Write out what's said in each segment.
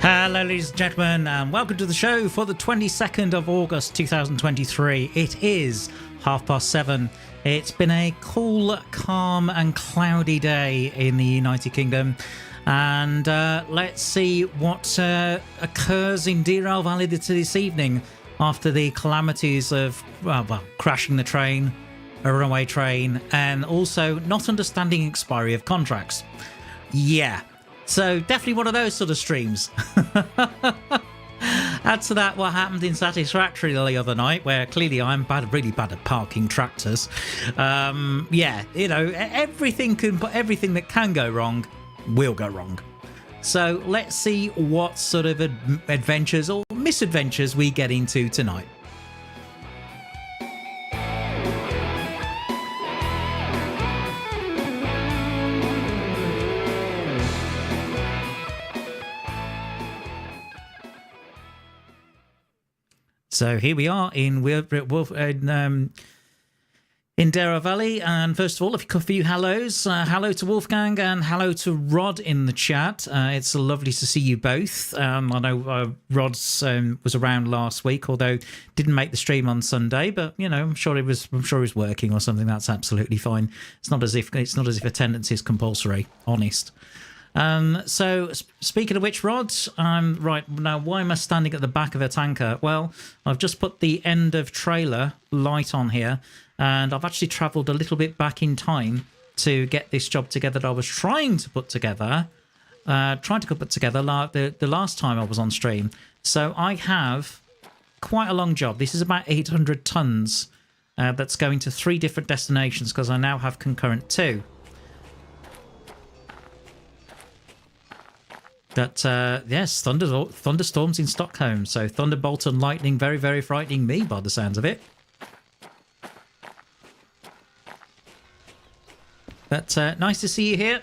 Hello ladies and gentlemen, and welcome to the show for the 22nd of August 2023. It is 7:30. It's been a cool, calm and cloudy day in the United Kingdom, and let's see what occurs in Derail Valley this evening after the calamities of crashing the train, a runaway train, and also not understanding expiry of contracts. Yeah. So definitely one of those sort of streams. Add to that what happened in Satisfactory the other night, where clearly I'm really bad at parking tractors. Yeah, you know, everything that can go wrong will go wrong. So let's see what sort of adventures or misadventures we get into tonight. So here we are in Derail Valley, and first of all, a few hellos. Hello to Wolfgang and hello to Rod in the chat. It's lovely to see you both. I know Rod was around last week, although didn't make the stream on Sunday. But you know, I'm sure he was working or something. That's absolutely fine. It's not as if attendance is compulsory. Honest. So, speaking of which, Rod, right now, why am I standing at the back of a tanker? Well, I've just put the end of trailer light on here, and I've actually travelled a little bit back in time to get this job together that I was trying to put together the last time I was on stream. So I have quite a long job. This is about 800 tons that's going to 3 different destinations because I now have concurrent 2. But yes, thunderstorms in Stockholm. So thunderbolt and lightning, very, very frightening me by the sounds of it. But nice to see you here.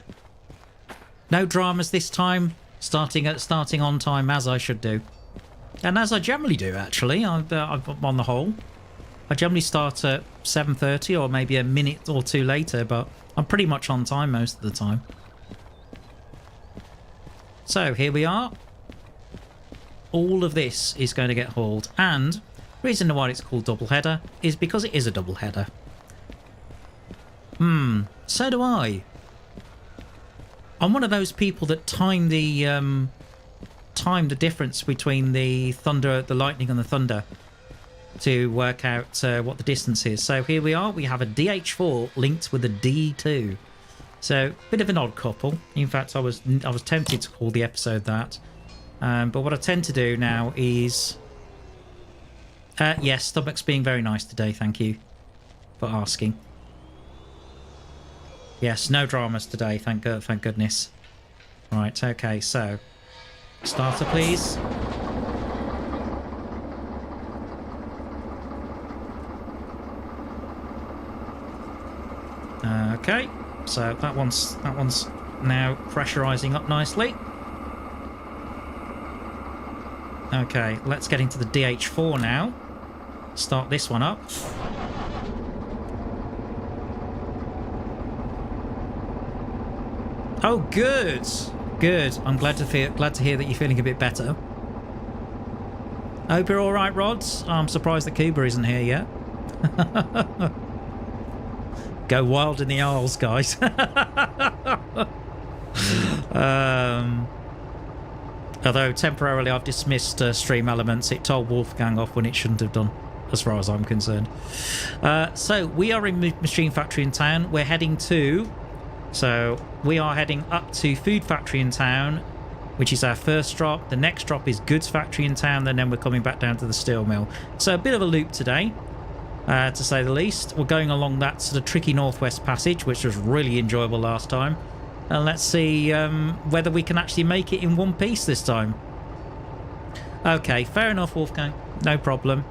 No dramas this time. Starting on time as I should do, and as I generally do. Actually, I'm on the whole, I generally start at 7:30 or maybe a minute or 2 later, but I'm pretty much on time most of the time. So here we are. All of this is going to get hauled, and the reason why it's called double header is because it is a double header. So do I. I'm one of those people that time the difference between the lightning and the thunder to work out what the distance is. So here we are. We have a DH4 linked with a DE2. So, bit of an odd couple. In fact, I was tempted to call the episode that. But what I tend to do now is... yes, stomach's being very nice today, thank you for asking. Yes, no dramas today, thank goodness. Right, okay, so... starter, please. Okay. So that one's now pressurizing up nicely. Okay, let's get into the DH4 now. Start this one up. Oh, good. I'm glad to hear that you're feeling a bit better. I hope you're all right, Rod. I'm surprised that Cuba isn't here yet. Go wild in the Isles, guys. Although temporarily I've dismissed stream elements, it told Wolfgang off when it shouldn't have done, as far as I'm concerned. So we are in Machine Factory in town. We are heading up to Food Factory in town, which is our first drop. The next drop is Goods Factory in town, and then we're coming back down to the steel mill. So a bit of a loop today. To say the least. We're going along that sort of tricky northwest passage, which was really enjoyable last time, and let's see whether we can actually make it in one piece this time. Okay, fair enough, Wolfgang, no problem.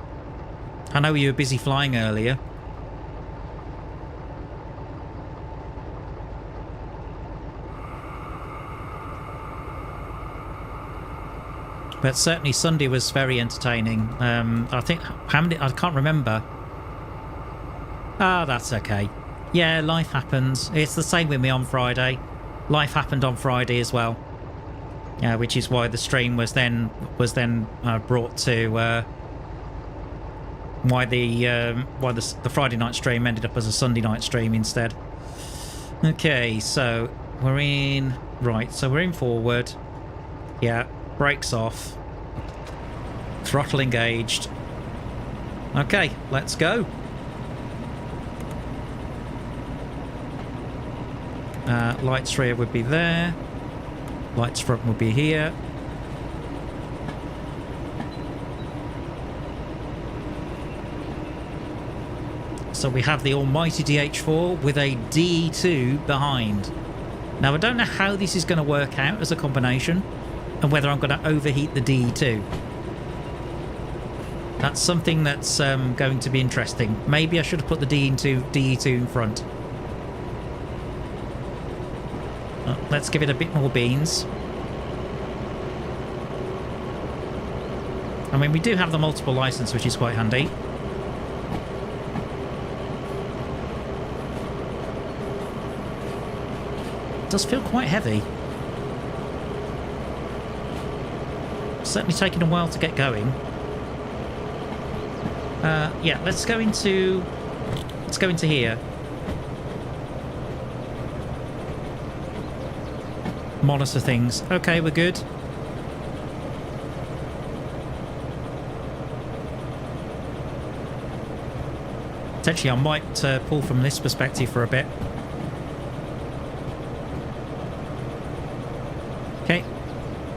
I know you were busy flying earlier. But certainly Sunday was very entertaining. I think how many, I can't remember. Ah, that's okay. Yeah, life happens. It's the same with me on Friday. Life happened on Friday as well. which is why the stream was then brought to why the Friday night stream ended up as a Sunday night stream instead. Okay, so we're in so we're in forward. Yeah, brakes off, throttle engaged. Okay, let's go. Lights rear would be there. Lights front would be here. So we have the almighty DH4 with a DE2 behind. Now I don't know how this is going to work out as a combination and whether I'm going to overheat the DE2. That's something that's going to be interesting. Maybe I should have put the DE2 in front. Let's give it a bit more beans. I mean, we do have the multiple license, which is quite handy. It does feel quite heavy. Certainly taking a while to get going. Yeah, let's go into here. Monitor things. Okay, we're good. Potentially I might pull from this perspective for a bit. Okay,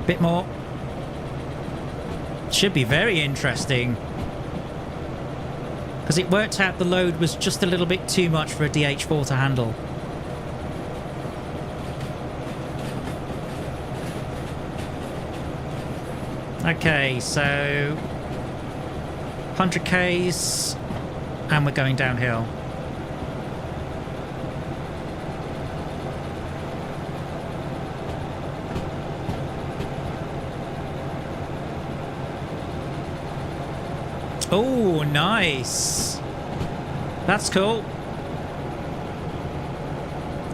bit more. Should be very interesting. Because it worked out the load was just a little bit too much for a DH4 to handle. Okay, so 100 Ks and we're going downhill. Oh, nice. That's cool.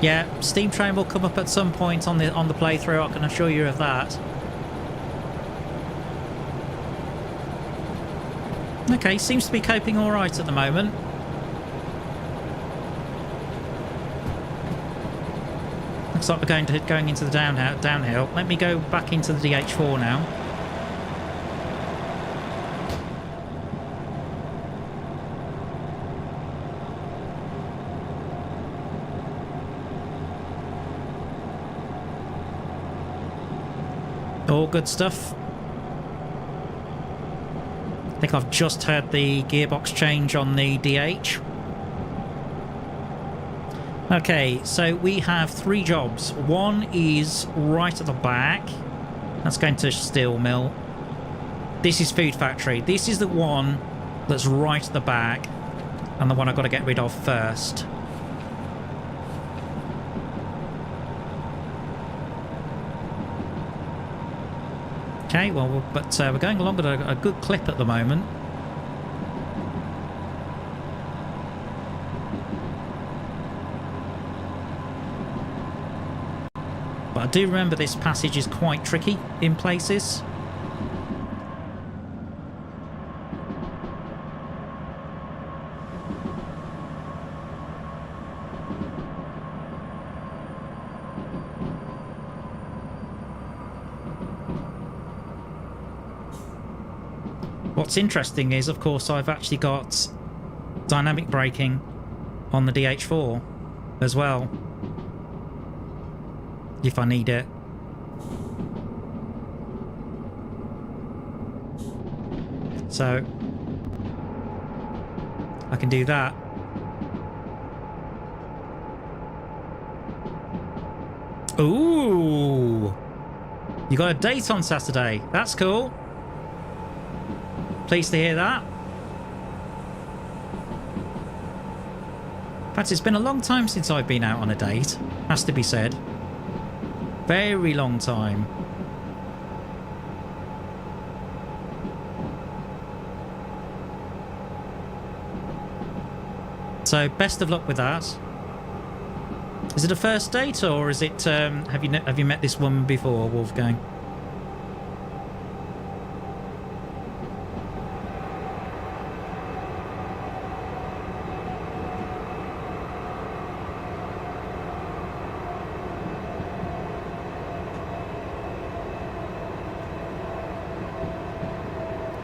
Yeah, steam train will come up at some point on the playthrough, I can assure you of that. Okay, seems to be coping all right at the moment. Looks like we're going into the downhill. Let me go back into the DH4 now. All good stuff. I think I've just heard the gearbox change on the DH. Okay, so we have 3 jobs. One is right at the back. That's going to steel mill. This is food factory. This is the one that's right at the back and the one I've got to get rid of first. Okay, well, but we're going along at a good clip at the moment. But I do remember this passage is quite tricky in places. What's interesting is, of course, I've actually got dynamic braking on the DH4 as well, if I need it. So I can do that. Ooh! You got a date on Saturday. That's cool. Pleased to hear that. In fact, it's been a long time since I've been out on a date, has to be said. Very long time. So, best of luck with that. Is it a first date, or is it? Have you met this woman before, Wolfgang?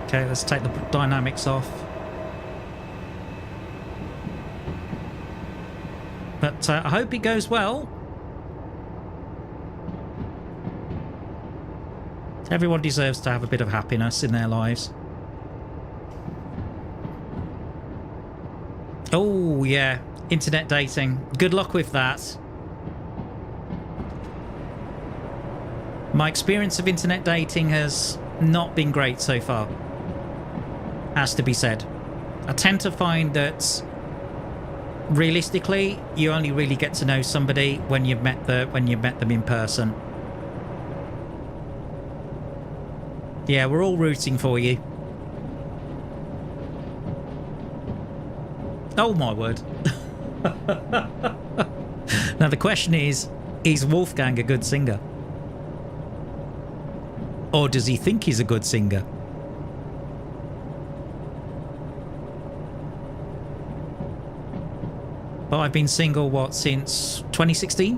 Okay, let's take the dynamics off. But I hope it goes well. Everyone deserves to have a bit of happiness in their lives. Oh, yeah. Internet dating. Good luck with that. My experience of internet dating has not been great so far. Has to be said. I tend to find that realistically, you only really get to know somebody when you've met them in person. Yeah, we're all rooting for you. Oh my word. Now the question is Wolfgang a good singer? Or does he think he's a good singer? But I've been single, what, since 2016?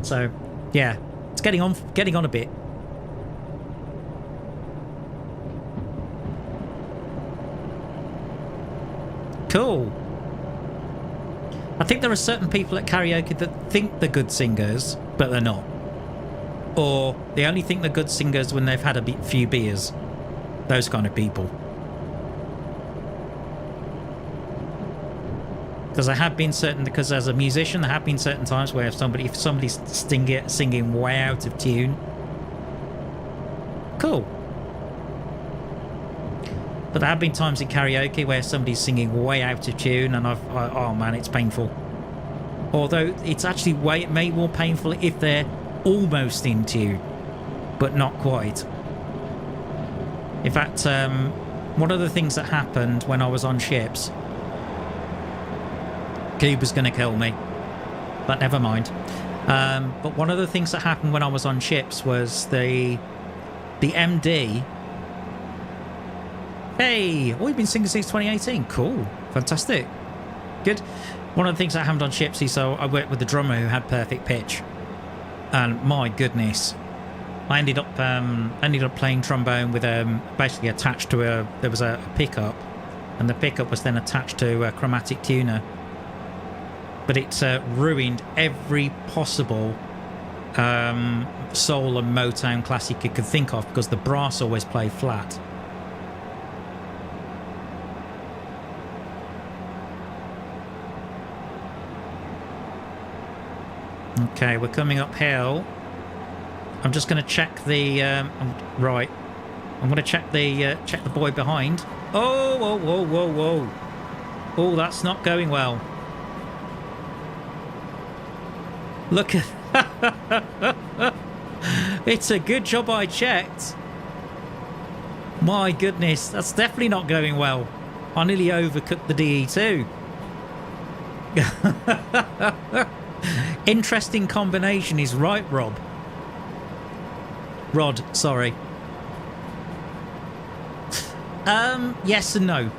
So, yeah, it's getting on a bit. Cool. I think there are certain people at karaoke that think they're good singers, but they're not. Or they only think they're good singers when they've had a few beers. Those kind of people. Because because as a musician, there have been certain times where if somebody's singing way out of tune, cool. But there have been times in karaoke where somebody's singing way out of tune, and oh man, it's painful. Although it's actually way more painful if they're almost in tune, but not quite. In fact, one of the things that happened when I was on ships. Cuba's going to kill me, but never mind. But one of the things that happened when I was on ships was the MD. Hey, we've been singing since 2018. Cool, fantastic, good. One of the things that happened on ships is I worked with the drummer who had perfect pitch, and my goodness, I ended up playing trombone with basically attached to there was a pickup, and the pickup was then attached to a chromatic tuner. But it ruined every possible soul and Motown classic you could think of, because the brass always played flat. Okay, we're coming uphill. I'm just going to check the right. I'm going to check the boy behind. Oh, whoa, whoa, whoa, whoa! Oh, that's not going well. Look at... It's a good job I checked. My goodness, that's definitely not going well. I nearly overcooked the DE2. Interesting combination is right, Rod, sorry. Yes and no.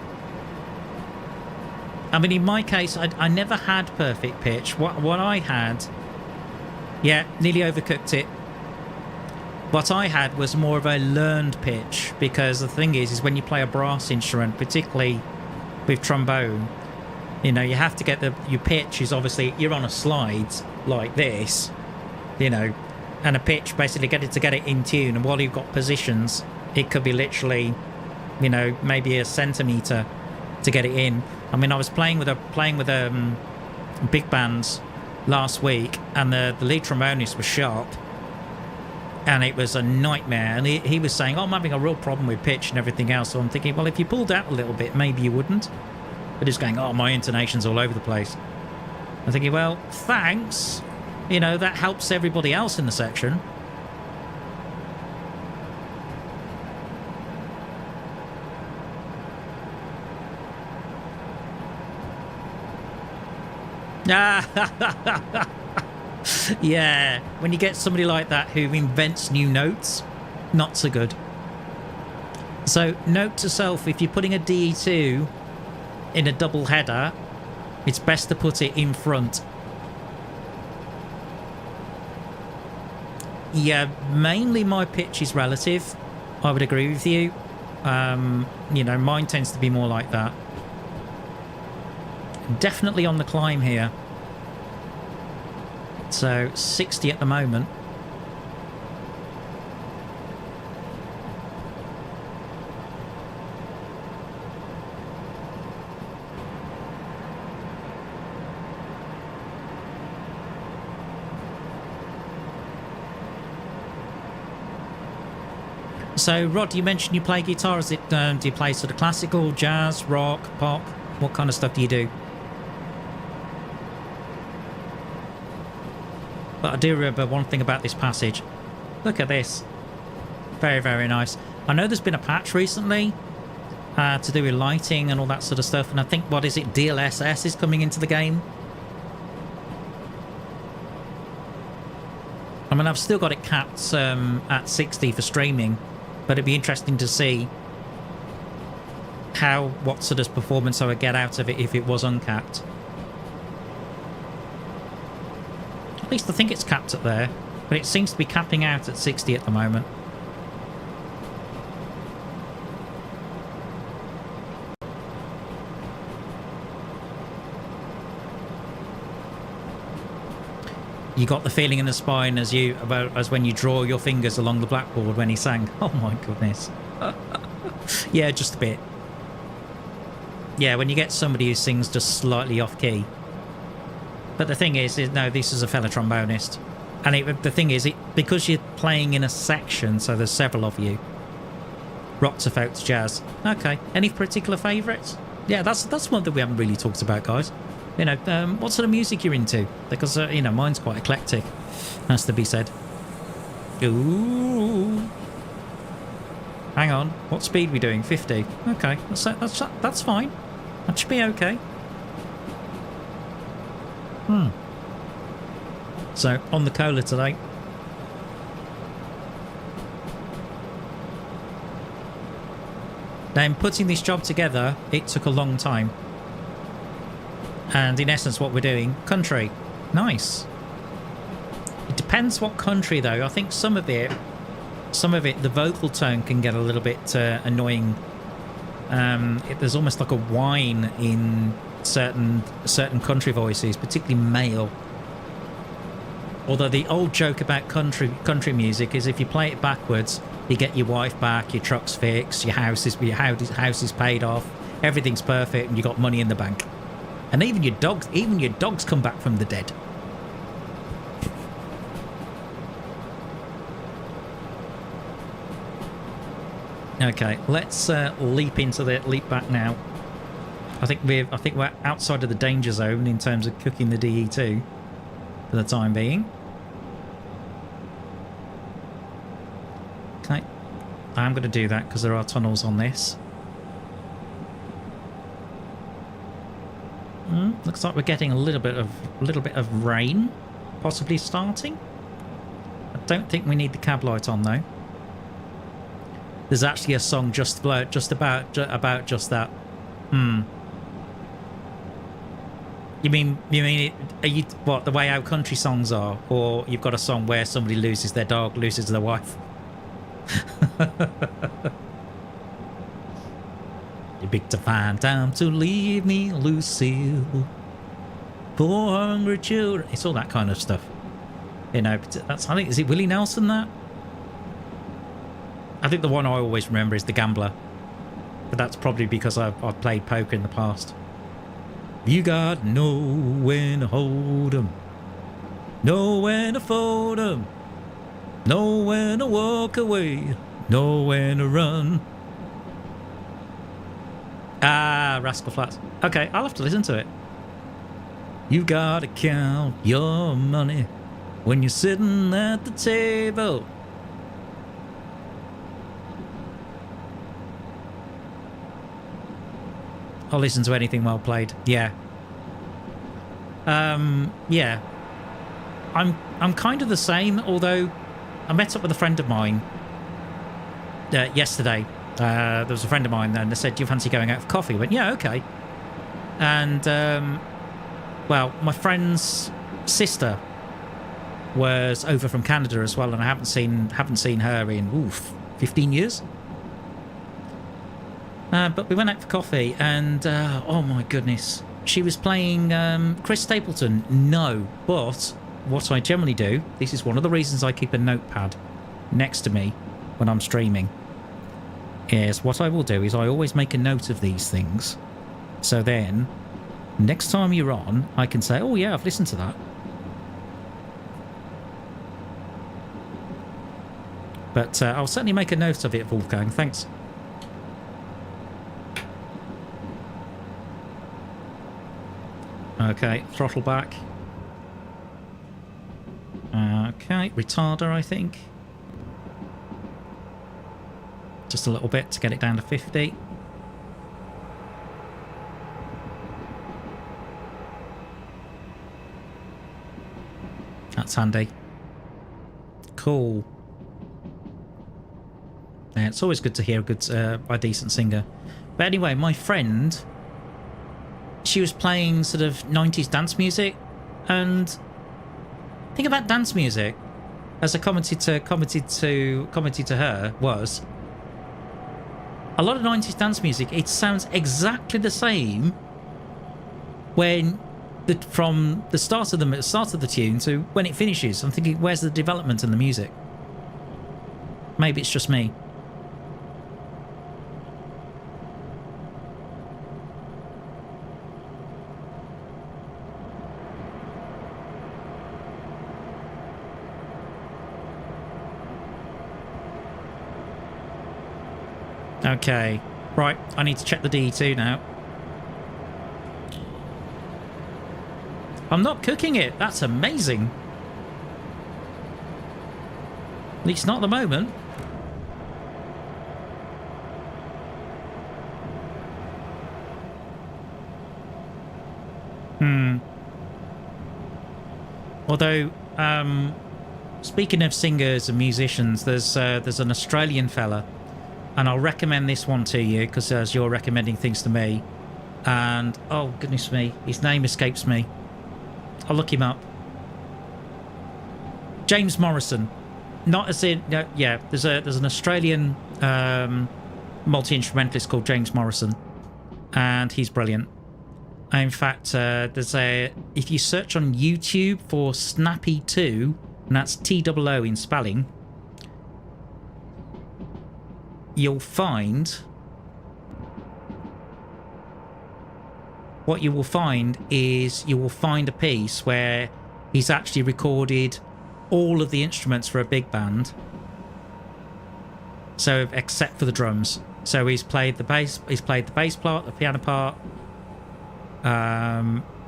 I mean, in my case, I never had perfect pitch. What I had... Yeah, nearly overcooked it. What I had was more of a learned pitch, because the thing is when you play a brass instrument, particularly with trombone, you know, you have to get your pitch is obviously, you're on a slide like this, you know, and a pitch basically get it in tune, and while you've got positions, it could be literally, you know, maybe a centimetre to get it in. I mean, I was playing with big bands last week, and the lead trombonist was sharp, and it was a nightmare, and he was saying, oh, I'm having a real problem with pitch and everything else. So I'm thinking, well, if you pulled out a little bit, maybe you wouldn't. But he's going, oh, my intonation's all over the place. I'm thinking, well, thanks, you know, that helps everybody else in the section. Yeah, when you get somebody like that who invents new notes, not so good. So note to self, if you're putting a DE2 in a double header, it's best to put it in front. Yeah, mainly my pitch is relative. I would agree with you. You know, mine tends to be more like that. Definitely on the climb here. So 60 at the moment. So, Rod, you mentioned you play guitar. Is it, do you play sort of classical, jazz, rock, pop? What kind of stuff do you do? But I do remember one thing about this passage. Look at this. Very, very nice. I know there's been a patch recently to do with lighting and all that sort of stuff. And I think, what is it, DLSS is coming into the game. I mean, I've still got it capped at 60 for streaming. But it'd be interesting to see what sort of performance I would get out of it if it was uncapped. At least I think it's capped at there, but it seems to be capping out at 60 at the moment. You got the feeling in the spine as when you draw your fingers along the blackboard when he sang. Oh my goodness. Yeah, just a bit. Yeah, when you get somebody who sings just slightly off key. But the thing is no, this is a fellow trombonist. And the thing is, because you're playing in a section, so there's several of you. Rock to folk to jazz. Okay. Any particular favourites? Yeah, that's one that we haven't really talked about, guys. You know, what sort of music you're into? Because, you know, mine's quite eclectic, has to be said. Ooh. Hang on. What speed are we doing? 50. Okay. That's fine. That should be okay. So, on the cola today. Now, in putting this job together, it took a long time. And in essence, what we're doing, country. Nice. It depends what country, though. I think some of it, the vocal tone can get a little bit annoying. There's almost like a whine in certain country voices, particularly male. Although the old joke about country music is if you play it backwards, you get your wife back, your truck's fixed, your house is paid off, everything's perfect, and you got money in the bank. And even your dogs come back from the dead. Okay, let's leap back now. I think we're outside of the danger zone in terms of cooking the DE2 for the time being. Okay, I'm going to do that because there are tunnels on this. Looks like we're getting a little bit of rain, possibly starting. I don't think we need the cab light on though. There's actually a song just about just that. You mean are you what, the way our country songs are, or you've got a song where somebody loses their dog, loses their wife? You picked a fine time to leave me, Lucille. Poor hungry children. It's all that kind of stuff. You know, I think, is it Willie Nelson that? I think the one I always remember is The Gambler. But that's probably because I've played poker in the past. You got know when to hold 'em, know when to fold 'em, know when to walk away, know when to run. Ah, Rascal Flatts. Okay, I'll have to listen to it. You gotta count your money when you're sitting at the table. I'll listen to anything well played. Yeah. Yeah. I'm kind of the same, although I met up with a friend of mine yesterday. There was a friend of mine and they said, do you fancy going out for coffee? I went, yeah, okay. And, well, my friend's sister was over from Canada as well, and I haven't seen her in 15 years. But we went out for coffee, and oh my goodness, she was playing Chris Stapleton. No, but what I generally do, this is one of the reasons I keep a notepad next to me when I'm streaming, is what I will do is I always make a note of these things. So then, next time you're on, I can say, oh yeah, I've listened to that. But I'll certainly make a note of it, Wolfgang. Thanks. Okay, throttle back. Okay, retarder, I think. Just a little bit to get it down to 50. That's handy. Cool. Yeah, it's always good to hear a decent singer. But anyway, my friend, she was playing sort of 90s dance music, and the thing about dance music, as I commented to her, was a lot of 90s dance music, it sounds exactly the same when from the start of the tune to when it finishes. I'm thinking, where's the development in the music? Maybe it's just me. Okay, right, I need to check the DE2 now. I'm not cooking it, that's amazing. At least not at the moment. Although, speaking of singers and musicians, there's an Australian fella, and I'll recommend this one to you because as you're recommending things to me, and oh goodness me, his name escapes me. I'll look him up. James Morrison, not as in yeah. There's an Australian multi-instrumentalist called James Morrison, and he's brilliant. In fact, if you search on YouTube for Snappy 2, and that's T-O-O in spelling, you'll find what you will find is you will find a piece where he's actually recorded all of the instruments for a big band, so except for the drums. So he's played the bass part, the piano part,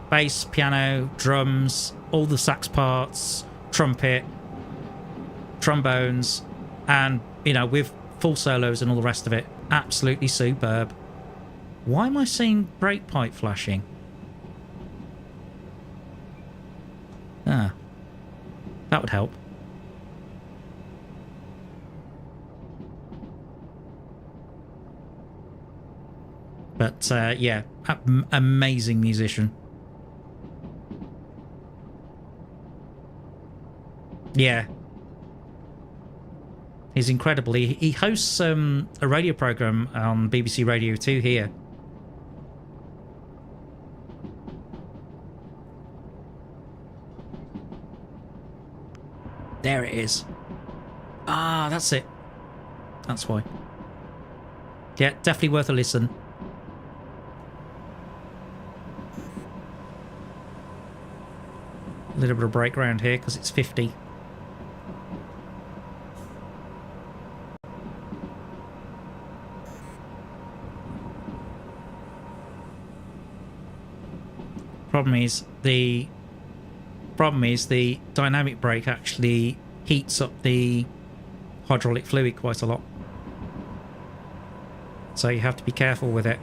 bass, piano, drums, all the sax parts, trumpet, trombones, and with full solos and all the rest of it. Absolutely superb. Why am I seeing brake pipe flashing? Ah, that would help. But yeah, amazing musician. Yeah. He's incredible. He hosts a radio program on BBC Radio 2 here. There it is. Ah, that's it. That's why. Yeah, definitely worth a listen. A little bit of break around here because it's 50. Problem is the dynamic brake actually heats up the hydraulic fluid quite a lot, so you have to be careful with it.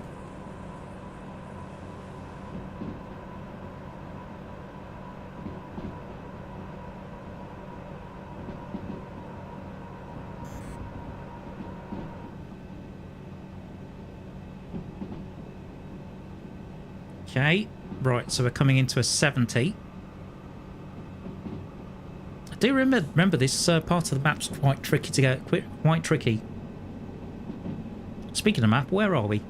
Okay, right, so we're coming into a 70. I do remember this part of the map's quite tricky to get. Quite tricky. Speaking of map, where are we?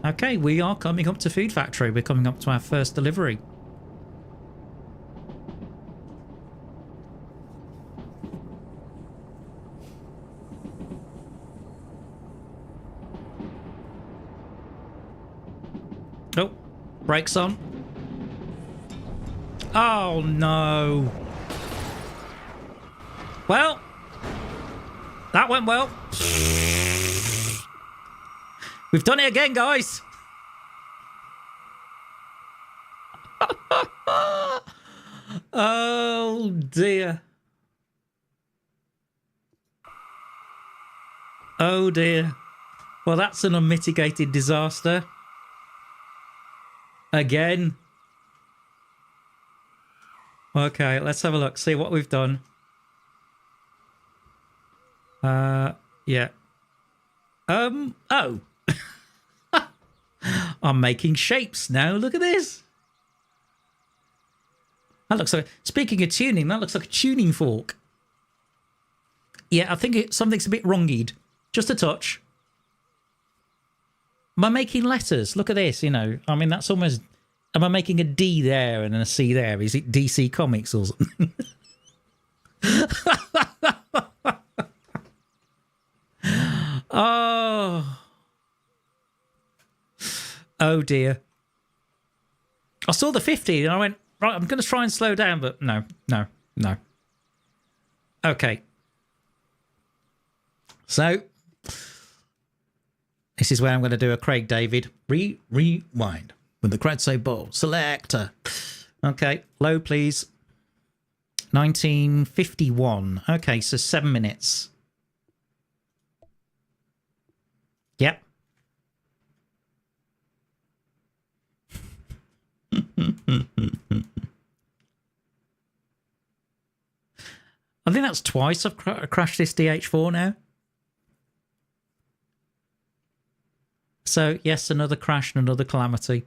Okay, we are coming up to Food Factory. We're coming up to our first delivery. Oh, brakes on. Oh no. Well, that went well. We've done it again, guys. Oh dear. Oh dear. Well, that's an unmitigated disaster. Again. Okay, let's have a look. See what we've done. Yeah. Oh. I'm making shapes now. Look at this. That looks like, speaking of tuning, that looks like a tuning fork. Yeah, I think something's a bit wrongied. Just a touch. Am I making letters? Look at this, you know. I mean, that's almost... Am I making a D there and a C there? Is it DC Comics or something? Oh. Oh, dear. I saw the 50 and I went, right, I'm going to try and slow down, but no. Okay. So... This is where I'm going to do a Craig David. Rewind. With the crowd say ball. Selector. Okay. Low, please. 1951. Okay, so 7 minutes. Yep. I think that's twice I've crashed this DH4 now. So, yes, another crash and another calamity.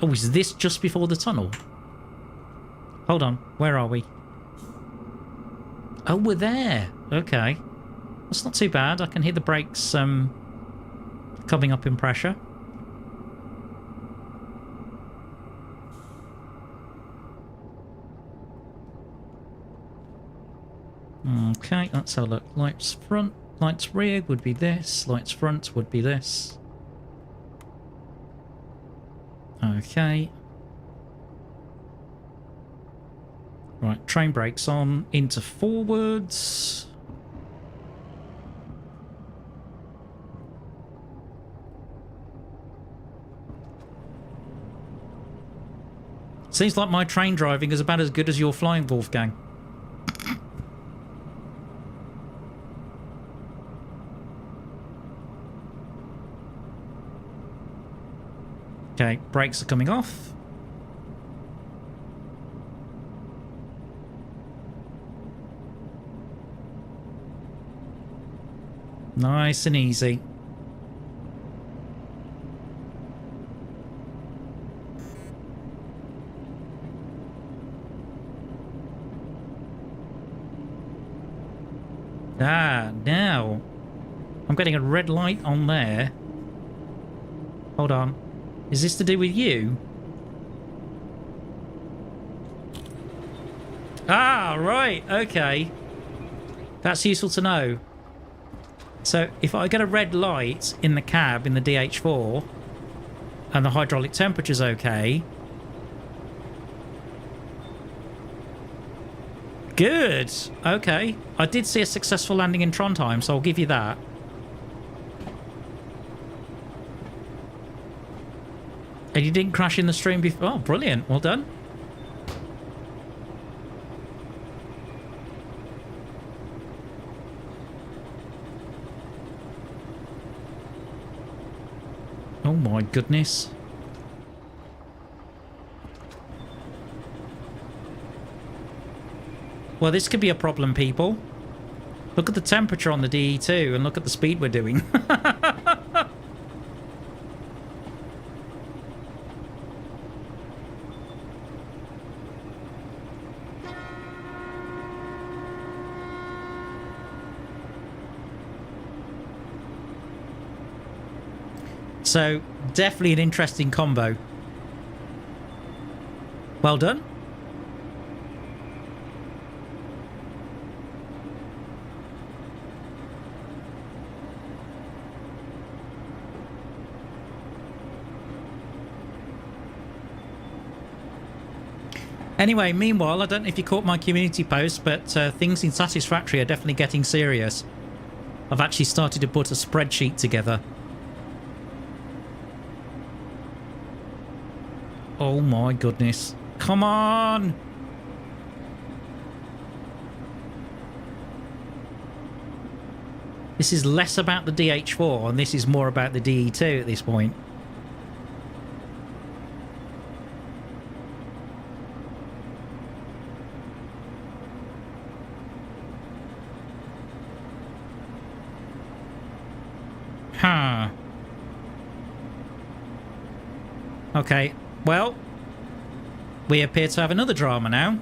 Oh, is this just before the tunnel? Hold on, where are we? Oh, we're there. Okay. That's not too bad. I can hear the brakes coming up in pressure. Okay, let's have a look. Lights front. Lights rear would be this. Lights front would be this. Okay. Right, train brakes on. Into forwards. Seems like my train driving is about as good as your flying, Wolfgang. Okay, brakes are coming off. Nice and easy. Ah, now. I'm getting a red light on there. Hold on. Is this to do with you? Ah, right. Okay. That's useful to know. So if I get a red light in the cab in the DH4 and the hydraulic temperature's okay. Good. Okay. I did see a successful landing in Trondheim, so I'll give you that. And you didn't crash in the stream before. Oh, brilliant. Well done. Oh my goodness. Well, this could be a problem, people. Look at the temperature on the DE2 and look at the speed we're doing. So definitely an interesting combo. Well done. Anyway, meanwhile, I don't know if you caught my community post, but things in Satisfactory are definitely getting serious. I've actually started to put a spreadsheet together. Oh my goodness. Come on! This is less about the DH4 and this is more about the DE2 at this point. Huh. Okay, well, we appear to have another drama now.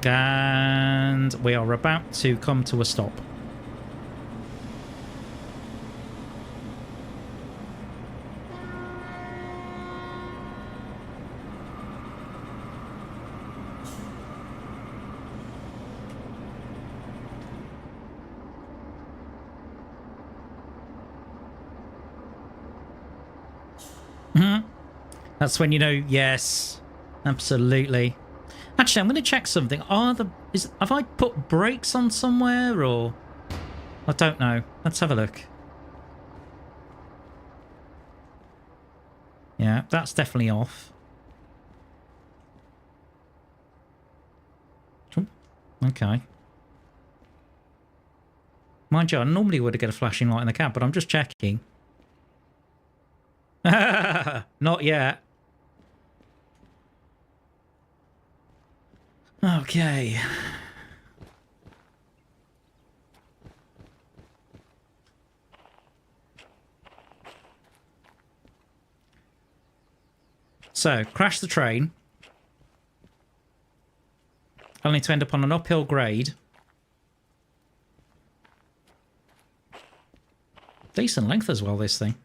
And we are about to come to a stop. That's when you know, yes, absolutely. Actually, I'm going to check something. Have I put brakes on somewhere, or I don't know. Let's have a look. Yeah, that's definitely off. Okay. Mind you, I normally would get a flashing light in the cab, but I'm just checking. Not yet. Okay. So, crash the train. Only to end up on an uphill grade. Decent length as well, this thing.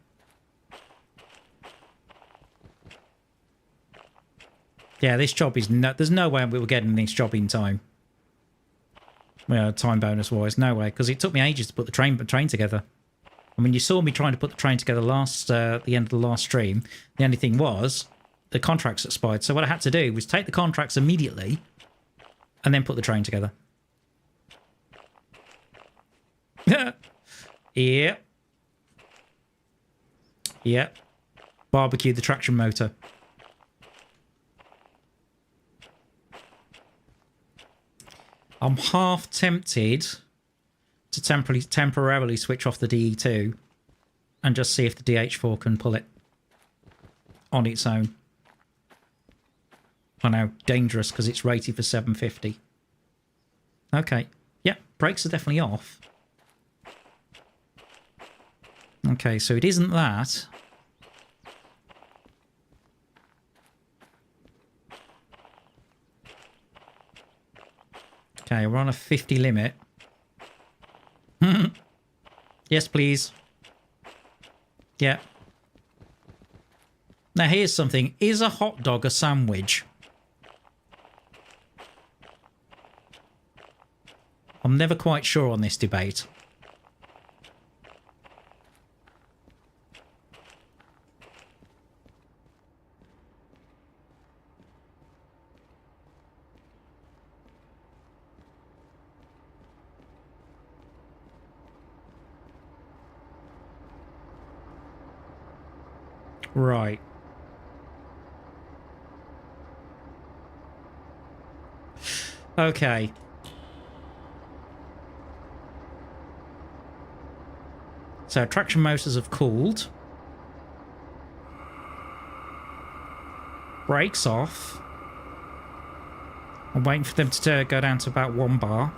Yeah, this job is no... There's no way we were getting this job in time. Well, time bonus-wise, no way. Because it took me ages to put the train together. I mean, you saw me trying to put the train together at the end of the last stream. The only thing was, the contracts expired. So what I had to do was take the contracts immediately and then put the train together. Yep. Yep. Barbecue the traction motor. I'm half tempted to temporarily switch off the DE2 and just see if the DH4 can pull it on its own. I know, dangerous because it's rated for 750. Okay, yeah, brakes are definitely off. Okay, so it isn't that. Okay, we're on a 50 limit. Yes, please. Yeah. Now, here's something. Is a hot dog a sandwich? I'm never quite sure on this debate. Right. Okay. So traction motors have cooled. Brakes off. I'm waiting for them to go down to about 1 bar.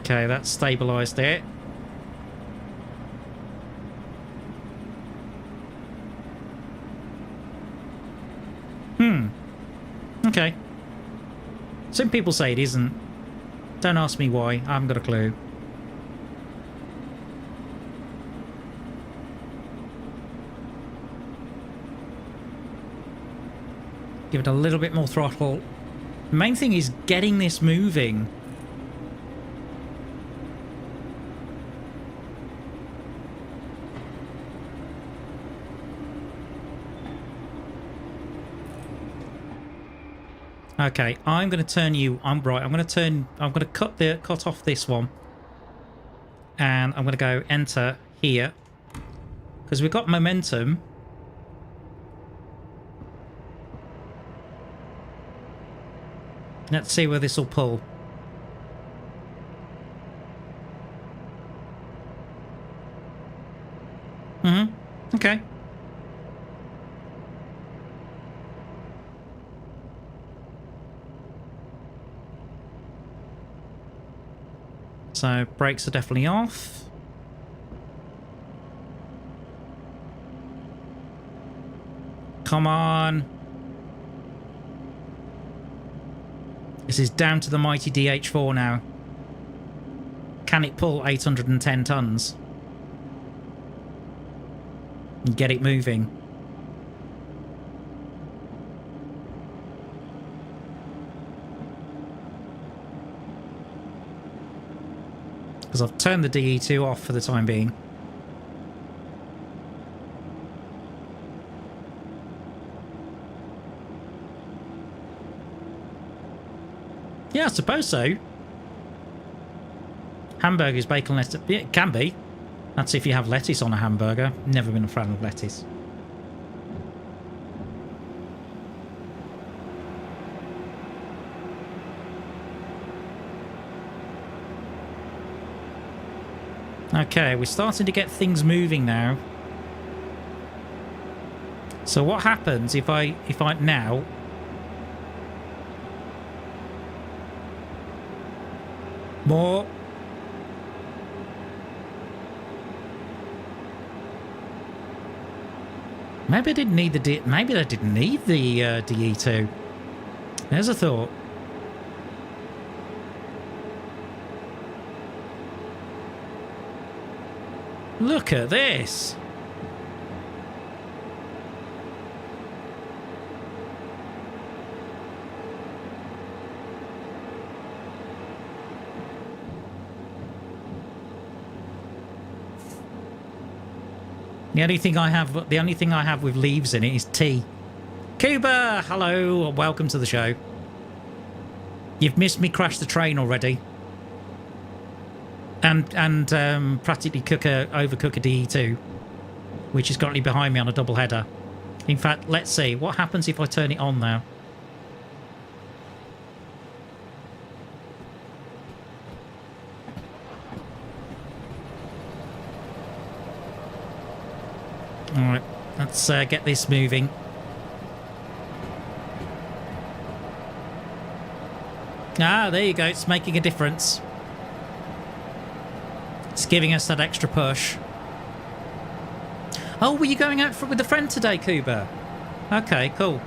Okay, that's stabilised it. Okay. Some people say it isn't. Don't ask me why. I haven't got a clue. Give it a little bit more throttle. The main thing is getting this moving. Okay, I'm going to turn you. I'm going to cut off this one, and I'm going to go enter here because we've got momentum. Let's see where this will pull. Okay. So brakes are definitely off. Come on. This is down to the mighty DH4 now. Can it pull 810 tons? And get it moving. Because I've turned the DE2 off for the time being. Yeah, I suppose so. Hamburgers, bacon, lettuce. Yeah, it can be. That's if you have lettuce on a hamburger. Never been a fan of lettuce. Okay, we're starting to get things moving now. So what happens if I now more? Maybe I didn't need the maybe I didn't need the DE2. There's a thought. Look at this. The only thing I have with leaves in it is tea. Cuba, hello, welcome to the show. You've missed me crash the train already. And practically overcook a DE2, which is currently behind me on a double header. In fact, let's see what happens if I turn it on now. All right, let's get this moving. Ah, there you go. It's making a difference. It's giving us that extra push. Oh, were you going out with a friend today, Kuba? Okay, cool.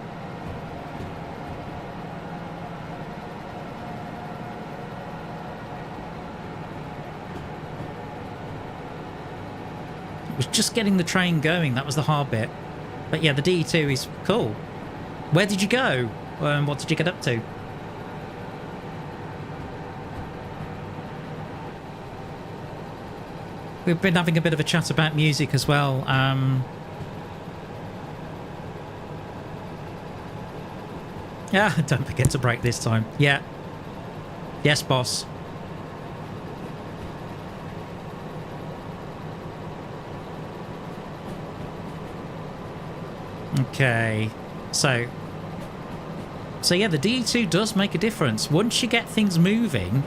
It was just getting the train going. That was the hard bit. But yeah, the DE2 is cool. Where did you go? What did you get up to? We've been having a bit of a chat about music as well. Yeah, don't forget to brake this time. Yeah. Yes, boss. Okay. So yeah, the DE2 does make a difference. Once you get things moving,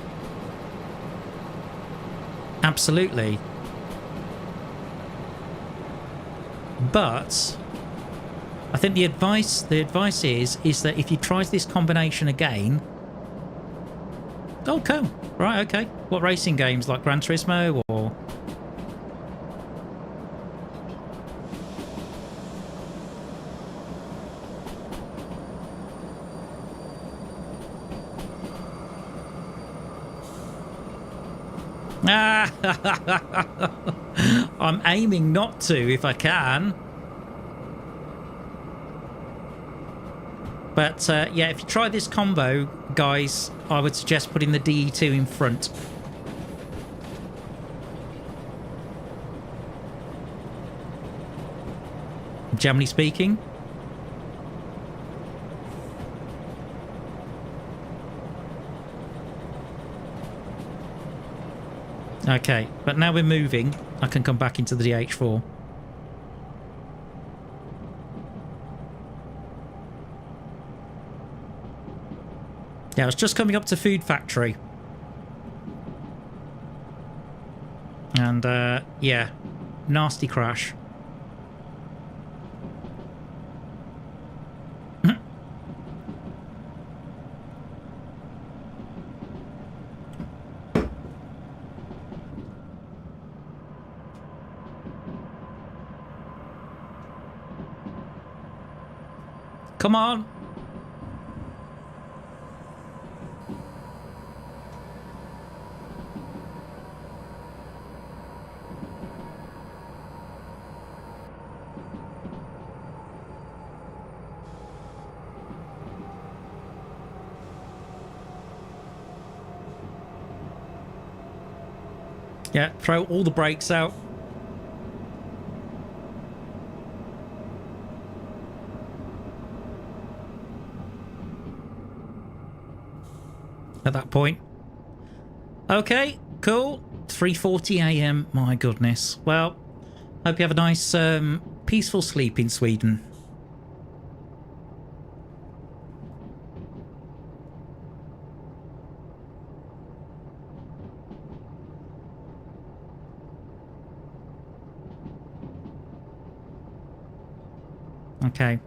absolutely. But I think the advice is that if you try this combination again. Oh, cool. Right, okay. What racing games, like Gran Turismo or? Ah, I'm aiming not to if I can. But yeah, if you try this combo, guys, I would suggest putting the DE2 in front. Generally speaking. Okay, but now we're moving. I can come back into the DH4. Yeah, I was just coming up to Food Factory. And, yeah, nasty crash. Come on. Yeah, throw all the brakes out. At that point. Okay, cool. 3:40 a.m. My goodness. Well, hope you have a nice, peaceful sleep in Sweden. Okay,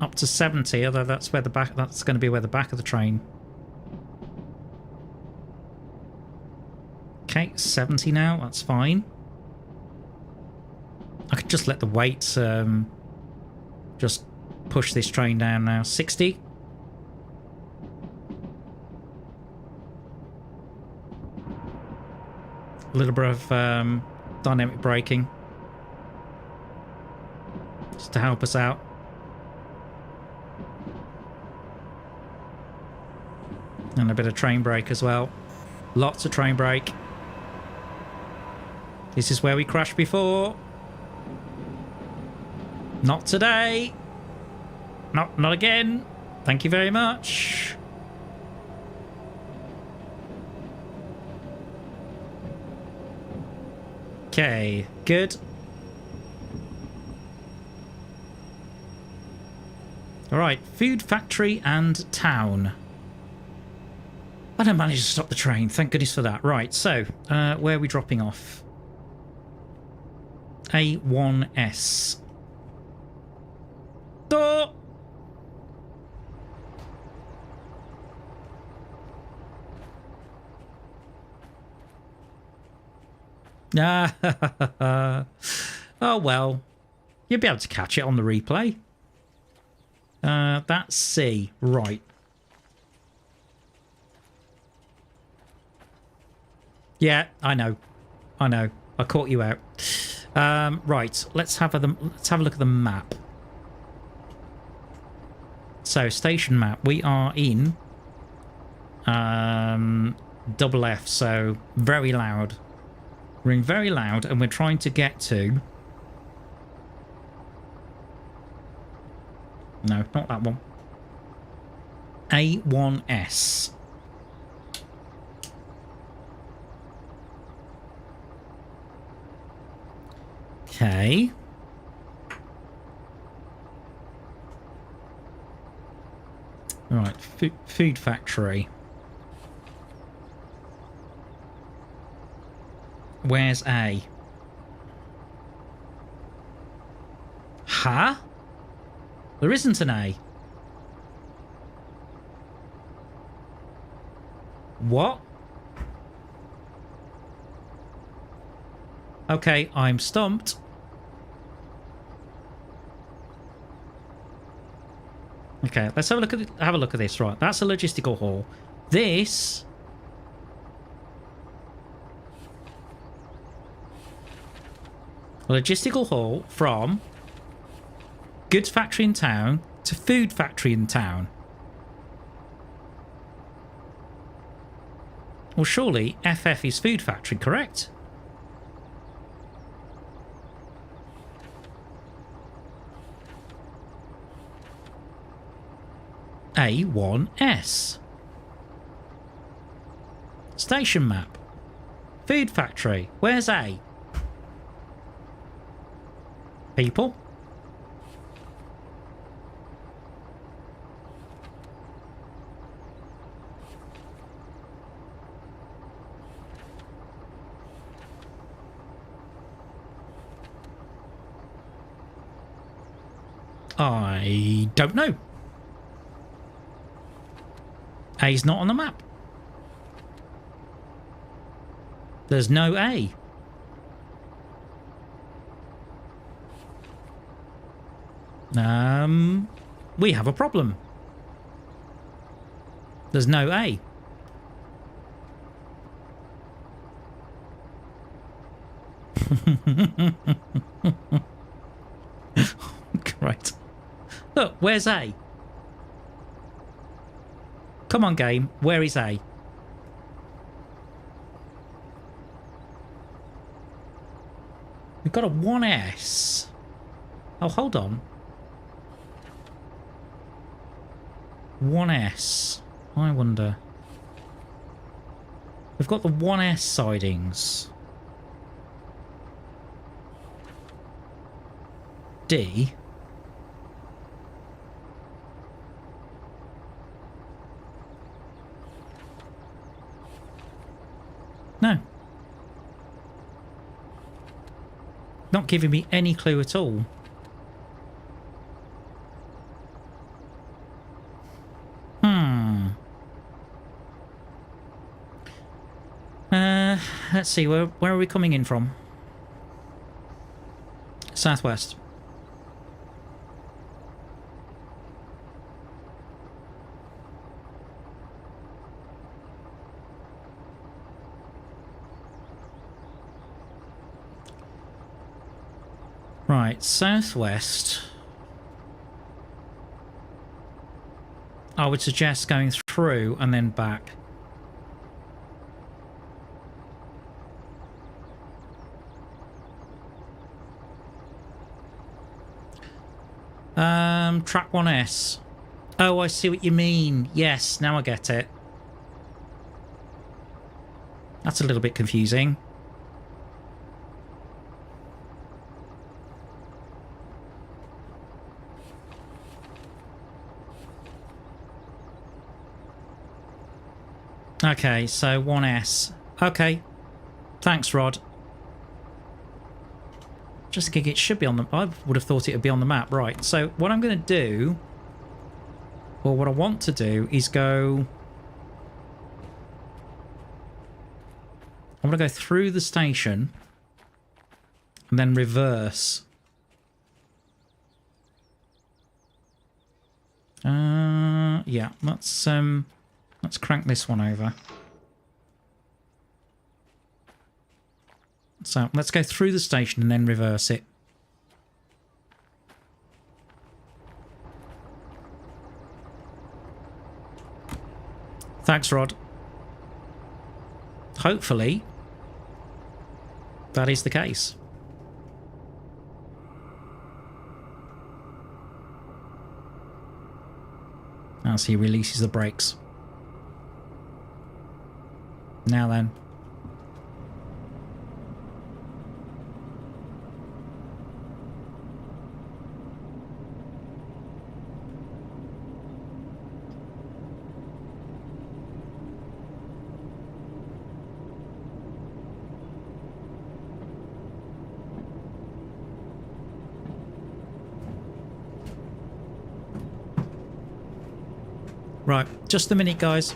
up to 70, although that's where the back, that's going to be where the back of the train. Okay, 70 now, that's fine. I could just let the weights just push this train down now. 60. A little bit of dynamic braking. Just to help us out. And a bit of train brake as well. Lots of train brake. This is where we crashed before. Not today. Not again. Thank you very much. Okay, good. All right, Food Factory and Town. I don't manage to stop the train. Thank goodness for that. Right, so where are we dropping off? A1S. Door! Oh well. You'll be able to catch it on the replay. That's C. Right. Yeah, I know. I caught you out. Right, let's have a look at the map. So, station map. We are in double F, so very loud. We're in very loud, and we're trying to get to... No, not that one. A1S. Okay. Right, Food Factory. Where's A? Huh? There isn't an A. What? Okay, I'm stumped. Okay, let's have a look at this. Right, that's a logistical hall. This A logistical haul from goods factory in town to food factory in town. Well, surely FF is food factory, correct? A1S. Station map. Food factory. Where's A? People? I don't know. A's not on the map. There's no A. We have a problem. There's no A. Great. Look, where's A? Come on, game. Where is A? We've got a 1S. Oh, hold on. 1S. I wonder. We've got the 1S sidings. D. No. Not giving me any clue at all. Let's see, where are we coming in from? Southwest. Right, southwest. I would suggest going through and then back. Track 1S. Oh, I see what you mean. Yes, now I get it. That's a little bit confusing. Okay, so 1S. Okay. Thanks, Rod. Just thinking it should be on the... I would have thought it would be on the map. Right, so what I'm going to do... Or what I want to do is go... I'm going to go through the station. And then reverse. Yeah, let's crank this one over. So let's go through the station and then reverse it. Thanks, Rod. Hopefully, that is the case. As he releases the brakes. Now then. Right, just a minute, guys.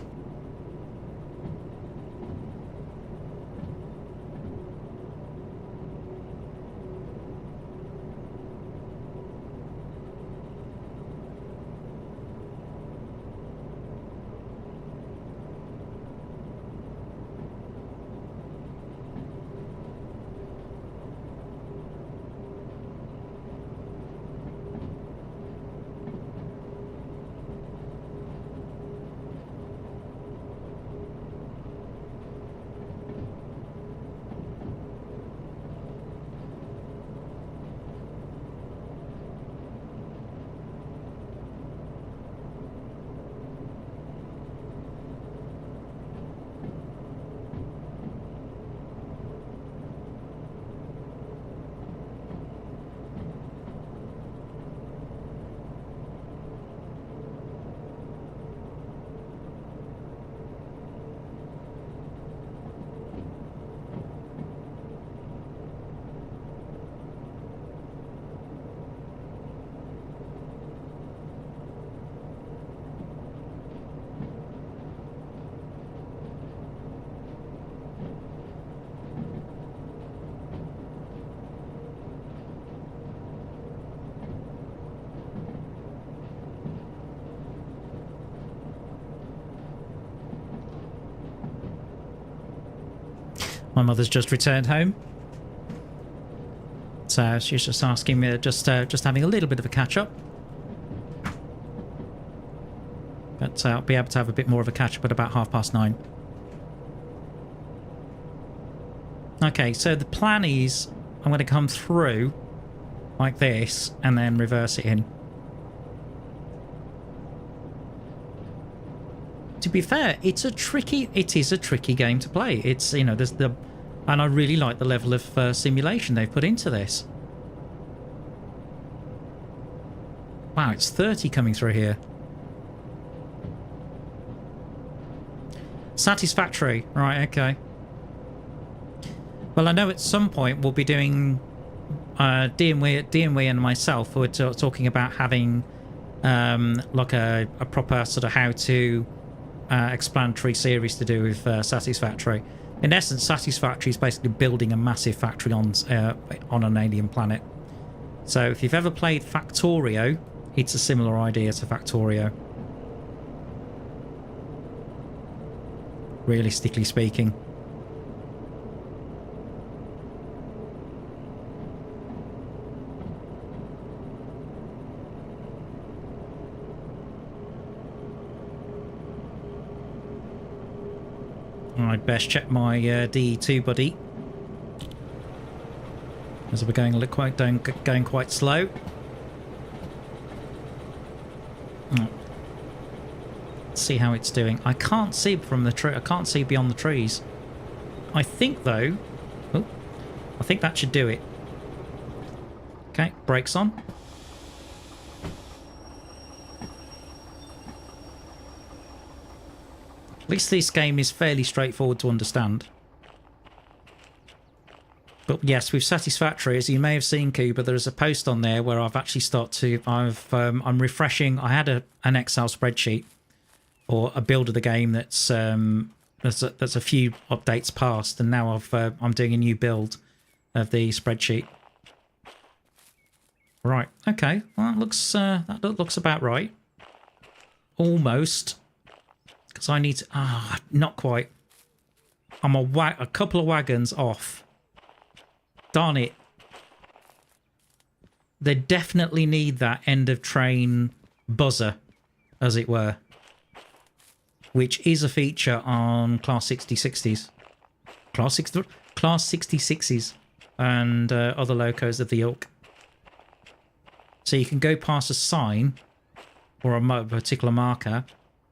My mother's just returned home. So she's just asking me, just having a little bit of a catch-up. But I'll be able to have a bit more of a catch-up at about 9:30. Okay, so the plan is I'm going to come through like this and then reverse it in. To be fair, it is a tricky game to play. It's, you know, there's the, and I really like the level of simulation they've put into this. Wow, it's 30 coming through here. Satisfactory, right? Okay. Well, I know at some point we'll be doing D&W and myself. We're talking about having like a proper sort of how-to explanatory series to do with Satisfactory. In essence, Satisfactory is basically building a massive factory on an alien planet. So if you've ever played Factorio, it's a similar idea to Factorio. Realistically speaking. I'd best check my DE2 buddy, as we're going quite slow. Let's see how it's doing. I can't see from the tree. I can't see beyond the trees. I think though, oh, I think that should do it. Okay, brakes on. At least this game is fairly straightforward to understand. But yes, with Satisfactory, as you may have seen, Cuba, there is a post on there where I've actually I'm refreshing. I had an Excel spreadsheet or a build of the game that's a few updates past, and now I'm doing a new build of the spreadsheet. Right. Okay. Well, that looks about right. Almost. Because I need to... not quite. I'm a couple of wagons off. Darn it. They definitely need that end of train buzzer, as it were. Which is a feature on Class 66s. Class 66s. And other locos of the ilk. So you can go past a sign or a particular marker,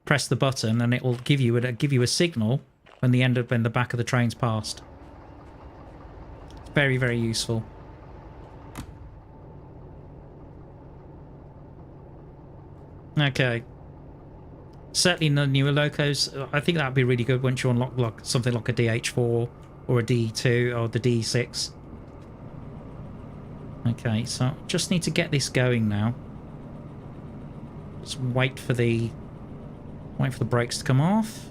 press the button, and it will give you a signal when the back of the train's passed. Very, very useful. Okay. Certainly in the newer locos, I think that would be really good once you unlock something like a DH4 or a DE2 or the DE6. Okay, so just need to get this going now. Just wait for the brakes to come off.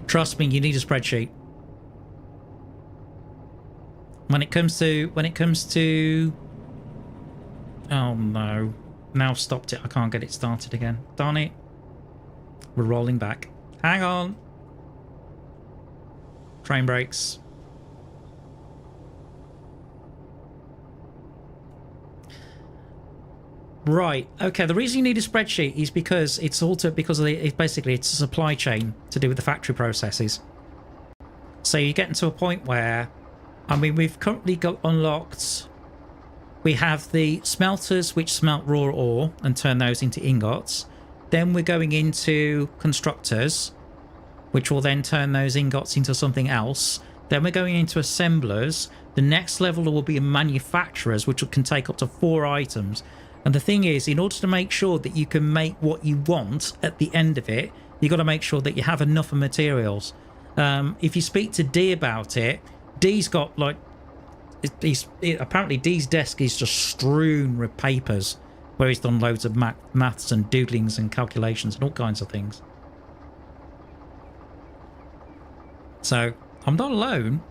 Trust me, you need a spreadsheet. When it comes to oh no. Now I've stopped it. I can't get it started again. Darn it. We're rolling back. Hang on. Train brakes. Right. Okay. The reason you need a spreadsheet is because it's basically it's a supply chain to do with the factory processes. So you get into a point where, I mean, we've currently got unlocked. We have the smelters which smelt raw ore and turn those into ingots. Then we're going into constructors, which will then turn those ingots into something else. Then we're going into assemblers. The next level will be manufacturers, which can take up to 4 items. And the thing is, in order to make sure that you can make what you want at the end of it, you've got to make sure that you have enough of materials. If you speak to D about it, D's got like... apparently D's desk is just strewn with papers where he's done loads of maths and doodlings and calculations and all kinds of things. So I'm not alone,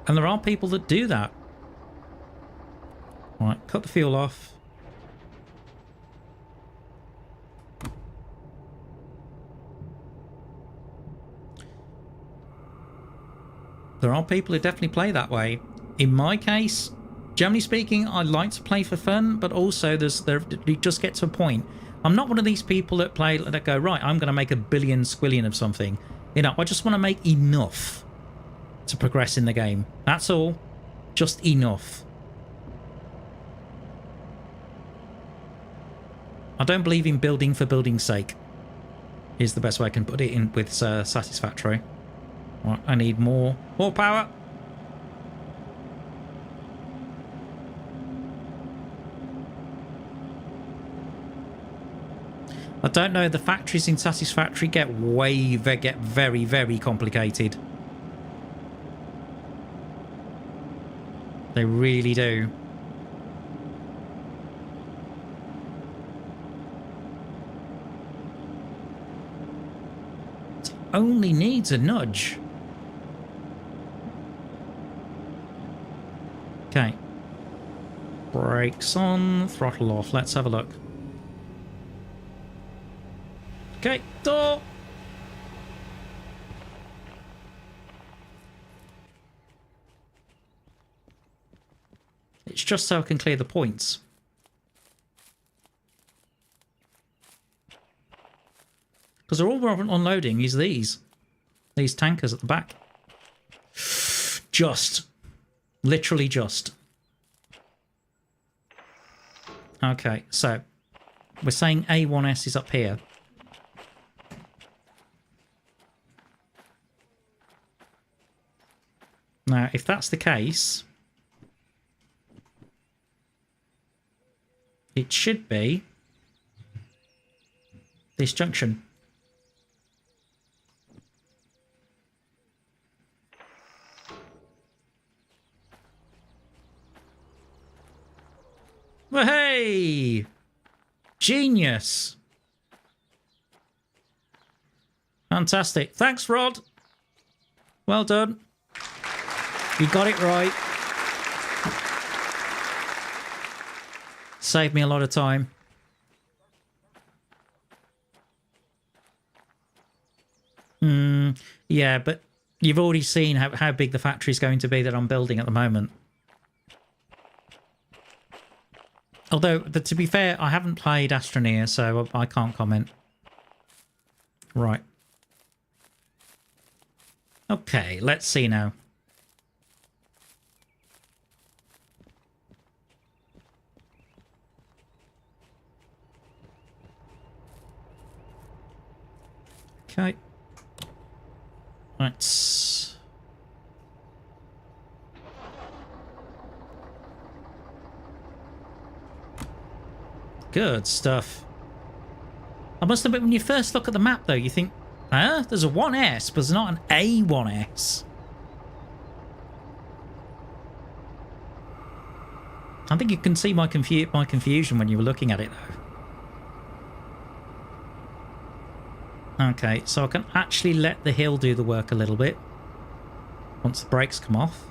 and there are people that do that. All right, cut the fuel off. There are people who definitely play that way. In my case, generally speaking, I like to play for fun, but also you just get to a point. I'm not one of these people that play that go, right, I'm going to make a billion squillion of something. You know, I just want to make enough to progress in the game. That's all. Just enough. I don't believe in building for building's sake. Is the best way I can put it in with satisfactory. Right, I need more power. I don't know. The factories in Satisfactory get very, very complicated. They really do. It only needs a nudge. Okay. Brakes on, throttle off. Let's have a look. Okay, door. It's just so I can clear the points. Because all we're unloading is these tankers at the back. Just. Literally just. Okay, so we're saying A1S is up here. Now, if that's the case, it should be this junction. Well, hey! Genius! Fantastic. Thanks, Rod. Well done. You got it right. Saved me a lot of time. Yeah, but you've already seen how big the factory's going to be that I'm building at the moment. Although, to be fair, I haven't played Astroneer, so I can't comment. Right. Okay, let's see now. Okay. Let's... Good stuff. I must admit, when you first look at the map, though, you think, huh? There's a 1S, but there's not an A1S. I think you can see my confusion when you were looking at it, though. Okay, so I can actually let the hill do the work a little bit once the brakes come off.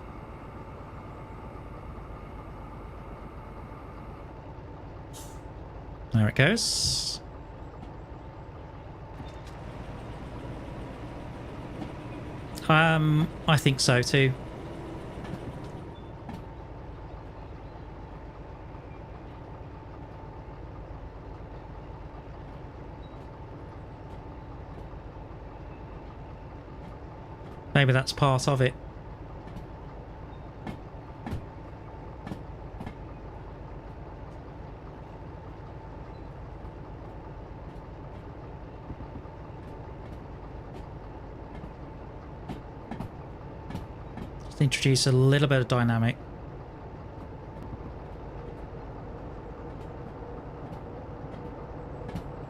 There it goes. I think so too. Maybe that's part of it. Just introduce a little bit of dynamic.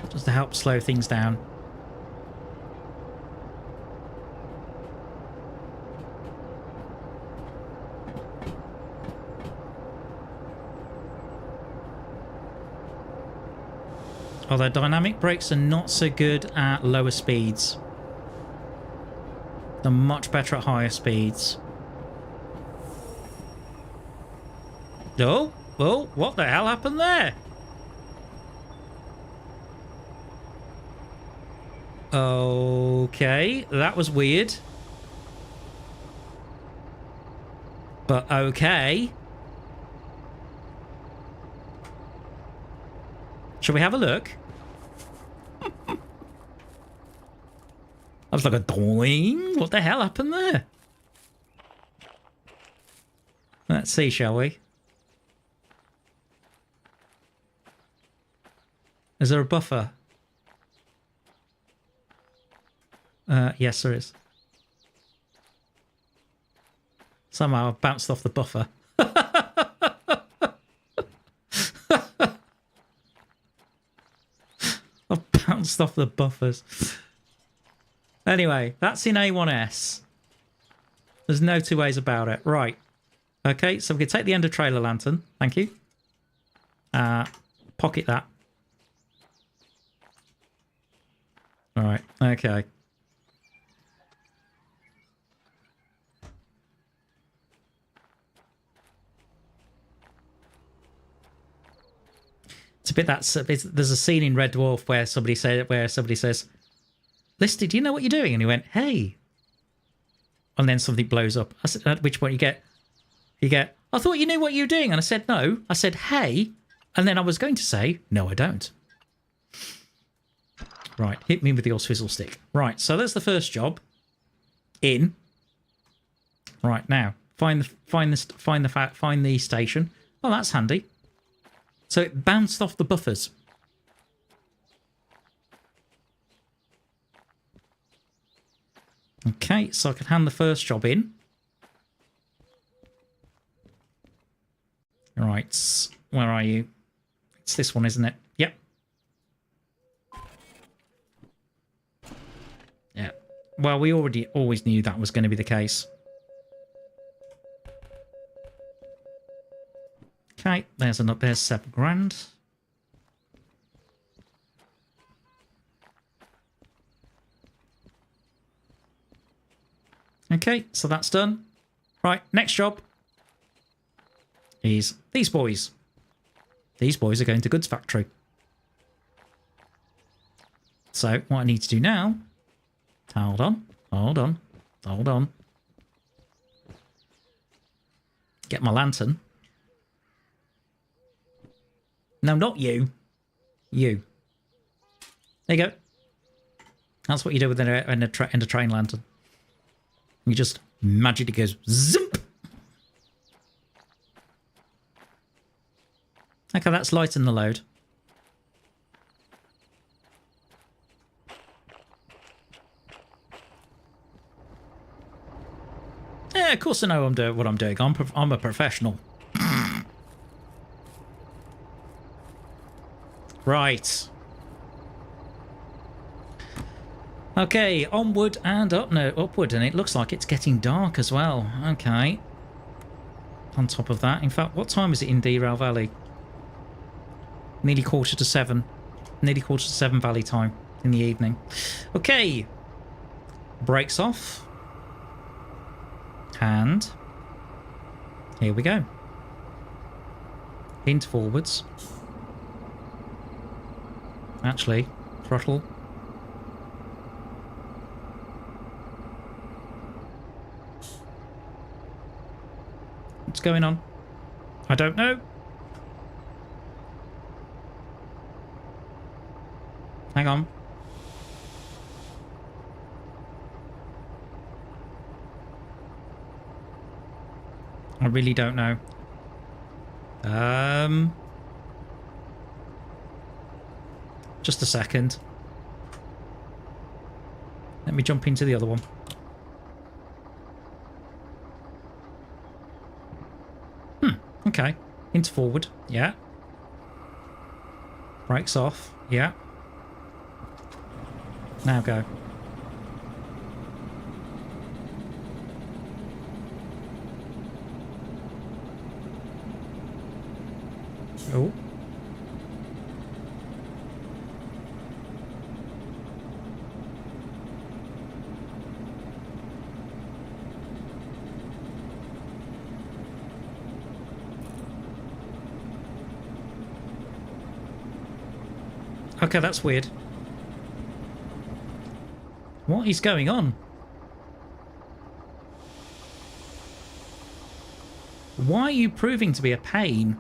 Just to help slow things down. Although dynamic brakes are not so good at lower speeds. They're much better at higher speeds. Oh, what the hell happened there? Okay, that was weird. But okay. Shall we have a look? That was like a doing. What the hell happened there? Let's see, shall we? Is there a buffer? Yes, there is. Somehow I've bounced off the buffer. I've bounced off the buffers. Anyway, that's in A1S. There's no two ways about it. Right. Okay, so we can take the end of trailer lantern. Thank you. Pocket that. All right. Okay. It's a bit there's a scene in Red Dwarf where somebody says, "Listy, do you know what you're doing?" And he went, "Hey," and then something blows up. I said, at which point you get, "I thought you knew what you were doing," and I said, "No." I said, "Hey," and then I was going to say, "No, I don't." Right, hit me with your swizzle stick. Right, so that's the first job. In. Right now, find the station. Oh, that's handy. So it bounced off the buffers. Okay, so I can hand the first job in. Right, where are you? It's this one, isn't it? Yep. Yeah. Well, we always knew that was going to be the case. Okay, there's £7,000. Okay, so that's done. Right, next job is these boys. These boys are going to goods factory. So what I need to do now, hold on. Get my lantern. No, not you. You. There you go. That's what you do with a train lantern. You just magically goes zoomp. Okay, that's lighten the load. Yeah, of course I know what I'm doing. I'm a professional. Right. Okay, onward and upward, and it looks like it's getting dark as well. Okay. On top of that, in fact, what time is it in Derail Valley? Nearly 6:45. Nearly 6:45 Valley time in the evening. Okay. Brakes off. And here we go. Hint forwards. Actually, throttle. What's going on? I don't know. Hang on. I really don't know. Just a second. Let me jump into the other one. Okay. Into forward. Yeah. Brakes off. Yeah. Now go. Oh. Okay, that's weird. What is going on? Why are you proving to be a pain?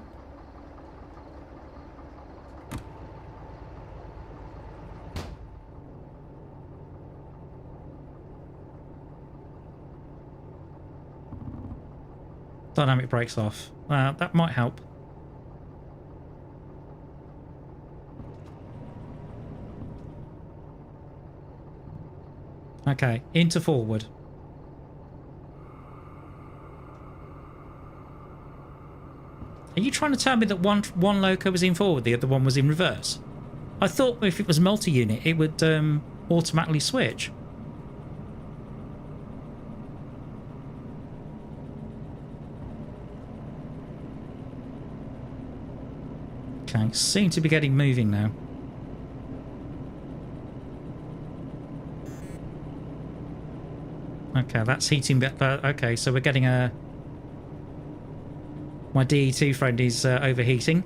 Dynamic brakes off. That might help. Okay, into forward. Are you trying to tell me that one loco was in forward, the other one was in reverse? I thought if it was multi-unit, it would automatically switch. Okay, seem to be getting moving now. Okay, that's heating. Okay, so we're getting a... My DE2 friend is overheating.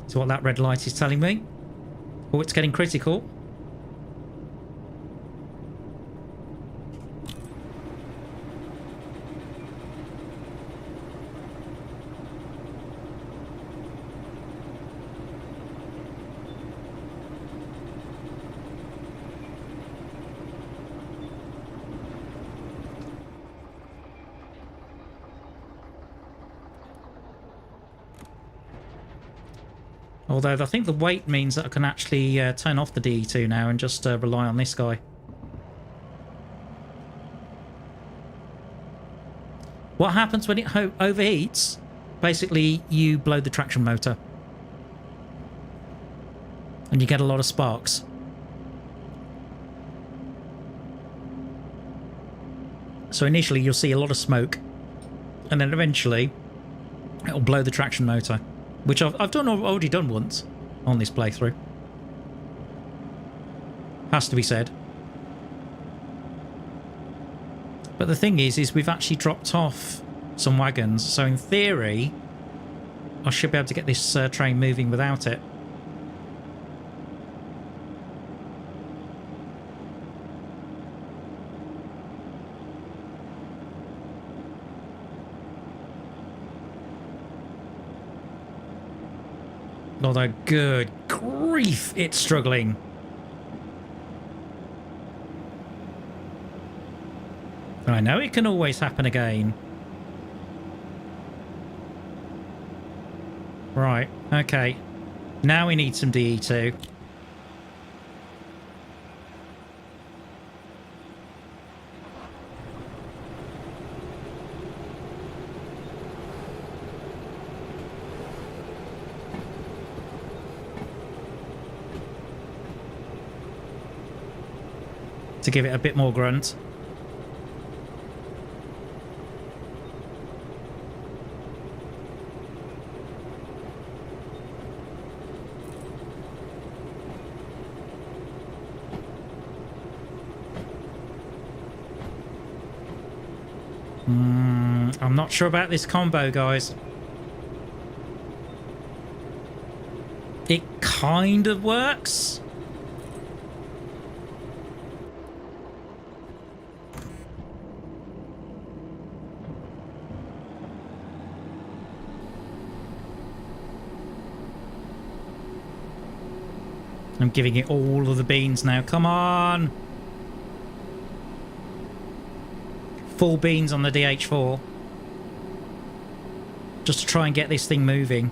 That's what that red light is telling me. Oh, it's getting critical. Although I think the weight means that I can actually turn off the DE2 now and just rely on this guy. What happens when it overheats? Basically, you blow the traction motor. And you get a lot of sparks. So initially you'll see a lot of smoke. And then eventually it'll blow the traction motor. Which I've already done once on this playthrough. Has to be said. But the thing is we've actually dropped off some wagons. So in theory, I should be able to get this train moving without it. Although, good grief, it's struggling. I know it can always happen again. Right, okay. Now we need some DE2. To give it a bit more grunt. I'm not sure about this combo, guys. It kind of works. I'm giving it all of the beans now. Come on. Full beans on the DH4. Just to try and get this thing moving.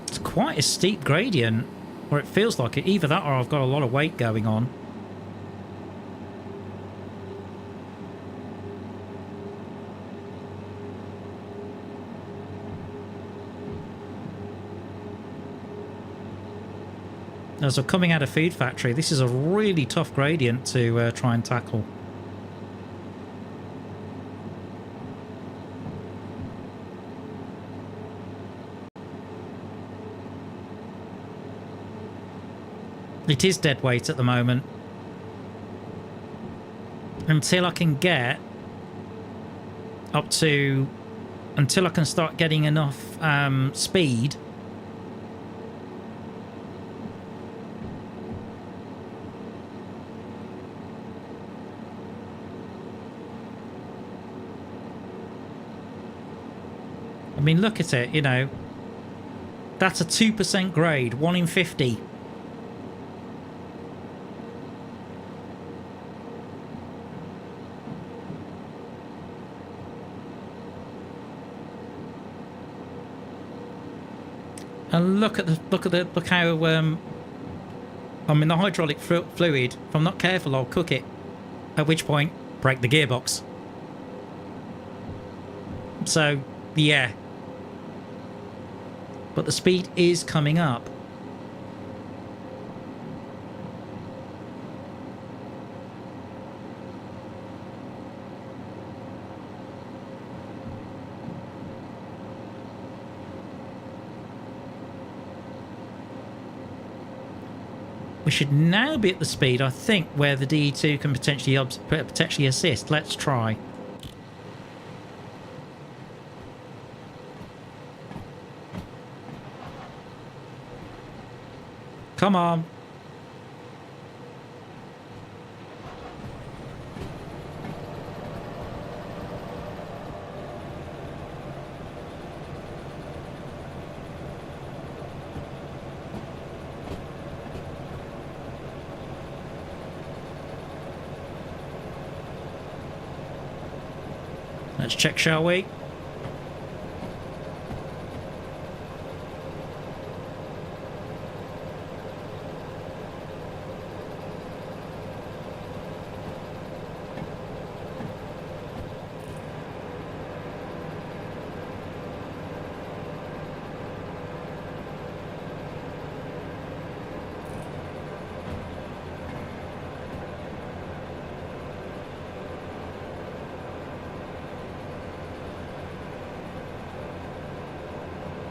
It's quite a steep gradient. Or it feels like it. Either that or I've got a lot of weight going on. As we're coming out of Food Factory, this is a really tough gradient to try and tackle. It is dead weight at the moment. Until I can get up to until I can start getting enough speed. I mean, look at it, you know. That's a 2% grade, 1 in 50. And look how I'm in the hydraulic fluid. If I'm not careful, I'll cook it. At which point, break the gearbox. So, yeah. But the speed is coming up. We should now be at the speed, I think, where the DE2 can potentially assist. Let's try. Come on. Let's check, shall we?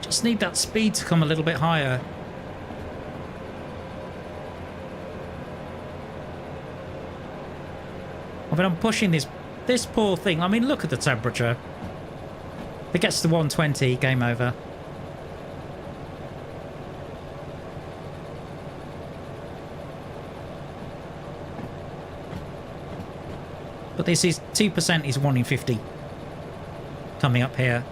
Just need that speed to come a little bit higher. I mean, I'm pushing this poor thing. I mean, look at the temperature. If it gets to 120, game over. But this is 2% is 1 in 50 coming up here.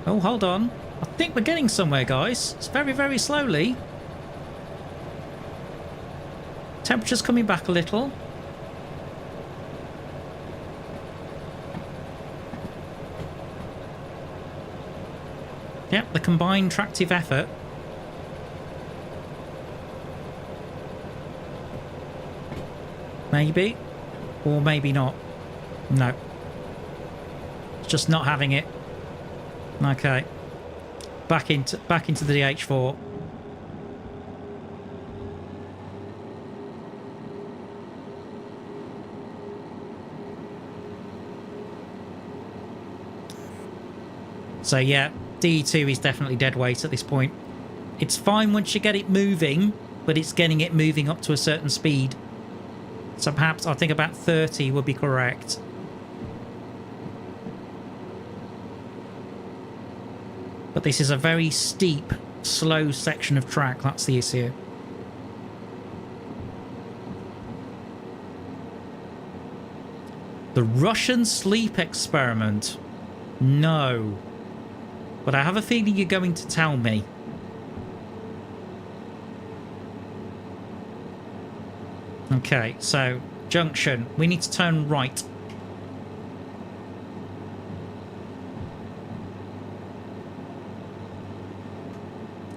Oh, hold on. I think we're getting somewhere, guys. It's very, very slowly. Temperature's coming back a little. Yep, the combined tractive effort. Maybe. Or maybe not. No. It's just not having it. Okay. Back into the DH4. So yeah, DE2 is definitely dead weight at this point. It's fine once you get it moving, but it's getting it moving up to a certain speed. So perhaps I think about 30 would be correct. But this is a very steep, slow section of track. That's the issue. The Russian sleep experiment. No. But I have a feeling you're going to tell me. Okay, so junction. We need to turn right.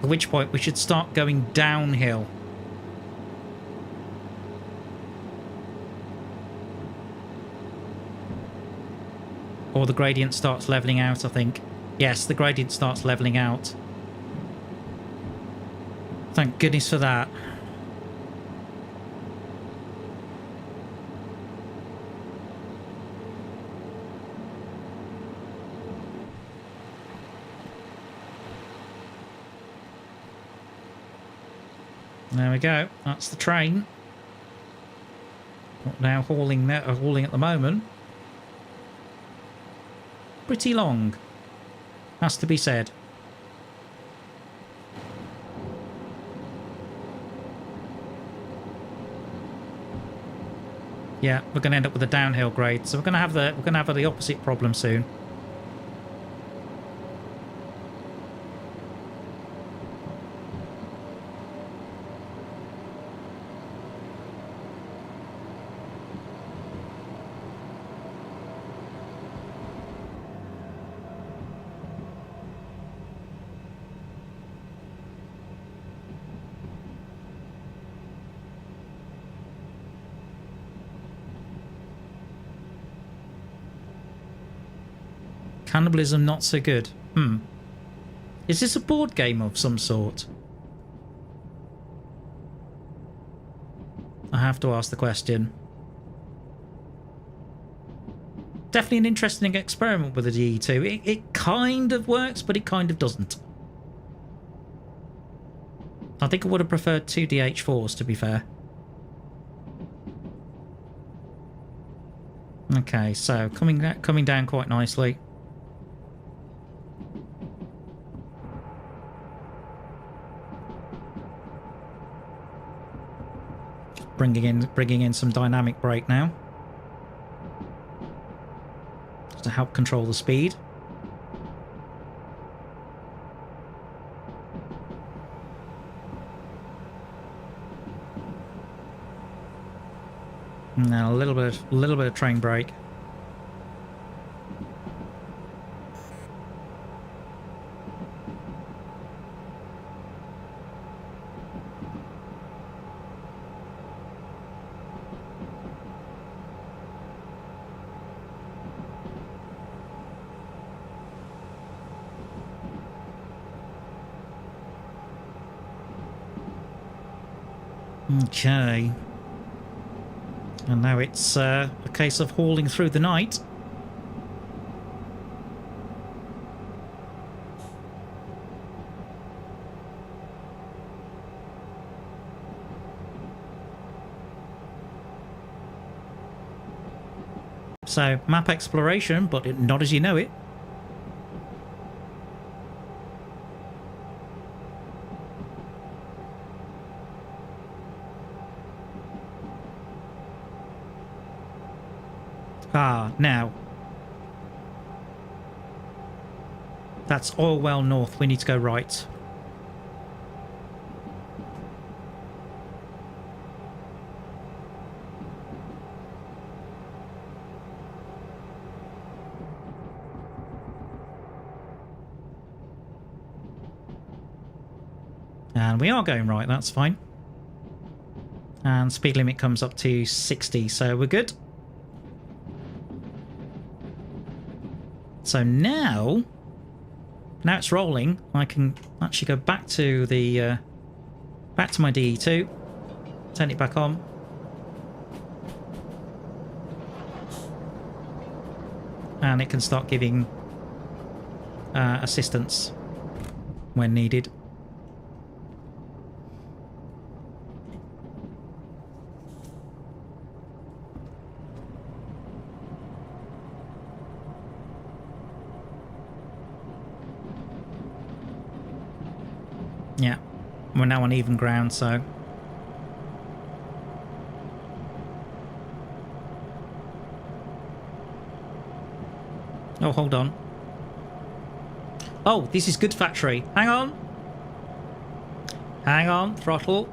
At which point we should start going downhill. Or the gradient starts leveling out, I think. Yes, the gradient starts leveling out. Thank goodness for that. There we go. That's the train. Now hauling at the moment. pretty long. Has to be said. Yeah, we're going to end up with a downhill grade, so we're going to have the opposite problem soon. Cannibalism not so good. Is this a board game of some sort? I have to ask the question. Definitely an interesting experiment with the DE2. It kind of works, but it kind of doesn't. I think I would have preferred 2 DH4s, to be fair. Okay, so coming down quite nicely. Bringing in some dynamic brake now, just to help control the speed. Now a little bit of train brake. Okay. And now it's a case of hauling through the night. So, map exploration, but not as you know it. Ah, now. That's all well north. We need to go right. And we are going right, that's fine. And speed limit comes up to 60, so we're good. So now it's rolling. I can actually go back to the back to my DE2, turn it back on, and it can start giving assistance when needed. Yeah, we're now on even ground, so... Oh, hold on. Oh, this is good factory. Hang on. Hang on, throttle.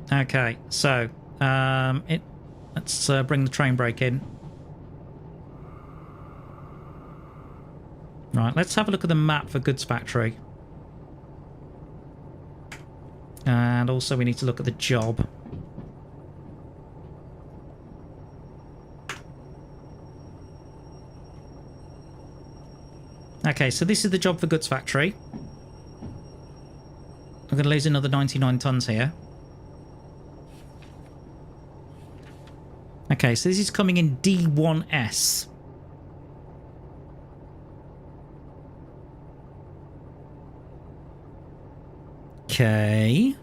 Okay, so, let's bring the train brake in. Right, let's have a look at the map for goods factory. And also we need to look at the job. Okay, so this is the job for goods factory. I'm going to lose another 99 tons here. Okay, so this is coming in D1S. Okay.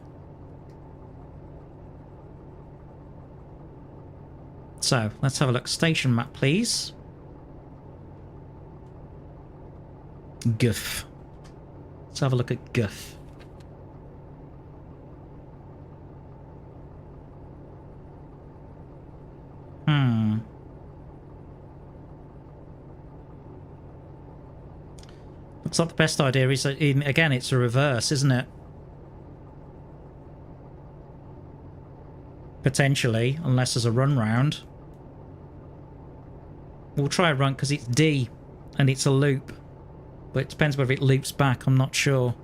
So, let's have a look. Station map, please. Guff. Let's have a look at Guff. Looks like the best idea is, again, it's a reverse, isn't it? Potentially, unless there's a run round. We'll try a run because it's D and it's a loop. But it depends whether it loops back, I'm not sure.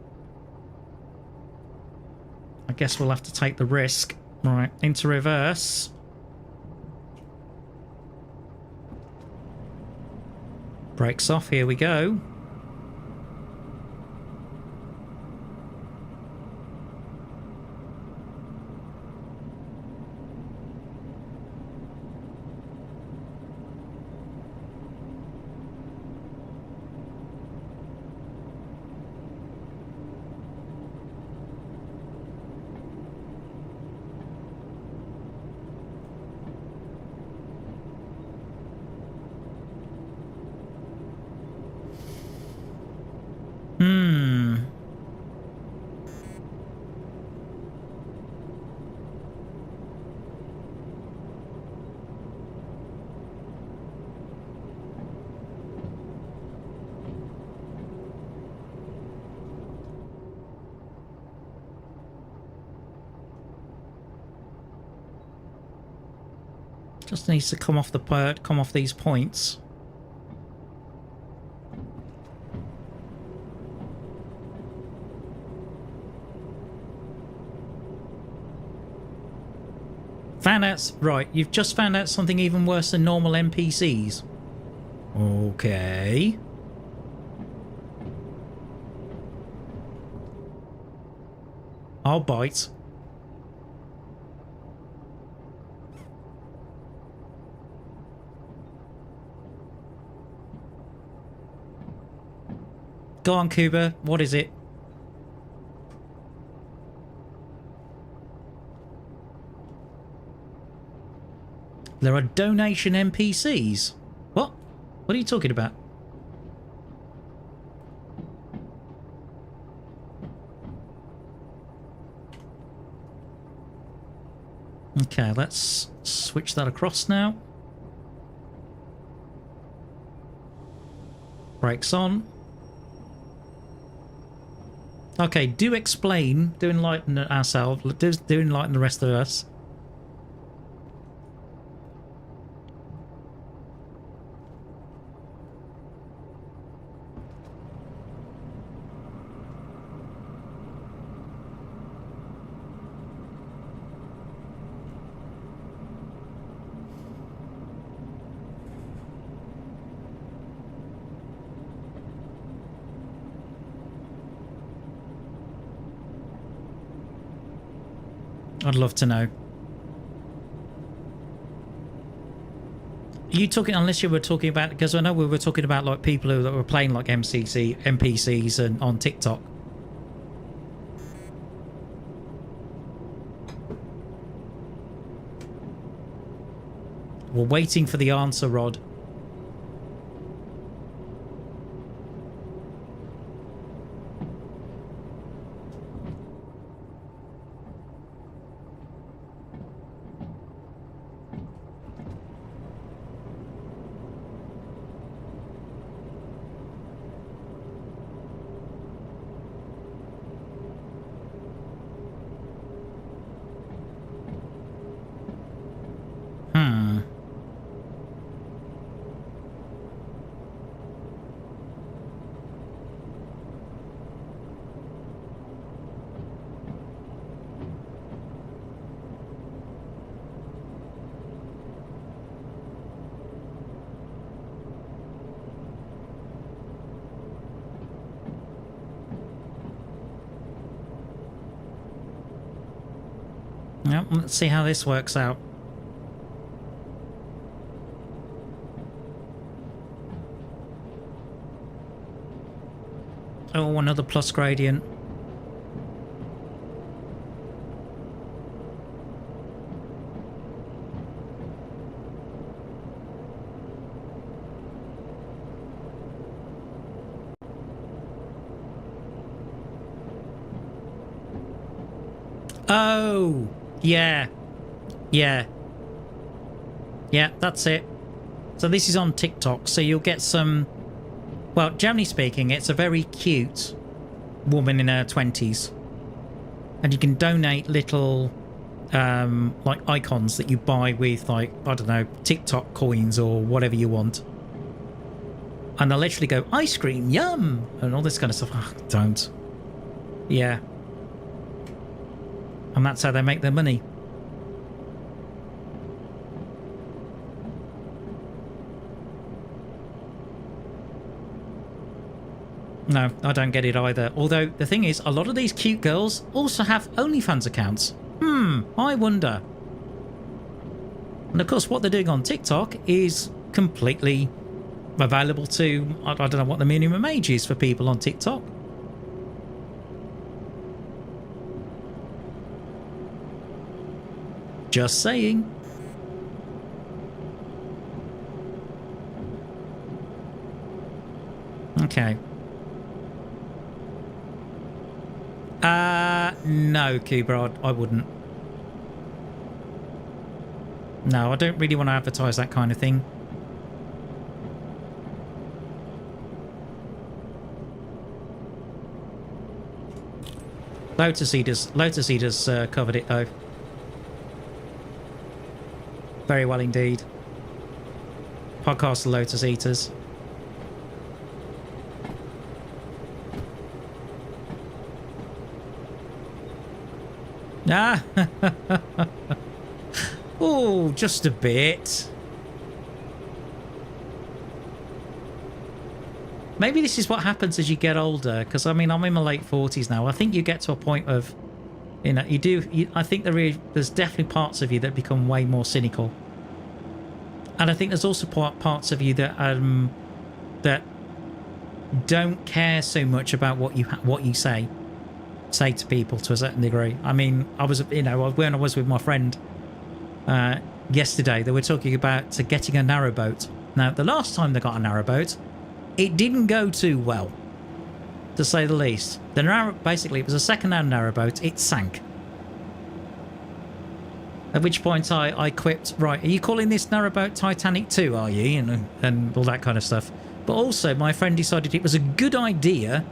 I guess we'll have to take the risk. Right, into reverse. Brakes off, here we go. Just needs to come off the come off these points. Found out, right, you've just found out something even worse than normal NPCs. Okay. I'll bite. Go on, Cuba. What is it? There are donation NPCs. What? What are you talking about? Okay, let's switch that across now. Brakes on. Okay, do explain. Do enlighten ourselves. Do enlighten the rest of us. I'd love to know. Are you talking, unless you were talking about, because I know we were talking about like people who were playing like NPCs and on TikTok. We're waiting for the answer, Rod. Yep, let's see how this works out. Oh, another plus gradient. Oh, yeah. Yeah. Yeah, that's it. So this is on TikTok, so you'll get some... Well, generally speaking, it's a very cute woman in her 20s. And you can donate little, like, icons that you buy with, like, I don't know, TikTok coins or whatever you want. And they'll literally go, ice cream, yum! And all this kind of stuff. Oh, don't. Yeah. And that's how they make their money. No, I don't get it either. Although, the thing is, a lot of these cute girls also have OnlyFans accounts. I wonder. And of course, what they're doing on TikTok is completely available to... I don't know what the minimum age is for people on TikTok. Just saying. Okay. No, Cuba, I wouldn't. No, I don't really want to advertise that kind of thing. Lotus Eaters covered it though. Very well indeed. Podcast of Lotus Eaters. Ah! Oh, just a bit. Maybe this is what happens as you get older, because I mean, I'm in my late 40s now. I think you get to a point of, you know, I think there's definitely parts of you that become way more cynical. And I think there's also parts of you that that don't care so much about what you say to people to a certain degree. I mean, I was, you know, when I was with my friend yesterday, they were talking about getting a narrowboat. Now, the last time they got a narrowboat, it didn't go too well, to say the least. Basically, it was a second-hand narrowboat. It sank. At which point I quipped, right, are you calling this narrowboat Titanic 2, are you? And all that kind of stuff. But also, my friend decided it was a good idea.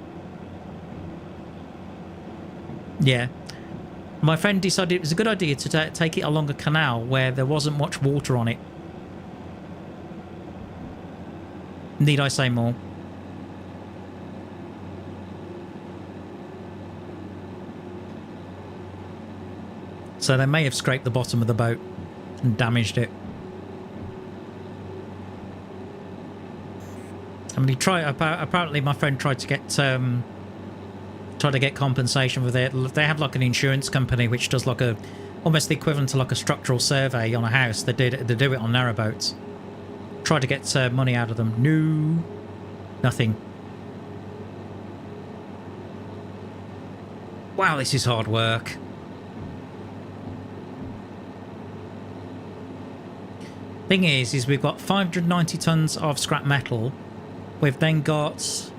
Yeah. My friend decided it was a good idea to take it along a canal where there wasn't much water on it. Need I say more? So they may have scraped the bottom of the boat and damaged it. I mean, apparently my friend tried to get compensation with it. They have like an insurance company which does like almost the equivalent to like a structural survey on a house. They do it on narrowboats. Tried to get money out of them. No, nothing. Wow, this is hard work. Thing is we've got 590 tons of scrap metal. We've then got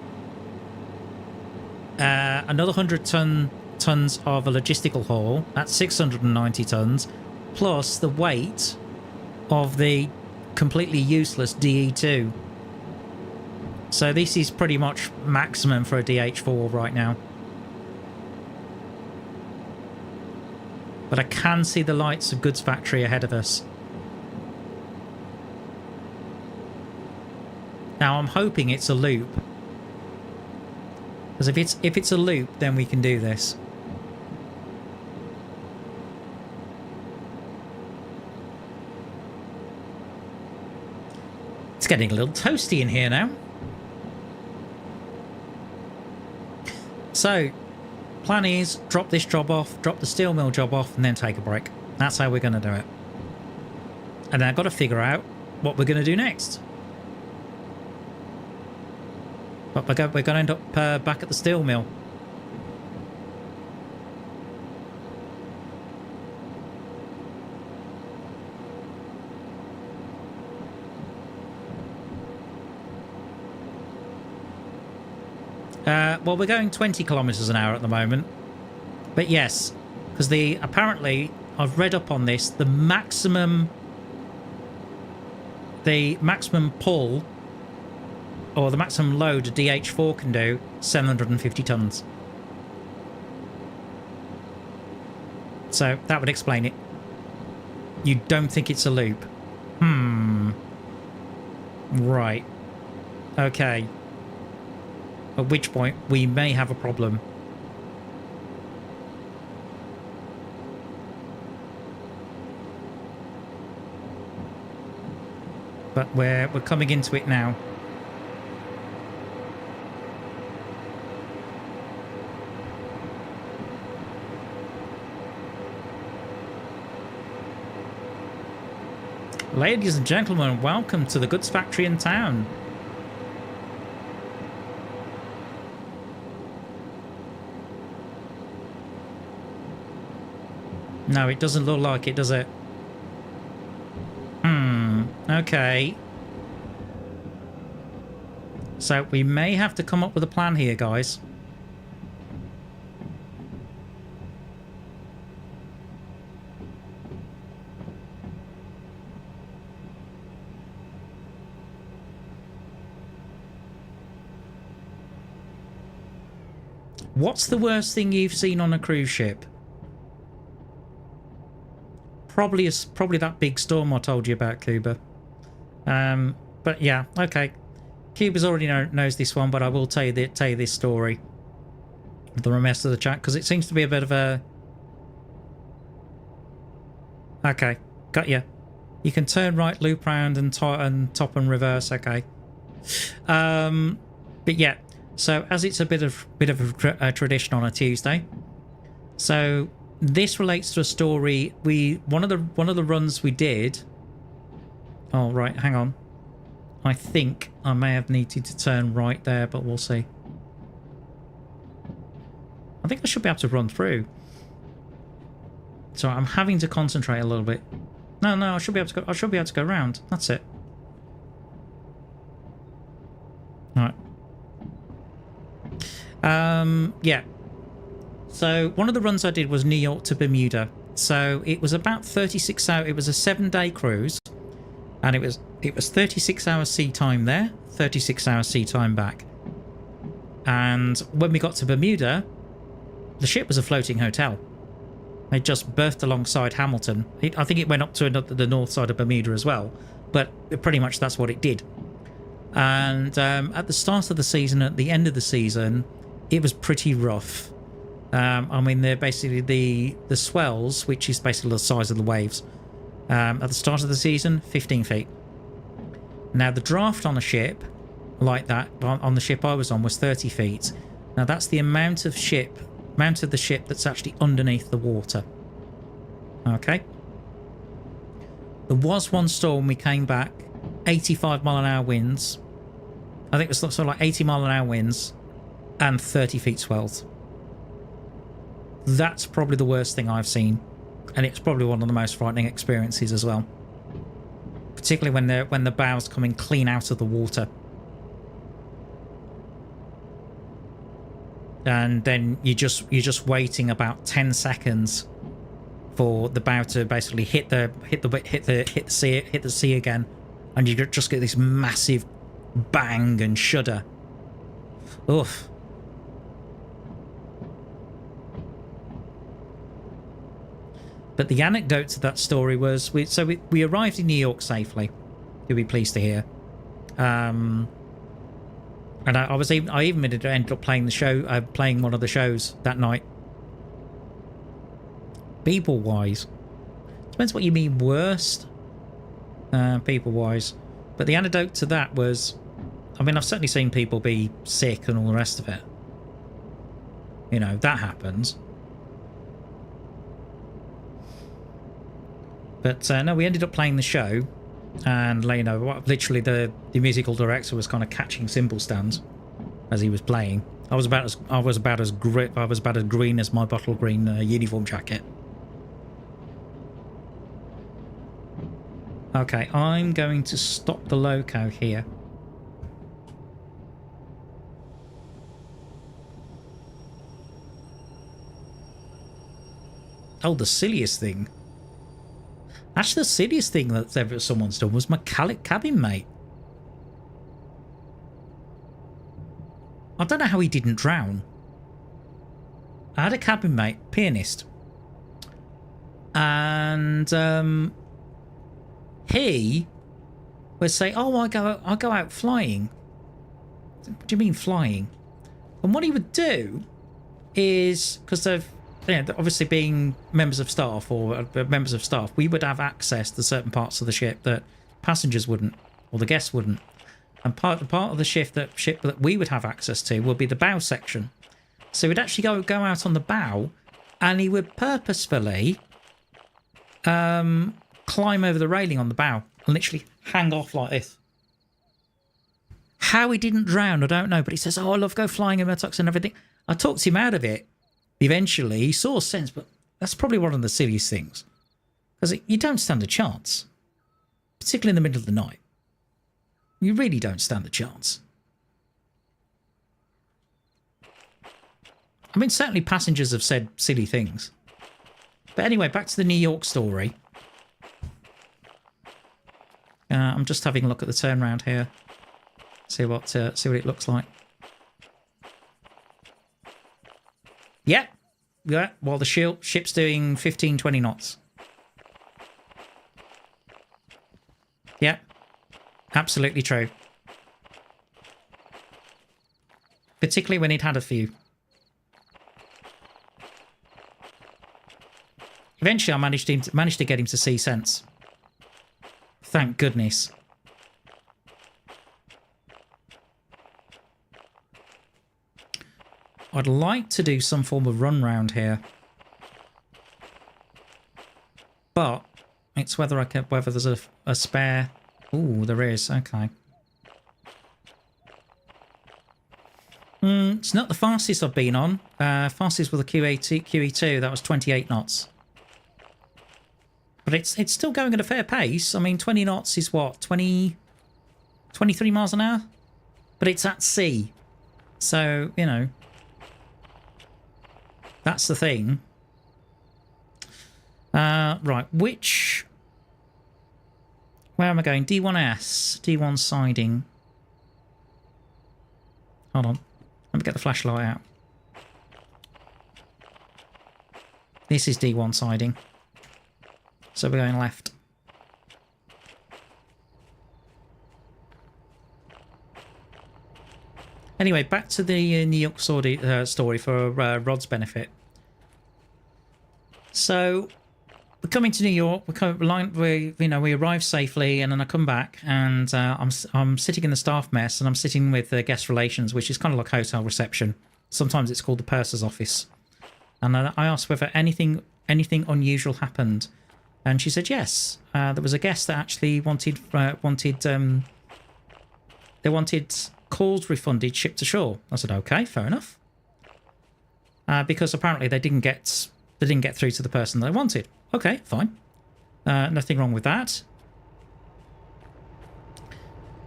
another 100 tons of a logistical haul. That's 690 tons, plus the weight of the completely useless DE2. So this is pretty much maximum for a DH4 right now. But I can see the lights of goods factory ahead of us. Now I'm hoping it's a loop. Because if it's a loop, then we can do this. It's getting a little toasty in here now. So, plan is drop this job off, drop the steel mill job off, and then take a break. That's how we're going to do it. And then I've got to figure out what we're going to do next. But we're going to end up back at the steel mill. Well, we're going 20 kilometers an hour at the moment. But yes, Because apparently, I've read up on this, the maximum pull or the maximum load a DH4 can do, 750 tons. So that would explain it. You don't think it's a loop? Right. Okay. At which point we may have a problem. But we're coming into it now. Ladies and gentlemen, welcome to the goods factory in town. No, it doesn't look like it, does it? Okay. So we may have to come up with a plan here, guys. What's the worst thing you've seen on a cruise ship? Probably that big storm I told you about, Cuba. But yeah, okay. Cuba's already knows this one, but I will tell you this story. The rest of the chat, because it seems to be a bit of a... Okay, got you. You can turn right, loop round, and top and reverse. Okay. But yeah. So as it's a bit of a tradition on a Tuesday, so this relates to a story one of the runs we did. Oh right, hang on. I think I may have needed to turn right there, but we'll see. I think I should be able to run through. So I'm having to concentrate a little bit. No, I should be able to go. I should be able to go around. That's it. All right. Yeah. So one of the runs I did was New York to Bermuda. So it was about 36 hours. It was a 7-day cruise, and it was 36 hours sea time there, 36 hours sea time back. And when we got to Bermuda, the ship was a floating hotel. It just berthed alongside Hamilton. I think it went up to the north side of Bermuda as well, but pretty much that's what it did. And at the start of the season, at the end of the season, it was pretty rough. I mean, they're basically the swells, which is basically the size of the waves. At the start of the season, 15 feet. Now, the draft on a ship like that, on the ship I was on, was 30 feet. Now, that's the amount of the ship that's actually underneath the water. Okay. There was one storm we came back, 85 mile an hour winds. I think it was sort of like 80 mile an hour winds and 30 feet swells. That's probably the worst thing I've seen, and it's probably one of the most frightening experiences as well. Particularly when the bow's coming clean out of the water. And then you're just waiting about 10 seconds for the bow to basically hit the sea again, and you just get this massive bang and shudder. Oof. But the anecdote to that story was we arrived in New York safely. You'll be pleased to hear. And I even ended up playing the show, playing one of the shows that night. People wise, depends what you mean worst. People wise, but the antidote to that was, I mean, I've certainly seen people be sick and all the rest of it. You know, that happens. But no, we ended up playing the show, and you know, literally the musical director was kind of catching cymbal stands as he was playing. I was about as green as my bottle green uniform jacket. Okay, I'm going to stop the loco here. Oh, the silliest thing. Actually, the silliest thing that ever someone's done was my cabin mate. I don't know how he didn't drown. I had a cabin mate, pianist, and he would say, "Oh, I'll go out flying." What do you mean flying? And what he would do is, because they've, obviously being members of staff we would have access to certain parts of the ship that passengers wouldn't, or the guests wouldn't. And part of the ship that we would have access to would be the bow section. So we'd actually go out on the bow, and he would purposefully climb over the railing on the bow and literally hang off like this. How he didn't drown, I don't know, but he says, "Oh, I love go flying in Murtox and everything." I talked him out of it. Eventually, he saw sense, but that's probably one of the silliest things. Because you don't stand a chance, particularly in the middle of the night. You really don't stand a chance. I mean, certainly passengers have said silly things. But anyway, back to the New York story. I'm just having a look at the turnaround here. See what it looks like. Yeah. While the ship's doing 15, 20 knots. Yeah. Absolutely true. Particularly when he'd had a few. Eventually, I managed to get him to see sense. Thank goodness. I'd like to do some form of run round here, but it's whether there's a spare. Ooh, there is. Okay. It's not the fastest I've been on. Fastest with a QE2. That was 28 knots. But it's still going at a fair pace. I mean, 20 knots is what? 23 miles an hour? But it's at sea. So, you know. That's the thing. Right, where am I going? D1S, D1 siding. Hold on. Let me get the flashlight out. This is D1 siding. So we're going left. Anyway, back to the New York story for Rod's benefit. So we're coming to New York. We arrive safely, and then I come back, and I'm sitting in the staff mess, and I'm sitting with guest relations, which is kind of like hotel reception. Sometimes it's called the purser's office. And I asked whether anything unusual happened, and she said yes. There was a guest that actually wanted calls refunded, shipped to shore. I said, okay, fair enough. Because apparently they didn't get through to the person they wanted. Okay, fine. Nothing wrong with that.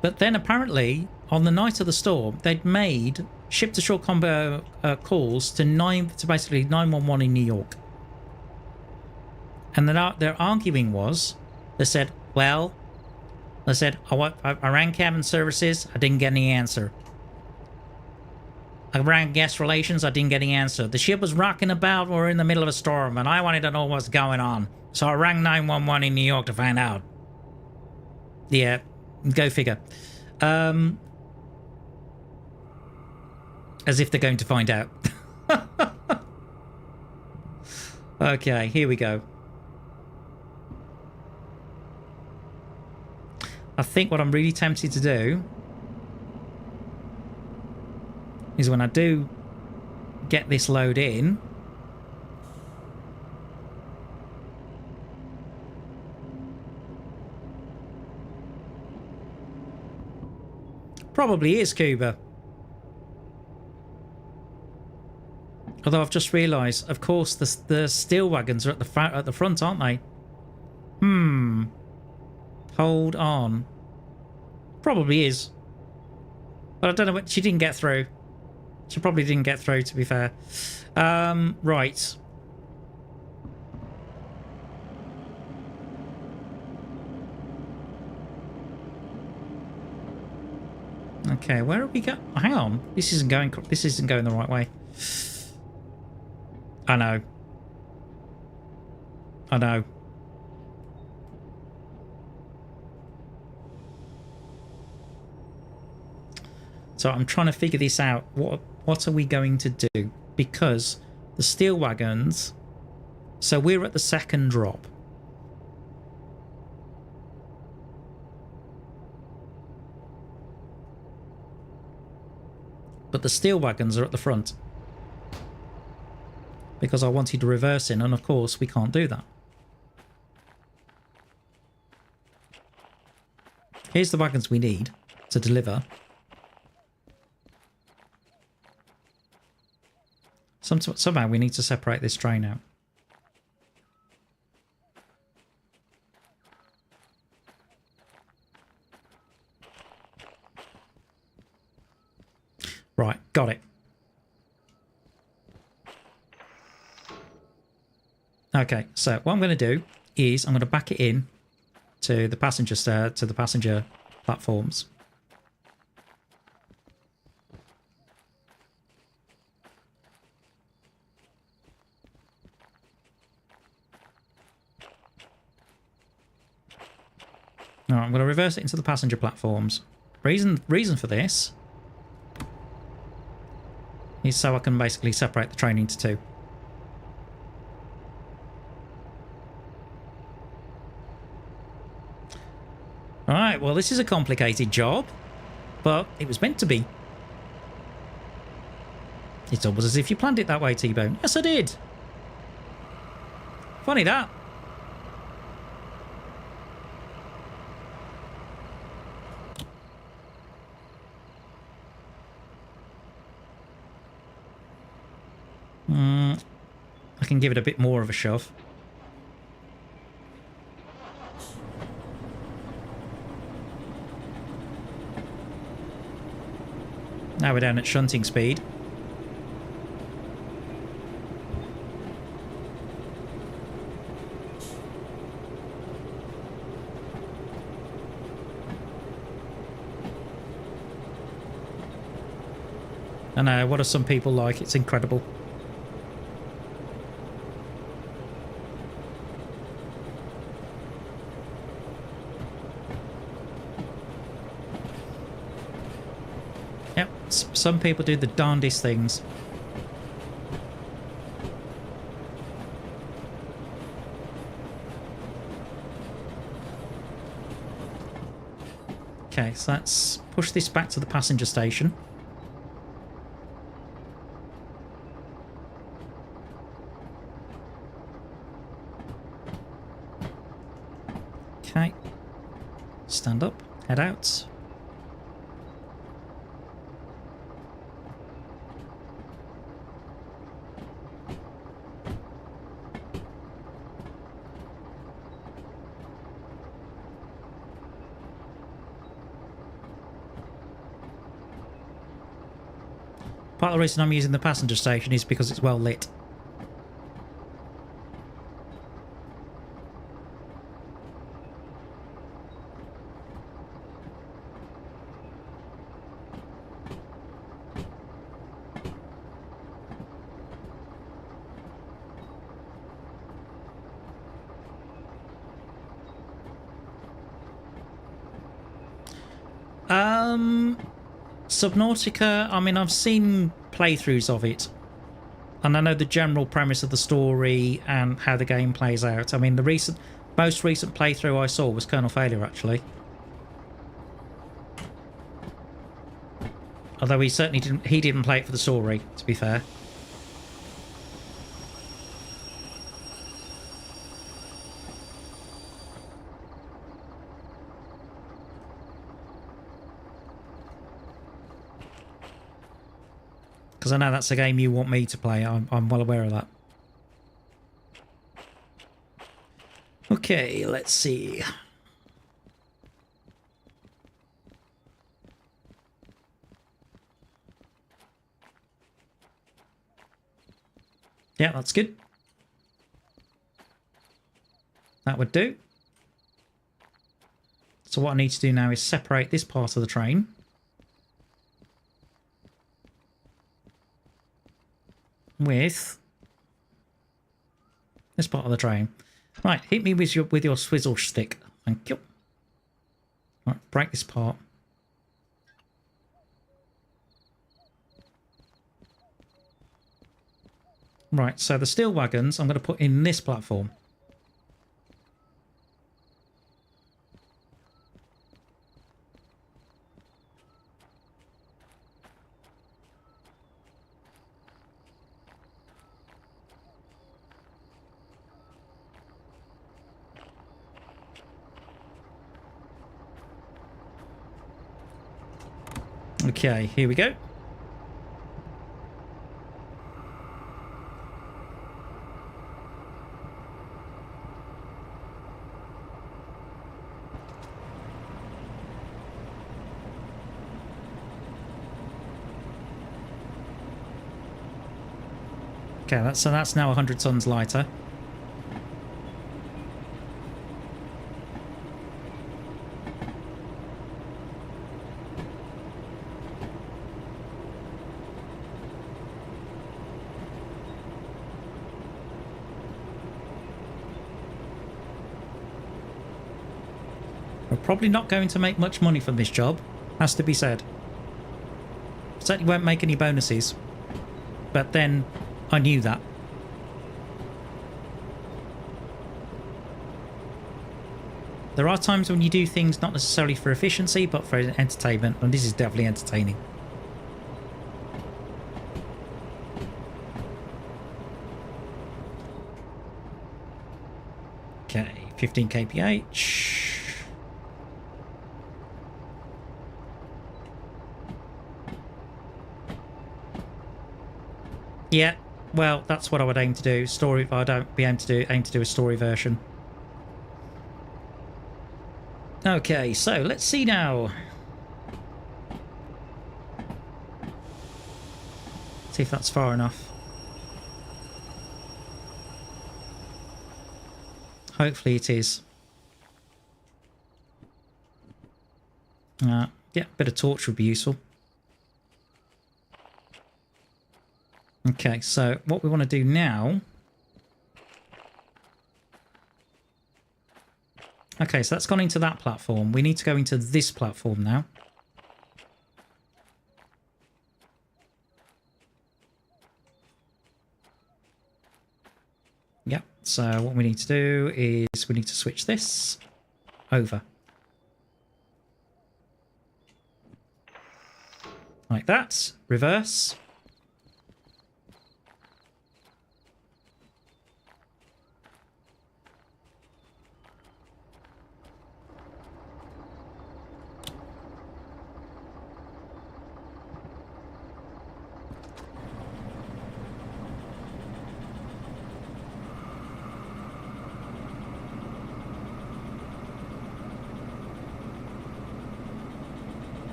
But then apparently on the night of the storm, they'd made ship to shore combo calls to basically 911 in New York. And their arguing was, they said, I rang cabin services, I didn't get any answer. I rang guest relations, I didn't get any answer. The ship was rocking about, we're in the middle of a storm, and I wanted to know what's going on. So I rang 911 in New York to find out. Yeah, go figure. As if they're going to find out. Okay, here we go. I think what I'm really tempted to do is when I do get this load in, probably is Cuba. Although I've just realised, of course, the steel wagons are at the front, aren't they? Hold on. Probably is. But I don't know what she didn't get through. She probably didn't get through, to be fair. Right. Okay, where are we going? Hang on, this isn't going the right way. I know. I know. So I'm trying to figure this out. What are we going to do? Because the steel wagons... So we're at the second drop. But the steel wagons are at the front. Because I wanted to reverse in, and of course we can't do that. Here's the wagons we need to deliver. Somehow we need to separate this train out. Right, got it. Okay, so what I'm going to do is I'm going to back it in to the passenger platforms. All right, I'm going to reverse it into the passenger platforms. Reason for this is so I can basically separate the train into two. Alright, well this is a complicated job, but it was meant to be. It's almost as if you planned it that way, Tbone. Yes, I did. Funny that. I can give it a bit more of a shove. Now we're down at shunting speed. I know, what are some people like? It's incredible. Yep, some people do the darndest things. Okay, so let's push this back to the passenger station. Okay, stand up, head out. Part of the reason I'm using the passenger station is because it's well lit. Subnautica, I mean, I've seen playthroughs of it, and I know the general premise of the story and how the game plays out. I mean, the most recent playthrough I saw was Kernel Failure, actually. Although he certainly didn't play it for the story, to be fair. Because I know that's a game you want me to play. I'm well aware of that. Okay, let's see. Yeah, that's good. That would do. So what I need to do now is separate this part of the train. with this part of the train. Right, hit me with your swizzle stick. Thank you. Right, break this part. Right, so the steel wagons I'm going to put in this platform. Okay, here we go. Okay, that's now 100 tons lighter. We're probably not going to make much money from this job, has to be said. Certainly won't make any bonuses. But then I knew that. There are times when you do things not necessarily for efficiency, but for entertainment, and this is definitely entertaining. Okay, 15 kph. Yeah, well, that's what I would aim to do. Story, if I don't be aim to do a story version. Okay, so let's see now. See if that's far enough. Hopefully it is. Yeah, a bit of torch would be useful. Okay, so what we want to do now... Okay, so that's gone into that platform. We need to go into this platform now. Yep, so what we need to do is we need to switch this over. Like that. Reverse.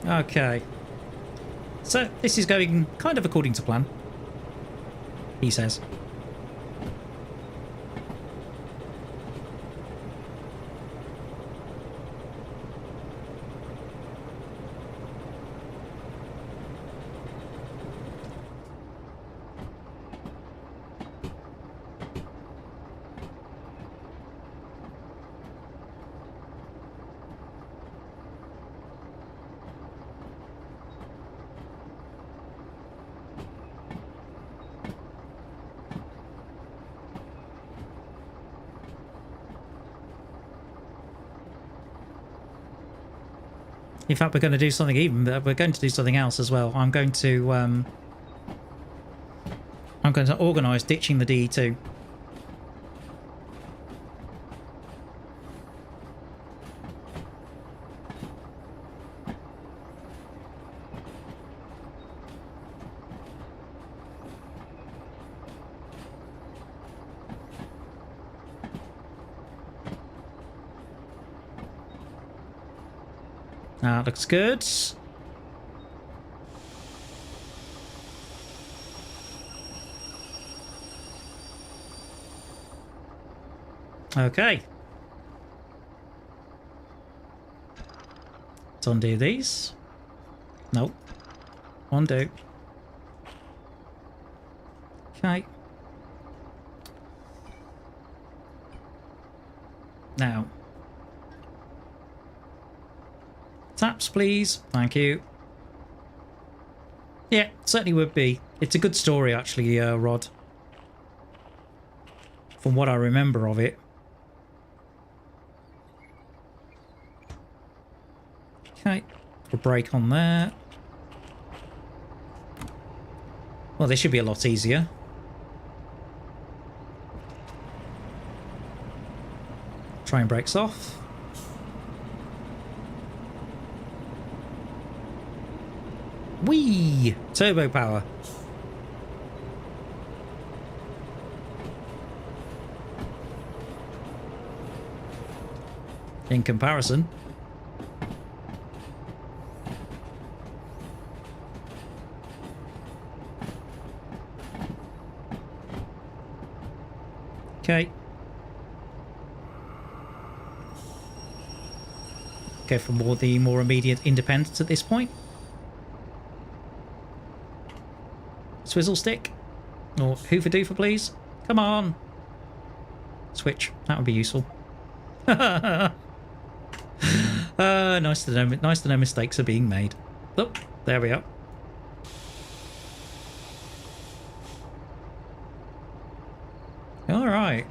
Okay. So this is going kind of according to plan, he says. In fact, we're going to do something we're going to do something else as well. I'm going to organise ditching the DE2. That looks good. Okay. Let's undo these. Nope. Undo. Okay. Now. Taps, please. Thank you. Yeah, certainly would be. It's a good story, actually, Rod. From what I remember of it. Okay. Put a brake on there. Well, this should be a lot easier. Train brakes off. Whee! Turbo power. In comparison. Okay. Go for the more immediate independence at this point. Swizzle stick. Or hoover doofer, please. Come on. Switch. That would be useful. Nice to know mistakes are being made. Oh, there we are. All right.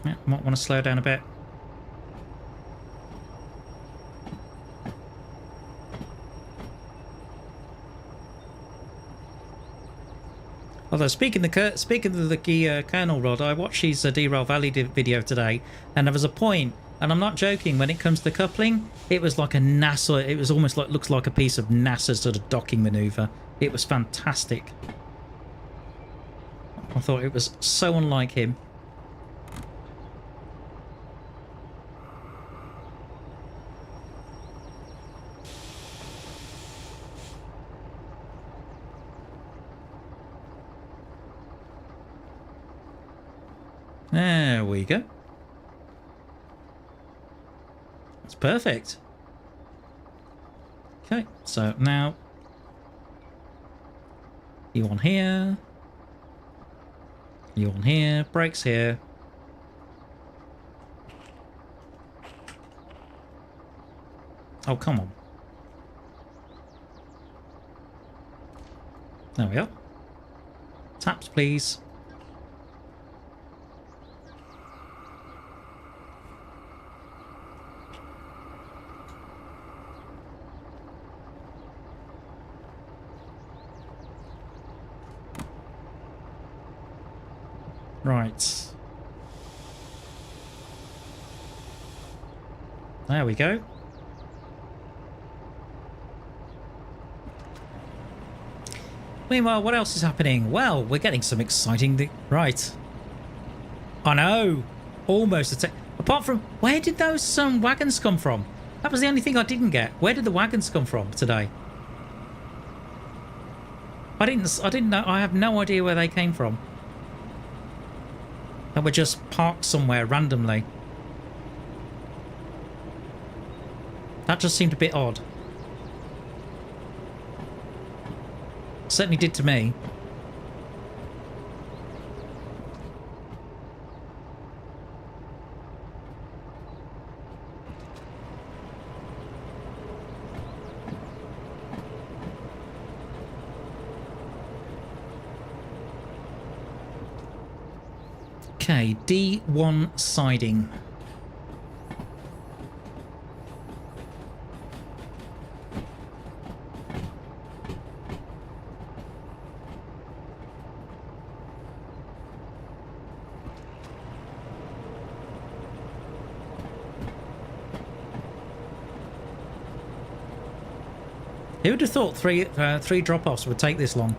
Yeah, might want to slow down a bit. Although speaking of the Colonel Rod, I watched his Derail Valley video today, and there was a point, and I'm not joking, when it comes to coupling, it was like a NASA. It was almost like looks like a piece of NASA sort of docking maneuver. It was fantastic. I thought it was so unlike him. There we go. That's perfect. Okay, so now you on here. You on here. Brakes here. Oh, come on. There we are. Taps, please. Right. There we go. Meanwhile, what else is happening? Well, we're getting some exciting right. I know. Almost apart from, where did those wagons come from? That was the only thing I didn't get. Where did the wagons come from today? I didn't know. I have no idea where they came from. They were just parked somewhere randomly. That just seemed a bit odd. Certainly did to me. Okay, D1 siding. Who would have thought three drop-offs would take this long?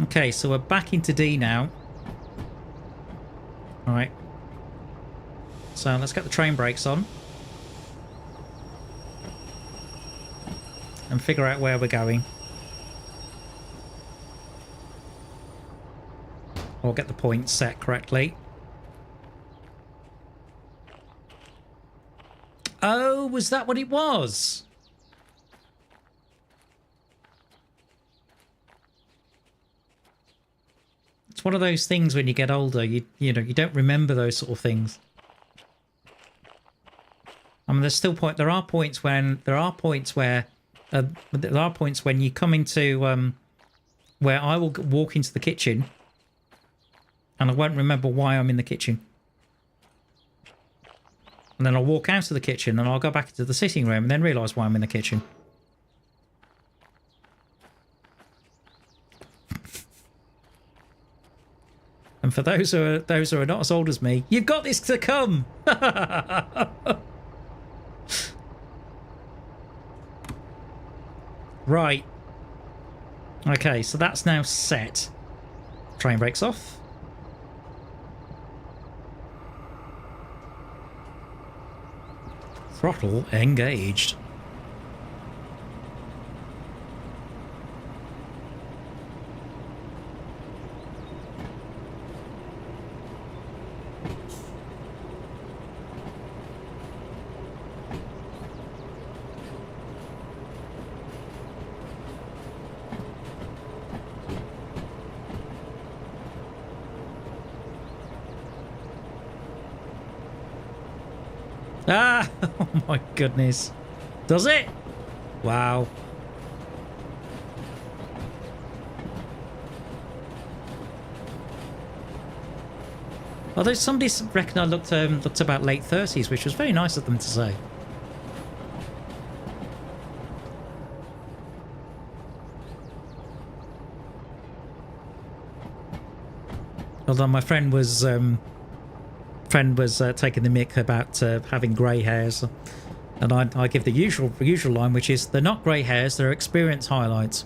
Okay, so we're back into D now. All right. So let's get the train brakes on. And figure out where we're going. Or get the points set correctly. Oh, was that what it was? It's one of those things when you get older, you know, you don't remember those sort of things. I mean, there are points when you come into where I will walk into the kitchen and I won't remember why I'm in the kitchen. And then I'll walk out of the kitchen and I'll go back into the sitting room and then realise why I'm in the kitchen. And for those who are not as old as me, you've got this to come. Right. Okay, so that's now set. Train brakes off. Throttle engaged. Ah! Oh my goodness. Does it? Wow. Although somebody reckoned I looked about late 30s, which was very nice of them to say. Although my friend was taking the mick about having grey hairs, and I give the usual line, which is they're not grey hairs, they're experience highlights.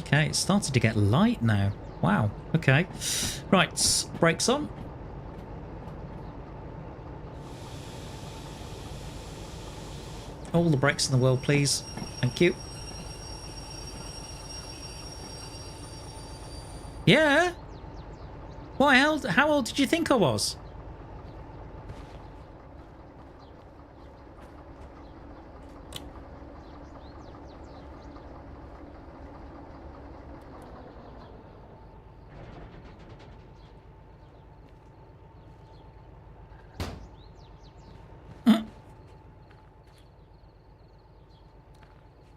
Okay, it's starting to get light now. Wow. Okay, right, brakes on. All the brakes in the world, please. Thank you. Yeah? Why? How old did you think I was?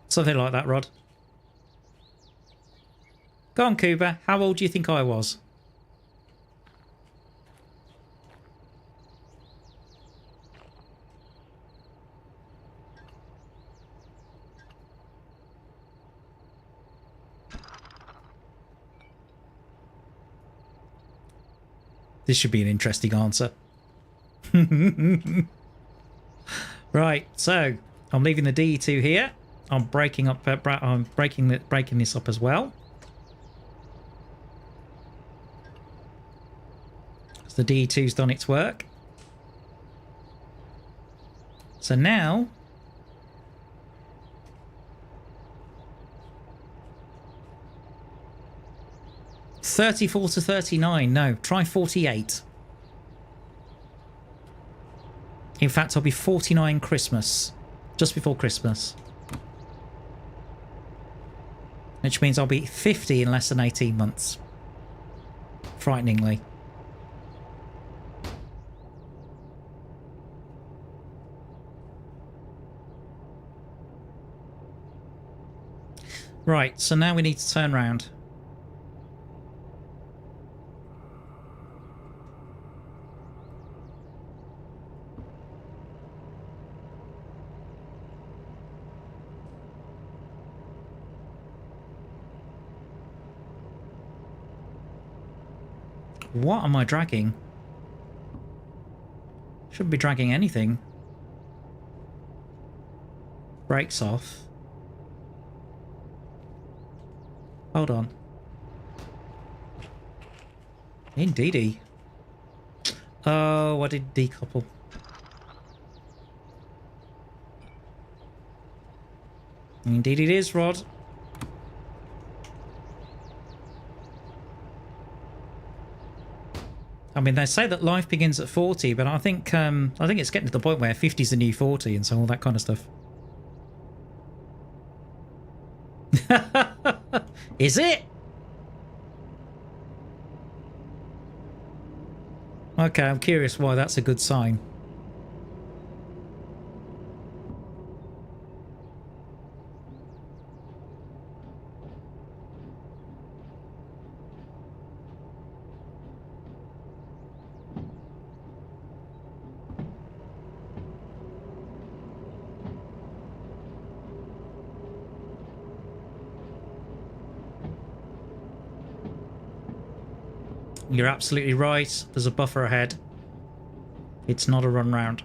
Something like that, Rod. Go on, Cuba. How old do you think I was? This should be an interesting answer. Right, so I'm leaving the DE2 here. I'm breaking up. I'm breaking this up as well. The DE2's done its work. So now 34 to 39. No, try 48. In fact, I'll be 49 Christmas. Just before Christmas. Which means I'll be 50 in less than 18 months. Frighteningly. Right, so now we need to turn round. What am I dragging? Shouldn't be dragging anything. Brakes off. Hold on. Indeedy. Oh, I did decouple. Indeed it is, Rod. I mean, they say that life begins at 40, but I think it's getting to the point where 50 is the new 40 and so all that kind of stuff. Is it? Okay, I'm curious why that's a good sign. You're absolutely right. There's a buffer ahead. It's not a run round.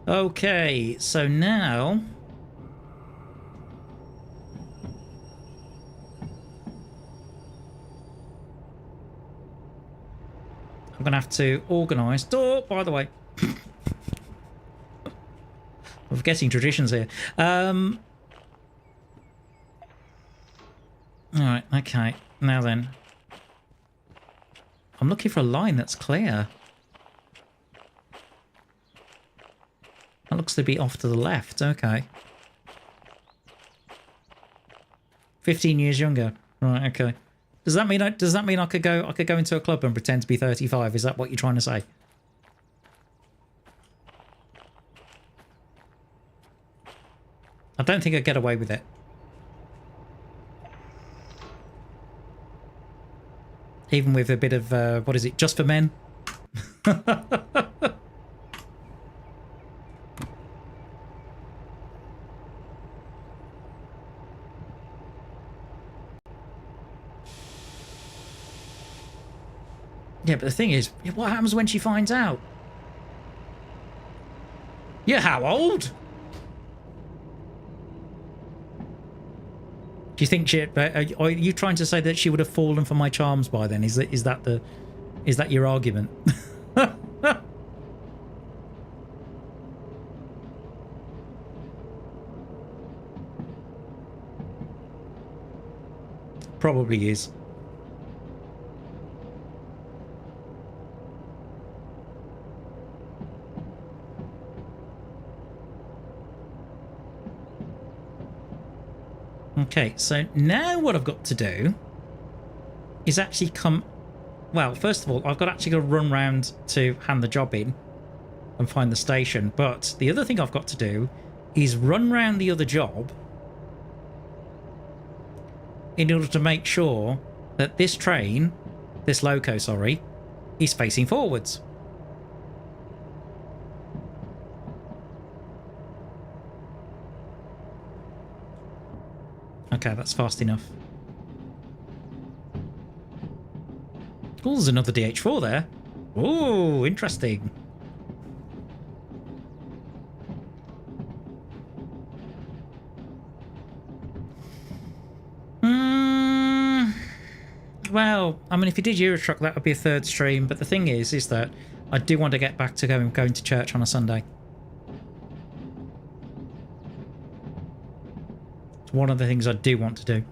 Okay, so now... I'm going to have to organise... Oh, by the way. I'm forgetting traditions here. Alright, okay. Now then. I'm looking for a line that's clear. That looks to be off to the left. Okay. 15 years younger. Right, okay. Does that mean I could go into a club and pretend to be 35? Is that what you're trying to say? I don't think I'd get away with it. Even with a bit of, what is it, just for men? Yeah, but the thing is, what happens when she finds out? You're how old? Do you think she? Are you trying to say that she would have fallen for my charms by then? Is that your argument? Probably is. Okay, so now what I've got to do is actually come... Well, first of all, I've got to actually go run round to hand the job in and find the station. But the other thing I've got to do is run round the other job in order to make sure that this train, this loco, sorry, is facing forwards. Okay, that's fast enough. Oh, there's another DH4 there. Oh, interesting. Well, I mean, if you did Eurotruck, that would be a third stream. But the thing is that I do want to get back to going to church on a Sunday. It's one of the things I do want to do.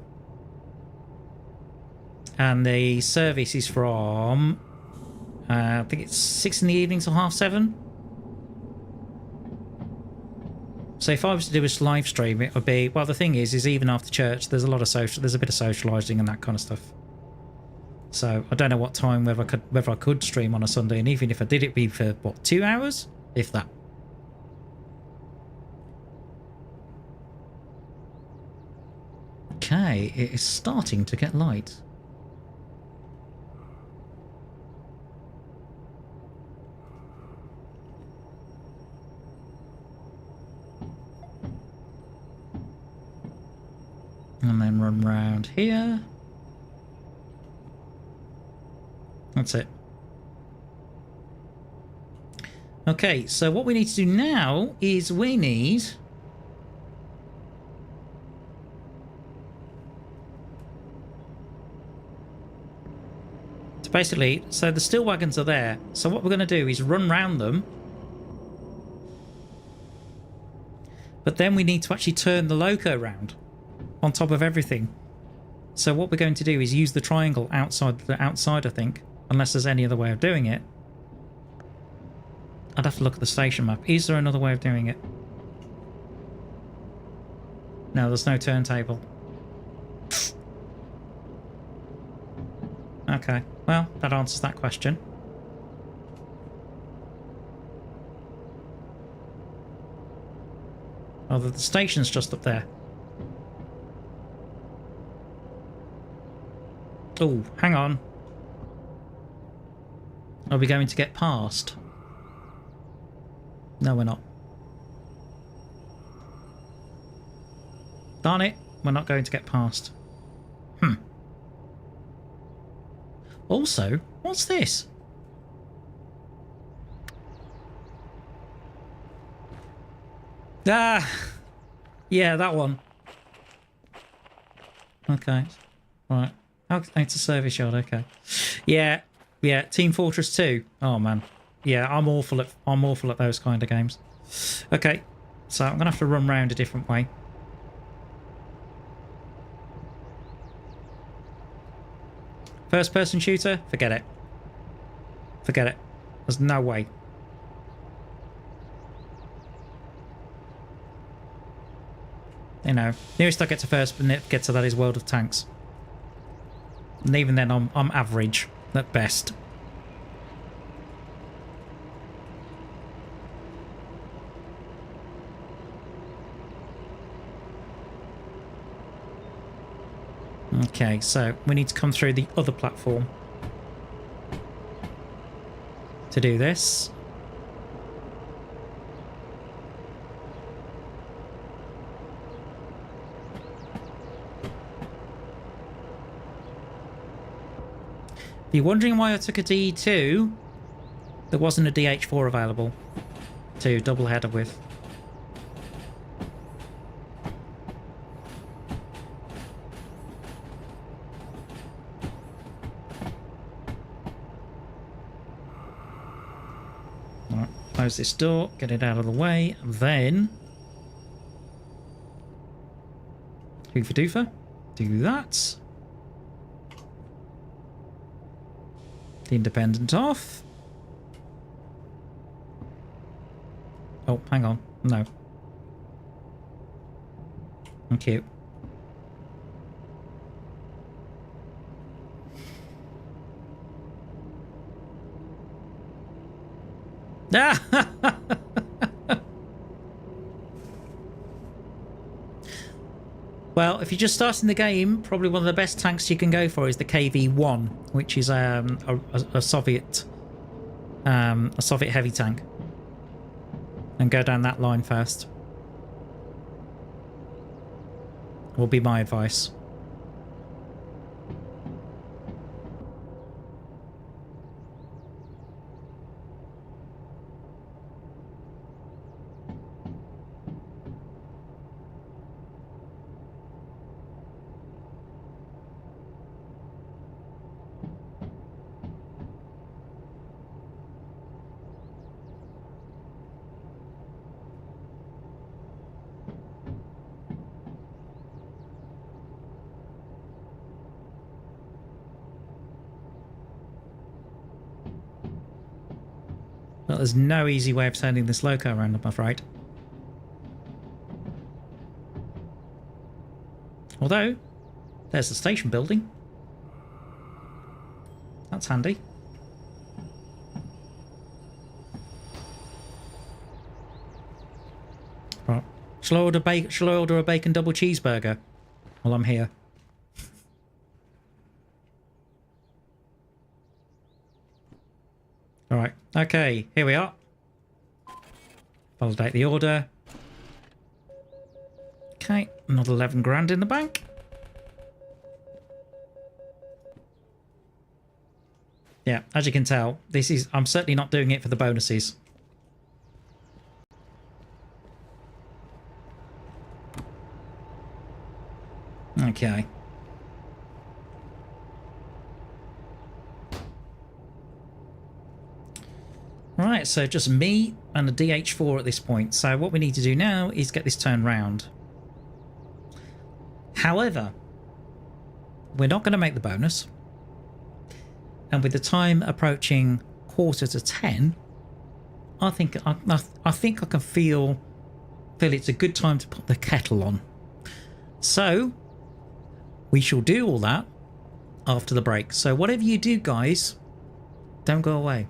And the service is from, I think it's 6 in the evening till 7:30. So if I was to do a live stream, it would be, well, the thing is even after church, there's a lot of there's a bit of socialising and that kind of stuff. So I don't know what time, whether I could stream on a Sunday, and even if I did, it'd be for what, 2 hours, if that. Okay, it is starting to get light. And then run round here. That's it. Okay, so what we need to do now is we need... Basically, so the steel wagons are there. So what we're going to do is run round them. But then we need to actually turn the loco round on top of everything. So what we're going to do is use the triangle outside, I think. Unless there's any other way of doing it. I'd have to look at the station map. Is there another way of doing it? No, there's no turntable. Okay, well, that answers that question. Oh, the station's just up there. Oh, hang on. Are we going to get past? No, we're not. Darn it, we're not going to get past. Also, what's this? Ah! Yeah, that one. Okay. Right. Oh, it's a service yard, okay. Yeah, yeah, Team Fortress 2. Oh man. Yeah, I'm awful at those kind of games. Okay. So I'm gonna have to run round a different way. First person shooter? Forget it. Forget it. There's no way. You know, nearest I get to first get to that is World of Tanks. And even then I'm average at best. Okay, so we need to come through the other platform to do this. If you're wondering why I took a DE2, there wasn't a DH4 available to double header with. Close this door, get it out of the way, and then hoofer doofer, do that. The independent off. Oh, hang on, no. Thank you. Well, if you're just starting the game, probably one of the best tanks you can go for is the KV-1, which is a Soviet heavy tank, and go down that line first. Will be my advice. Well, there's no easy way of turning this loco around, I'm afraid. Although, there's the station building. That's handy. Right. Shall I order a bacon double cheeseburger while I'm here? All right. Okay, here we are. Validate the order. Okay, another 11 grand in the bank. Yeah, as you can tell, I'm certainly not doing it for the bonuses. Okay. Right, so just me and a DH4 at this point. So what we need to do now is get this turned round. However, we're not going to make the bonus. And with the time approaching 9:45, I think I can feel it's a good time to put the kettle on. So we shall do all that after the break. So whatever you do, guys, don't go away.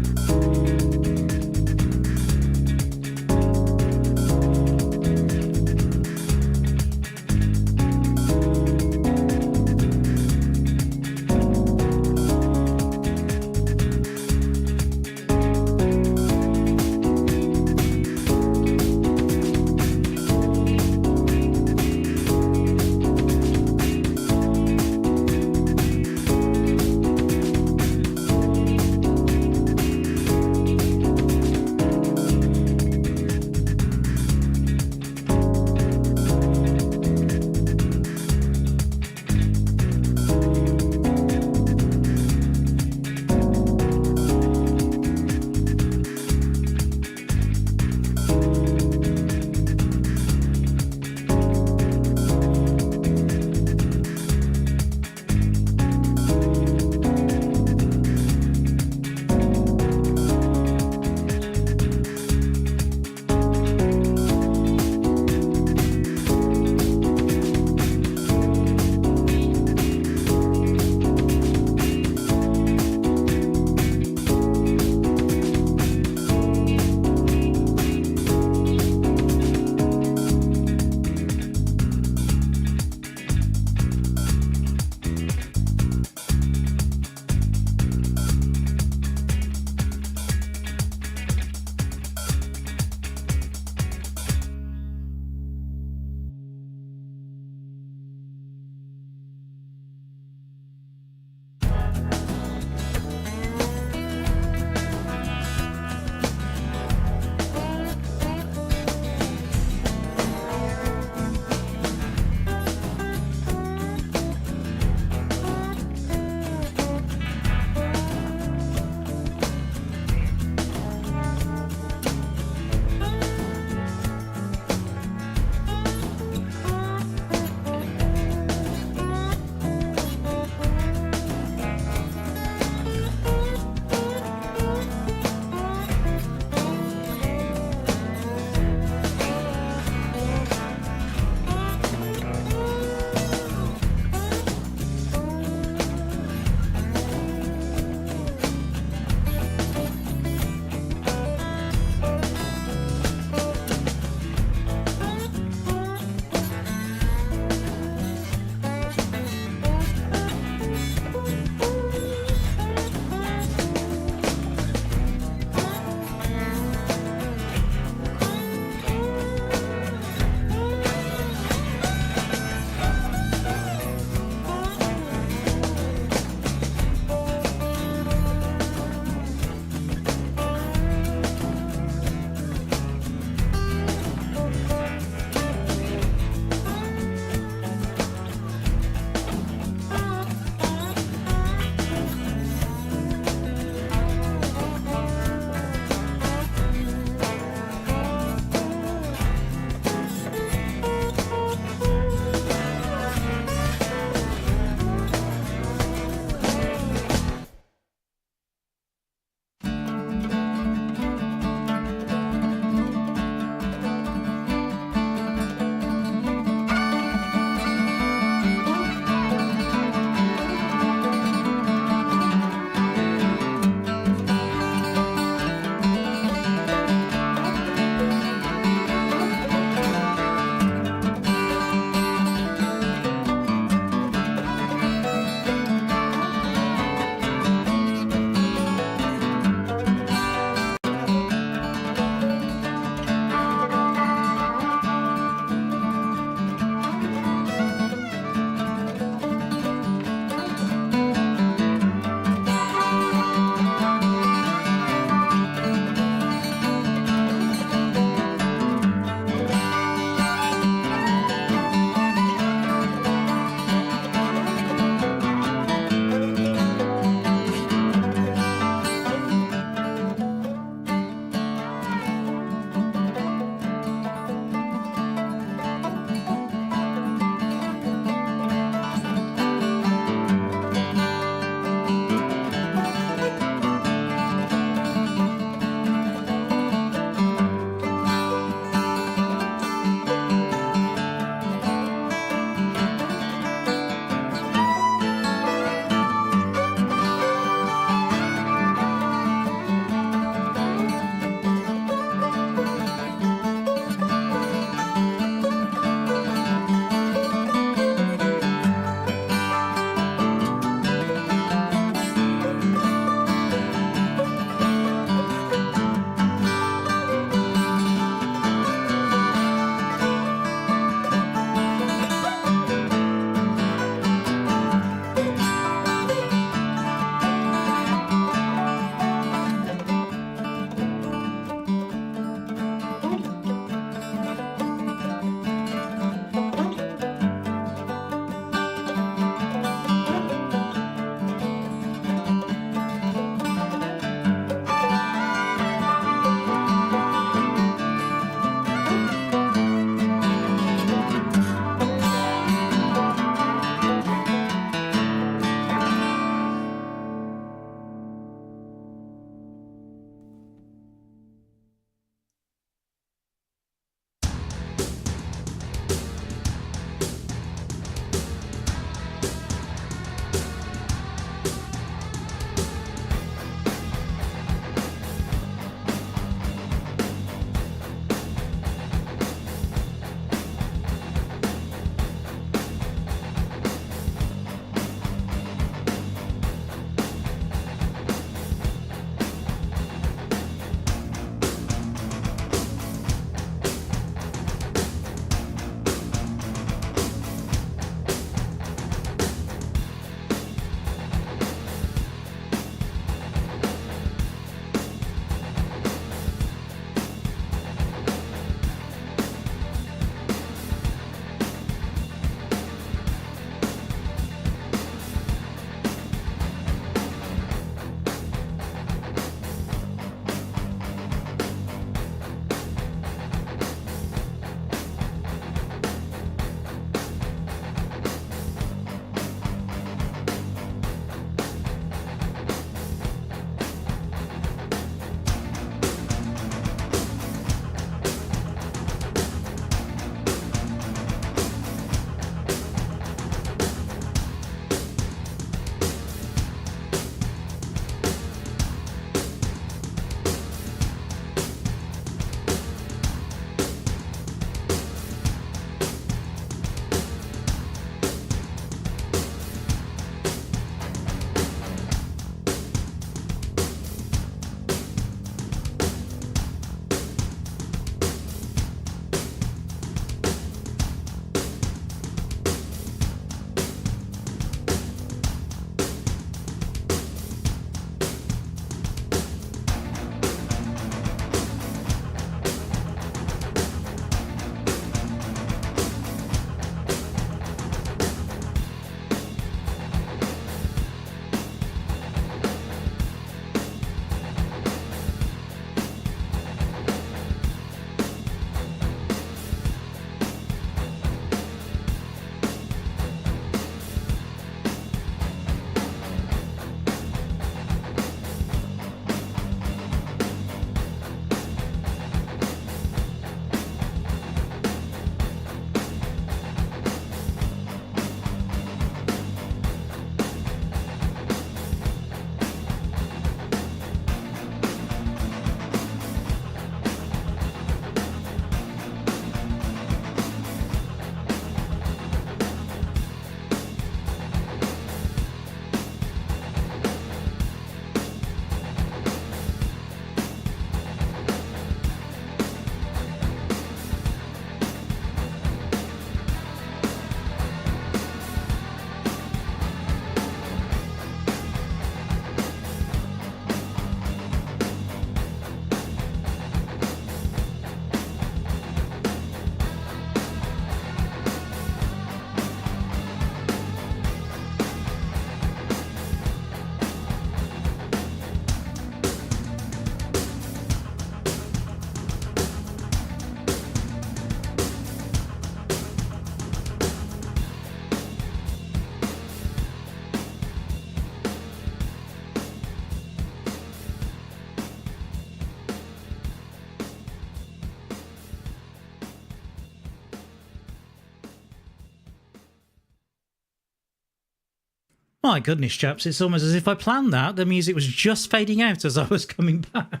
My goodness, chaps, it's almost as if I planned that. The music was just fading out as I was coming back.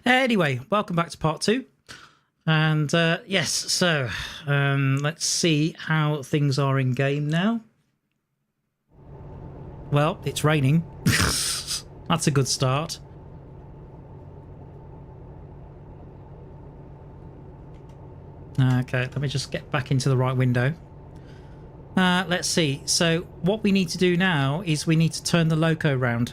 Anyway, welcome back to part 2. And yes, so let's see how things are in game now. Well, it's raining. That's a good start. Okay, let me just get back into the right window. Let's see. So what we need to do now is we need to turn the loco round.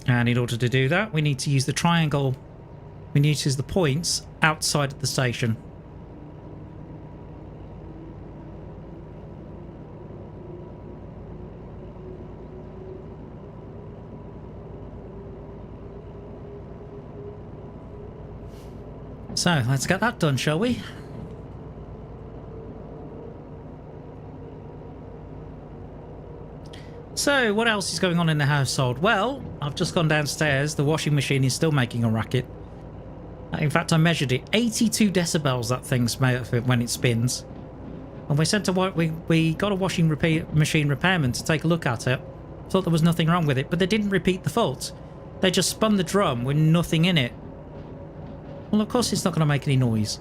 And in order to do that, we need to use the triangle. We need to use the points outside of the station. So let's get that done, shall we? So what else is going on in the household? Well, I've just gone downstairs. The washing machine is still making a racket. In fact, I measured it. 82 decibels that thing's made when it spins. And we sent we got a washing machine repairman to take a look at it. Thought there was nothing wrong with it, but they didn't repeat the fault. They just spun the drum with nothing in it. Well, of course it's not going to make any noise.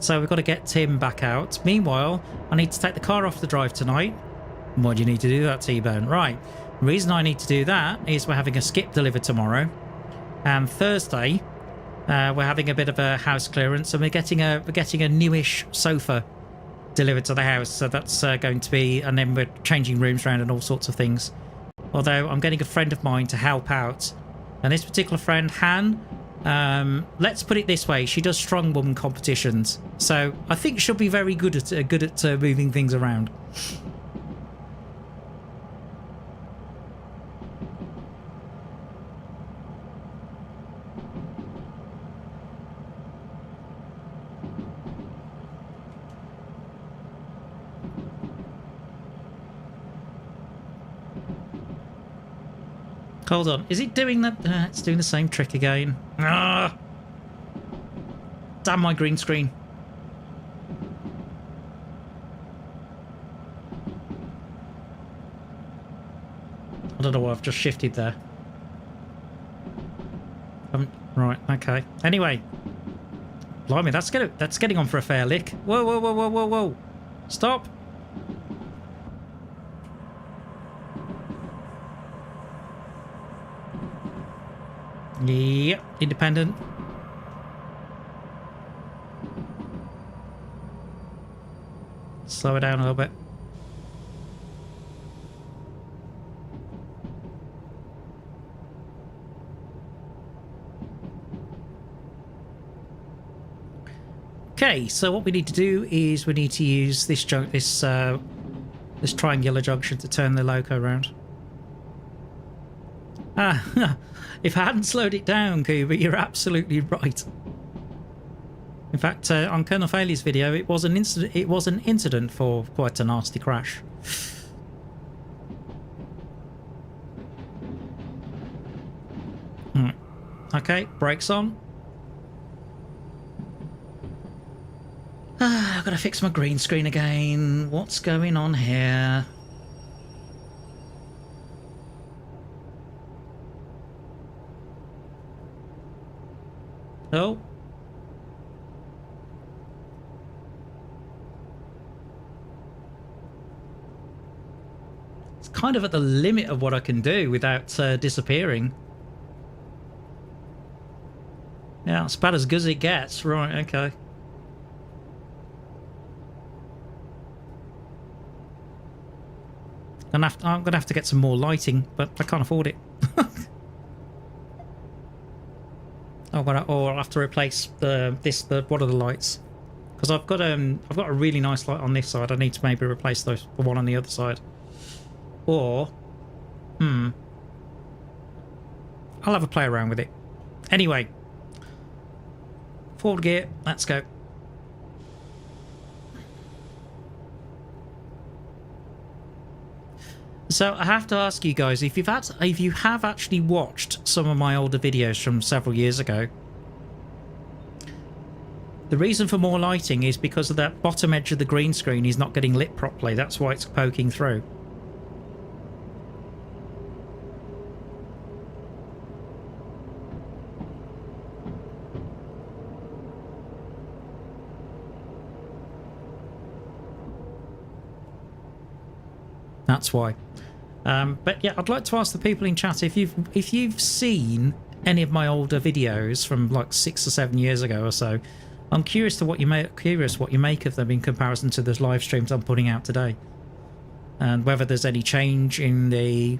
So we've got to get Tim back out. Meanwhile, I need to take the car off the drive tonight. Why do you need to do that, Tbone? Right. The reason I need to do that is we're having a skip delivered tomorrow. And Thursday, we're having a bit of a house clearance, and we're getting a newish sofa delivered to the house. So that's going to be, and then we're changing rooms around and all sorts of things. Although I'm getting a friend of mine to help out. And this particular friend, Han, let's put it this way, she does strongwoman competitions. So I think she'll be very good at moving things around. Hold on, is it doing that? It's doing the same trick again. Ah! Damn my green screen. I don't know why I've just shifted there. Right, okay. Anyway. Blimey, that's getting on for a fair lick. Whoa, whoa, whoa, whoa, whoa, whoa. Stop. Yep, independent. Slow it down a little bit. Okay, so what we need to do is we need to use this triangular junction to turn the loco around. Ah, if I hadn't slowed it down, Cooper, you're absolutely right. In fact, on Colonel Failey's video, it was an incident for quite a nasty crash. Okay, brakes on. I've got to fix my green screen again. What's going on here? Oh. It's kind of at the limit of what I can do without disappearing. Yeah, it's about as good as it gets. Right, okay. I'm going to have to get some more lighting, but I can't afford it. Or I'll have to replace one of the lights, because I've got a really nice light on this side. I need to maybe replace the one on the other side, or I'll have a play around with it. Anyway, forward gear, let's go. So I have to ask you guys, if you have actually watched some of my older videos from several years ago, the reason for more lighting is because of that bottom edge of the green screen is not getting lit properly. That's why it's poking through. That's why. But yeah, I'd like to ask the people in chat if you've seen any of my older videos from like 6 or 7 years ago or so. I'm curious what you make of them in comparison to the live streams I'm putting out today, and whether there's any change in the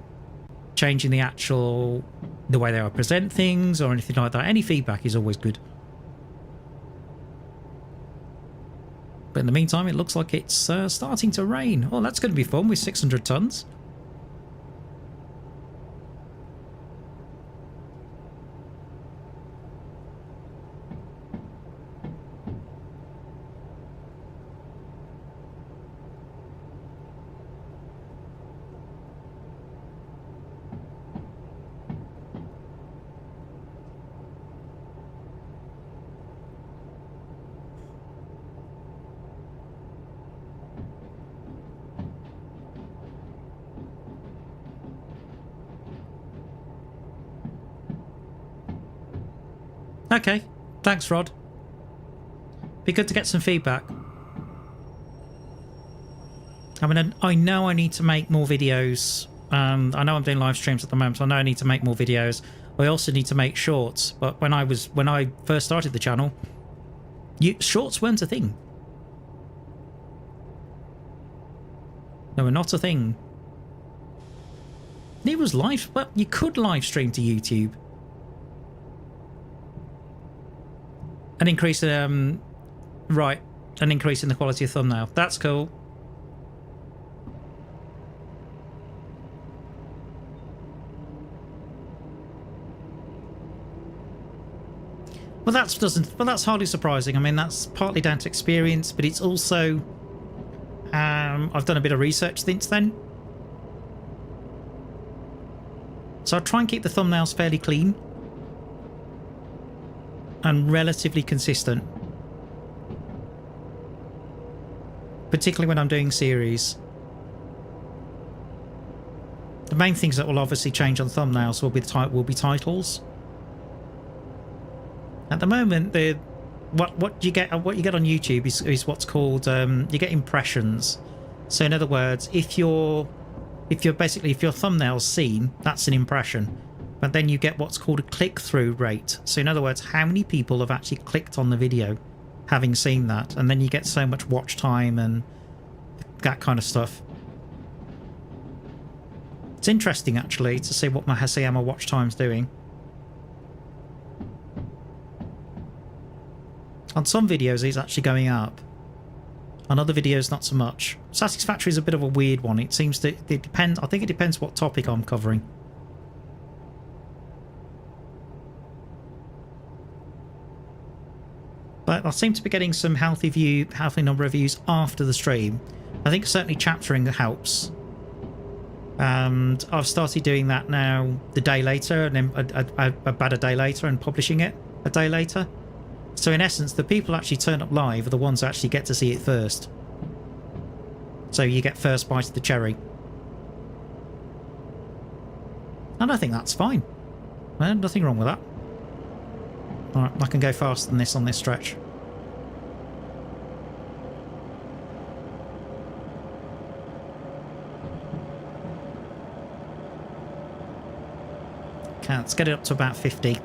actual the way they present things or anything like that. Any feedback is always good. But in the meantime, it looks like it's starting to rain. Oh, that's going to be fun with 600 tons. Okay, thanks, Rod. Be good to get some feedback. I mean, I know I need to make more videos. I know I'm doing live streams at the moment, so I know I need to make more videos. I also need to make shorts. But when I first started the channel, shorts weren't a thing. They were not a thing. It was live. Well, you could live stream to YouTube. An increase in right, an increase in the quality of thumbnail. That's cool. Well, that's hardly surprising. I mean, that's partly down to experience, but it's also I've done a bit of research since then. So I try and keep the thumbnails fairly clean and relatively consistent, particularly when I'm doing series. The main things that will obviously change on thumbnails will be titles. At the moment, what you get on YouTube is what's called you get impressions. So in other words, if your thumbnail's seen, that's an impression. But then you get what's called a click-through rate. So in other words, how many people have actually clicked on the video having seen that, and then you get so much watch time and that kind of stuff. It's interesting actually to see how my watch time's doing. On some videos it's actually going up. On other videos not so much. Satisfactory is a bit of a weird one. It depends. I think it depends what topic I'm covering. But I seem to be getting some healthy number of views after the stream. I think certainly chaptering helps. And I've started doing that now the day later, and then about a day later, and publishing it a day later. So in essence, the people who actually turn up live are the ones who actually get to see it first. So you get first bite of the cherry. And I think that's fine. Well, nothing wrong with that. Alright, I can go faster than this on this stretch. Okay, let's get it up to about 50.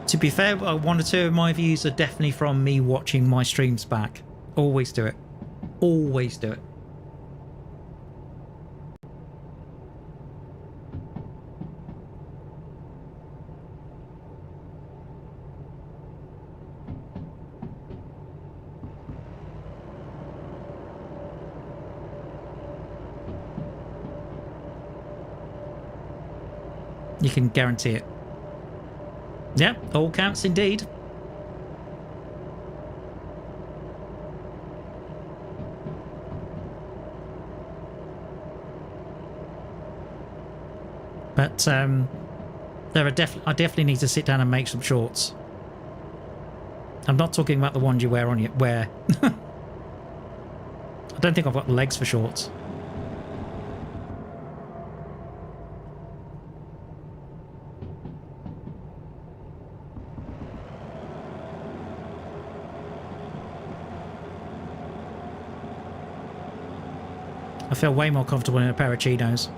To be fair, one or two of my views are definitely from me watching my streams back. Always do it. Always do it. You can guarantee it. Yep, all counts indeed. But I definitely need to sit down and make some shorts. I'm not talking about the ones you wear on your wear. I don't think I've got the legs for shorts. I feel way more comfortable in a pair of chinos.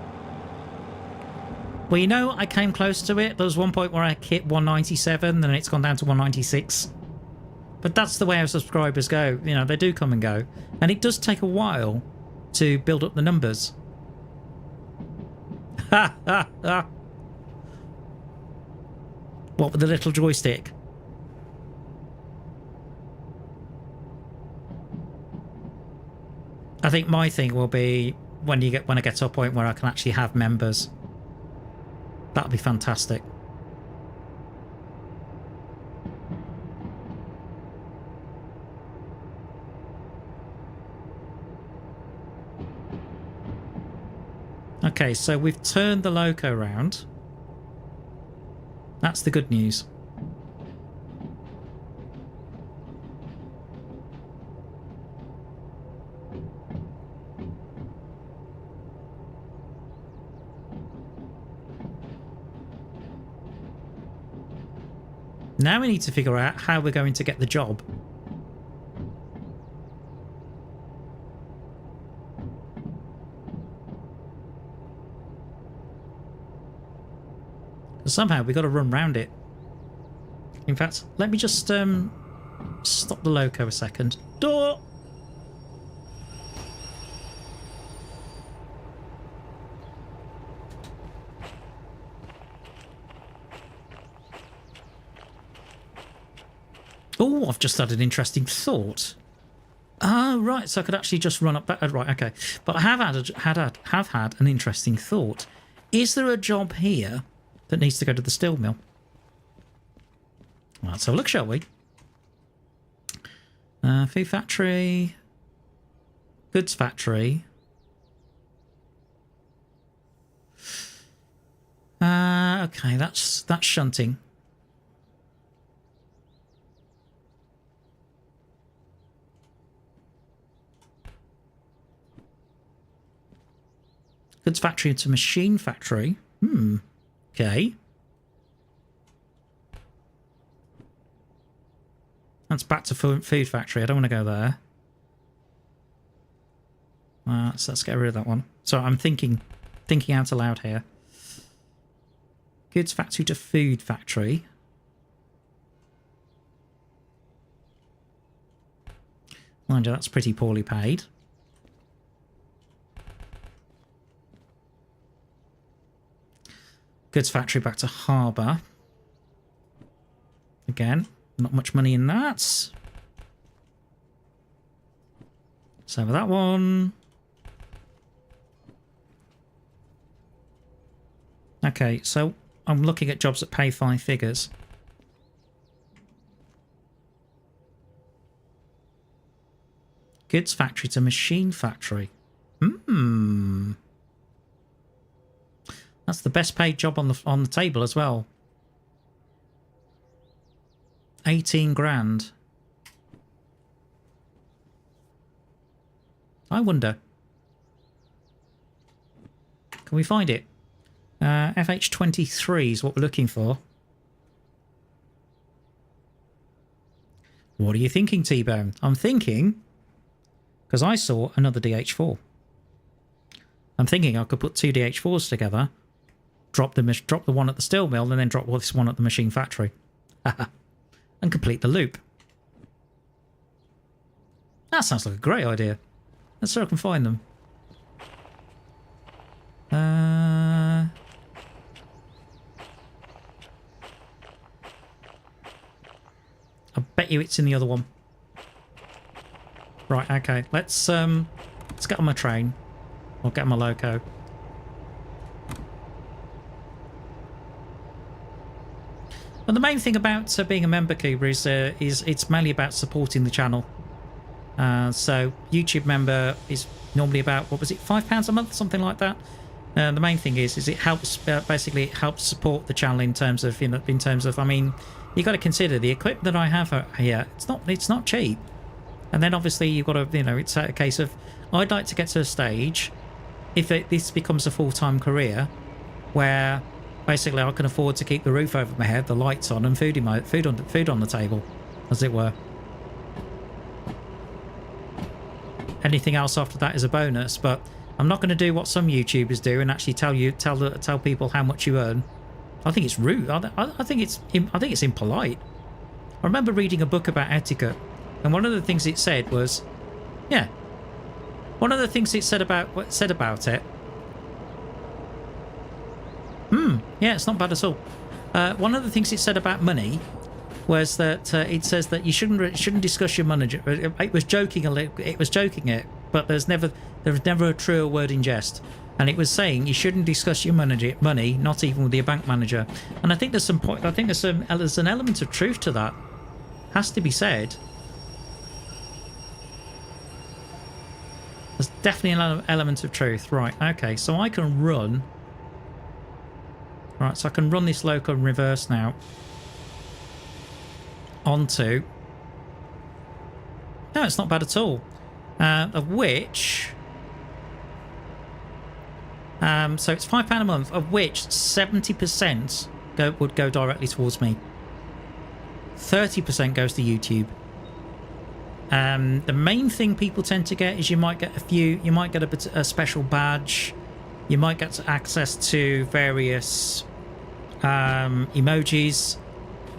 Well, you know, I came close to it. There was one point where I hit 197, then it's gone down to 196. But that's the way our subscribers go. You know, they do come and go. And it does take a while to build up the numbers. Ha ha ha! What with the little joystick? I think my thing will be when I get to a point where I can actually have members. That'd be fantastic. Okay, so we've turned the loco round. That's the good news. Now we need to figure out how we're going to get the job. Somehow we've got to run round it. In fact, let me just stop the loco a second. Door! Oh, I've just had an interesting thought. Oh, right, so I could actually just run up back. Right, okay. But I have had an interesting thought. Is there a job here that needs to go to the steel mill? Well, let's have a look, shall we? Food factory. Goods factory. Okay, that's shunting. Goods factory to machine factory. Okay. That's back to food factory. I don't want to go there. So let's get rid of that one. So I'm thinking out aloud here. Goods factory to food factory. Mind you, that's pretty poorly paid. Goods factory back to harbour. Again, not much money in that. So with that one. Okay, so I'm looking at jobs that pay 5 figures. Goods factory to machine factory. That's the best paid job on the table as well. 18 grand. I wonder. Can we find it? FH23 is what we're looking for. What are you thinking, Tbone? I'm thinking, because I saw another DH4. I'm thinking I could put 2 DH4s together, drop the one at the steel mill, and then drop this one at the machine factory. And complete the loop. That sounds like a great idea. Let's see if I can find them. I bet you it's in the other one. Right, okay. Let's get on my train. Or get on my loco. But the main thing about being a member, Cooper, is it's mainly about supporting the channel. So YouTube member is normally about, what was it, £5 a month, something like that. The main thing is it helps basically it helps support the channel in terms of I mean, you got to consider the equipment that I have here. It's not cheap, and then obviously you've got to it's a case of I'd like to get to a stage if this becomes a full-time career where basically I can afford to keep the roof over my head, the lights on, and food on the table, as it were. Anything else after that is a bonus, but I'm not going to do what some YouTubers do and actually tell people how much you earn. I think it's rude. I think it's impolite. I remember reading a book about etiquette, and one of the things it said was, yeah, one of the things it said about it. Yeah, it's not bad at all. One of the things it said about money was that it says that you shouldn't discuss your money. It was joking it, but there's never a truer word in jest. And it was saying you shouldn't discuss your money, not even with your bank manager. And I think there's some point. I think there's an element of truth to that. Has to be said. There's definitely an element of truth. Right. Okay. So I can run. Right. So I can run this loco in reverse now. Onto. No, it's not bad at all. Of which. So it's £5 a month, of which 70% would go directly towards me. 30% goes to YouTube. The main thing people tend to get is you might get a special badge. You might get access to various emojis.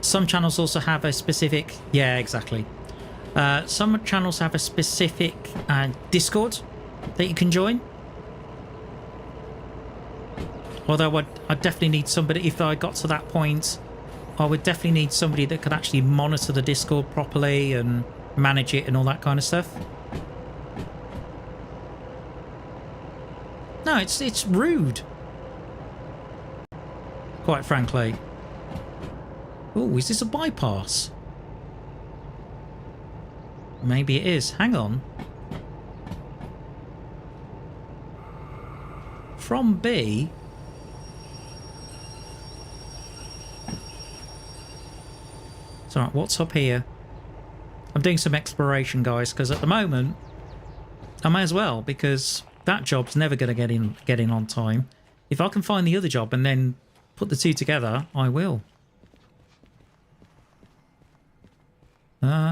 Some channels also have a specific... Yeah, exactly. Some channels have a specific Discord that you can join. Although I'd definitely need somebody, if I got to that point, I would definitely need somebody that could actually monitor the Discord properly and manage it and all that kind of stuff. No, it's rude. Quite frankly. Oh, is this a bypass? Maybe it is. Hang on. From B... It's alright, what's up here? I'm doing some exploration, guys, because at the moment I may as well, because that job's never going to get in on time. If I can find the other job and then put the two together, I will.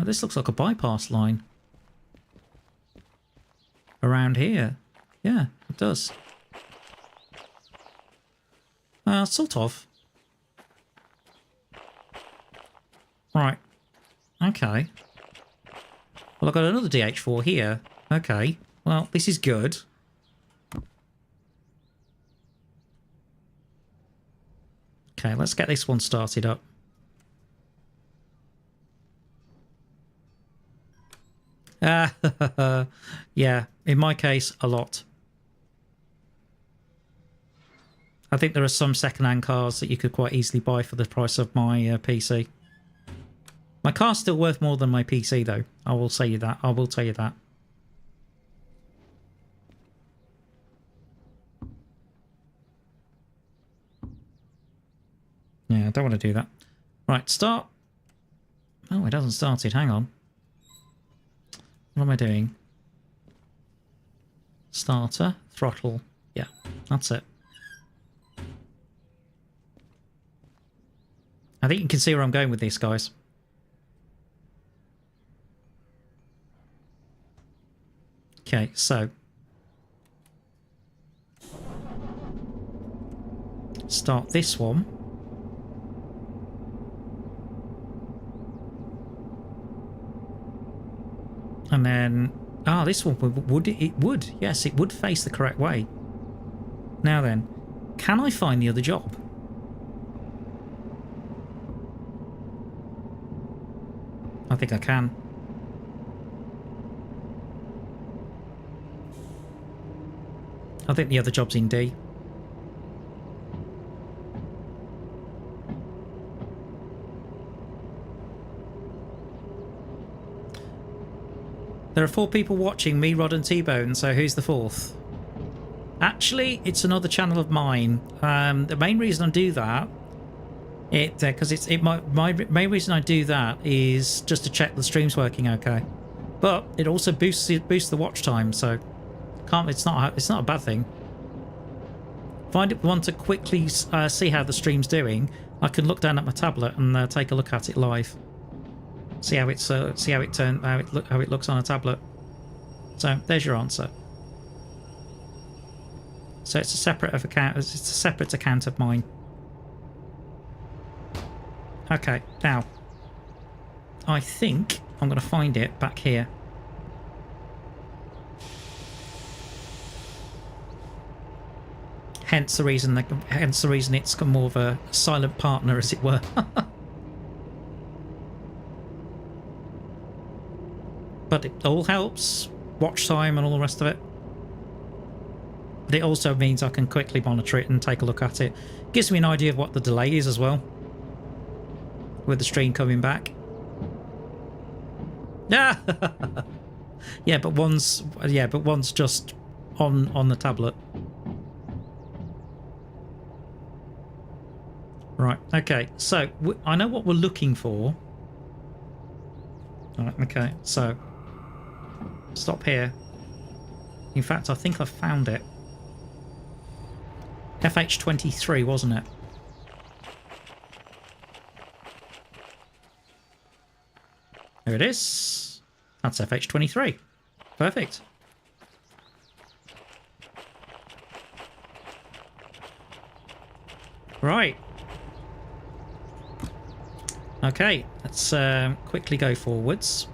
This looks like a bypass line. Around here. Yeah, it does. Sort of. Right. Okay. Well, I've got another DH4 here. Okay. Well, this is good. Okay, let's get this one started up. Yeah, in my case, a lot. I think there are some second-hand cars that you could quite easily buy for the price of my PC. My car's still worth more than my PC, though. I will say you that. I will tell you that. Yeah, I don't want to do that. Right, start. Oh, it hasn't started. Hang on. What am I doing? Starter, throttle. Yeah, that's it. I think you can see where I'm going with this, guys. Okay, so start this one. And then, this one would, yes, it would face the correct way. Now then, can I find the other job? I think I can. I think the other job's in D. There are 4 people watching, me, Rod and Tbone, so who's the 4th? Actually, it's another channel of mine. The main reason I do that, my main reason I do that is just to check the stream's working okay. But it also boosts the watch time, so it's not a bad thing. If I want to quickly see how the stream's doing, I can look down at my tablet and take a look at it live. See how it looks on a tablet. So there's your answer. So it's a separate account of mine. Okay, now I think I'm going to find it back here. Hence the reason it's more of a silent partner, as it were. But it all helps, watch time and all the rest of it. But it also means I can quickly monitor it and take a look at it. Gives me an idea of what the delay is as well, with the stream coming back. Yeah, yeah, but one's just on the tablet. Right. Okay. So I know what we're looking for. Right. Okay. So stop here. In fact, I think I found it. FH23, wasn't it? There it is. That's FH23. Perfect. Right. Okay, let's quickly go forwards.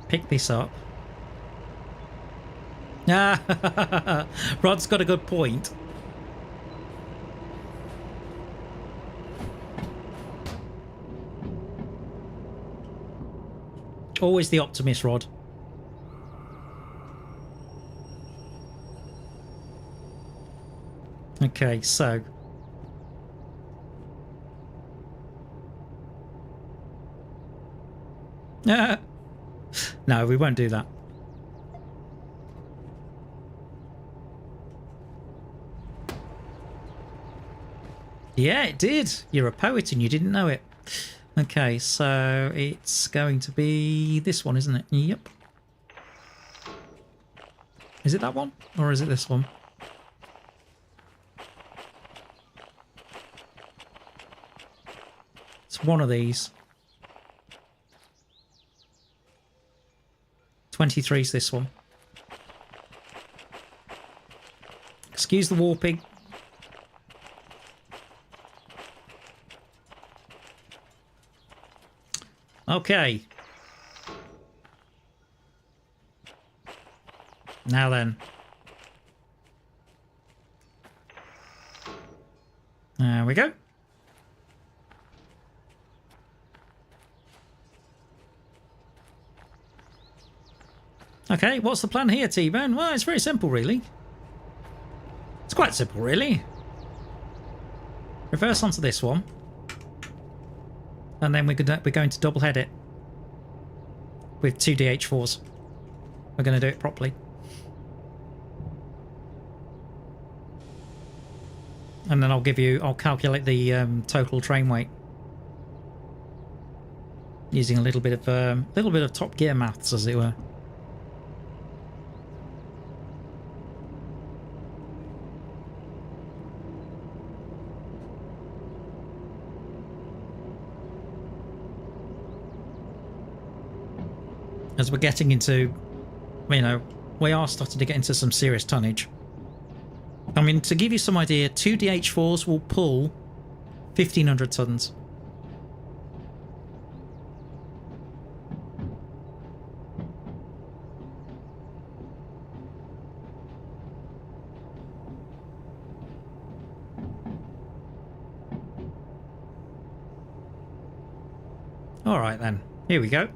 Pick this up. Ah, Rod's got a good point. Always the optimist, Rod. Okay, so no, we won't do that. Yeah, it did. You're a poet and you didn't know it. Okay, so it's going to be this one, isn't it? Yep. Is it that one? Or is it this one? It's one of these. 23 is this one. Excuse the warping. Okay. Now then. There we go. Okay, what's the plan here, Tbone? Well, it's very simple, really. It's quite simple, really. Reverse onto this one. And then we're going to double head it with 2 DH4s. We're going to do it properly. And then I'll calculate the total train weight using a little bit of Top Gear maths, as it were. As we're getting into, you know, we are starting to get into some serious tonnage. I mean, to give you some idea, 2 DH4s will pull 1,500 tons. All right, then. Here we go.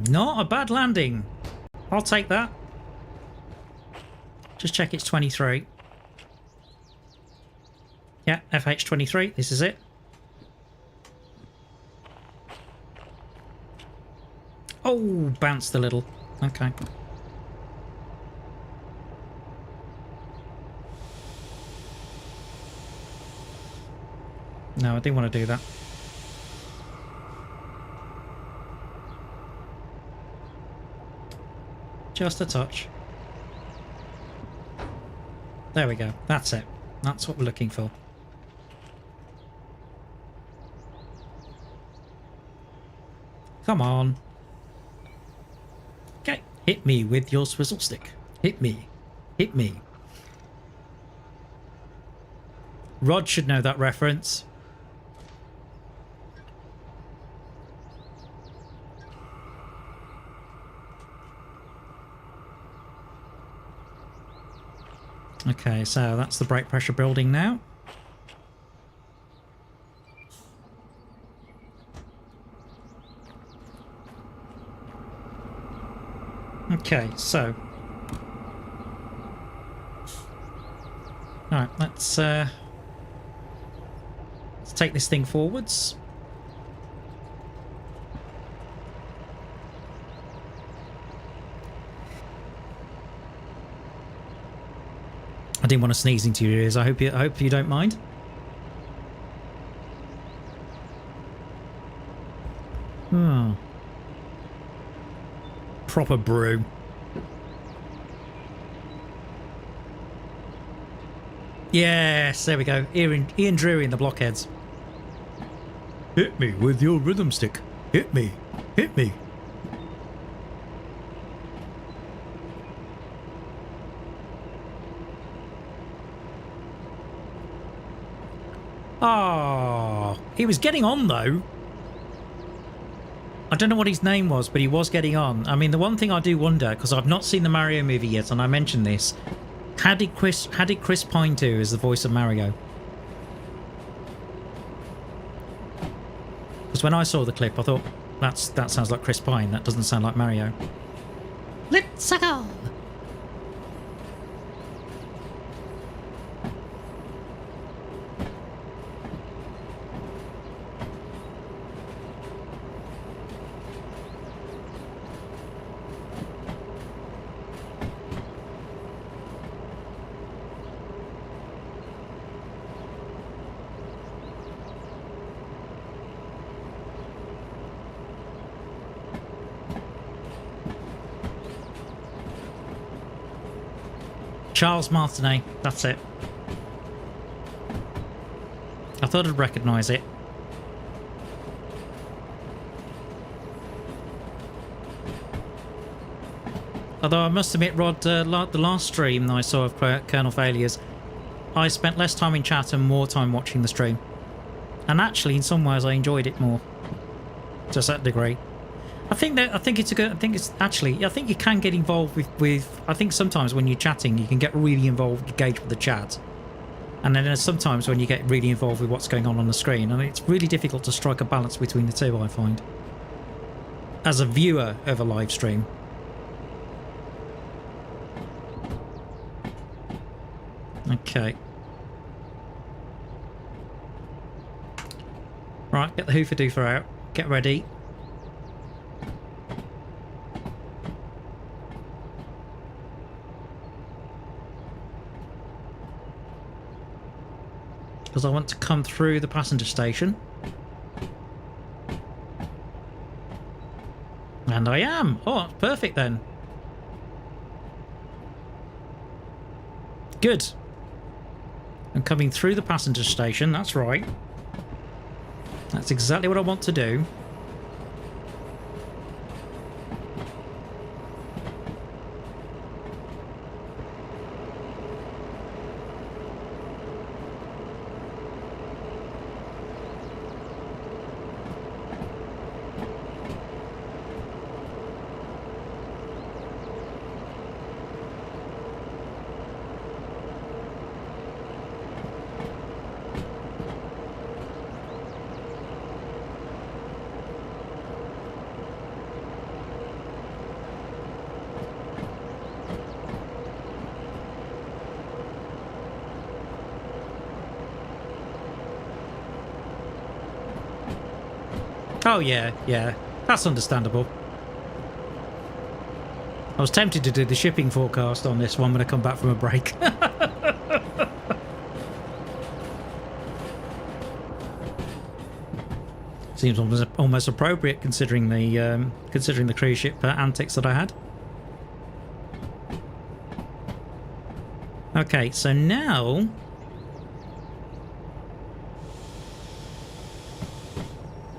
Not a bad landing. I'll take that. Just check it's 23. Yeah, FH23. This is it. Oh, bounced a little. Okay. No, I didn't want to do that. Just a touch. There we go. That's it. That's what we're looking for. Come on. Okay. Hit me with your swizzle stick. Hit me. Hit me. Rod should know that reference. Okay, so that's the brake pressure building now. Okay, so all right, let's take this thing forwards. I didn't want to sneeze into your ears. I hope you don't mind. Oh. Proper brew. Yes, there we go. Ian Drury in the blockheads. Hit me with your rhythm stick. Hit me. Hit me. Oh, he was getting on though. I don't know what his name was, but he was getting on. I mean, the one thing I do wonder, because I've not seen the Mario movie yet, and I mentioned this, how did Chris Pine do as the voice of Mario? Because when I saw the clip, I thought that sounds like Chris Pine. That doesn't sound like Mario. Let's go. Charles Martinet, that's it. I thought I'd recognise it. Although I must admit, Rod, the last stream that I saw of Colonel Failures, I spent less time in chat and more time watching the stream. And actually, in some ways, I enjoyed it more. To a certain degree. I think it's a good. I think you can get involved with. I think sometimes when you're chatting, you can get really involved, engaged with the chat, and then there's sometimes when you get really involved with what's going on the screen, and it's really difficult to strike a balance between the two. I find, as a viewer of a live stream. Okay. Right, get the hoofer-doofer out. Get ready. Because I want to come through the passenger station. And I am. Oh, perfect then. Good. I'm coming through the passenger station, that's right. That's exactly what I want to do. Oh, yeah, yeah. That's understandable. I was tempted to do the shipping forecast on this one when I come back from a break. Seems almost appropriate considering the cruise ship antics that I had. Okay, so now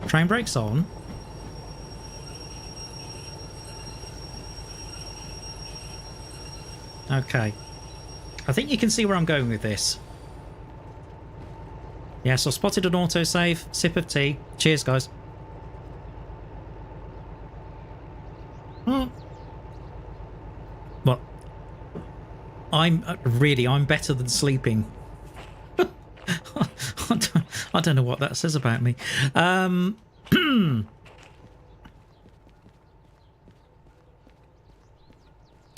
train brakes on. Okay, I think you can see where I'm going with this. Yes, I spotted an autosave. Sip of tea. Cheers, guys. Well, I'm better than sleeping. I don't know what that says about me.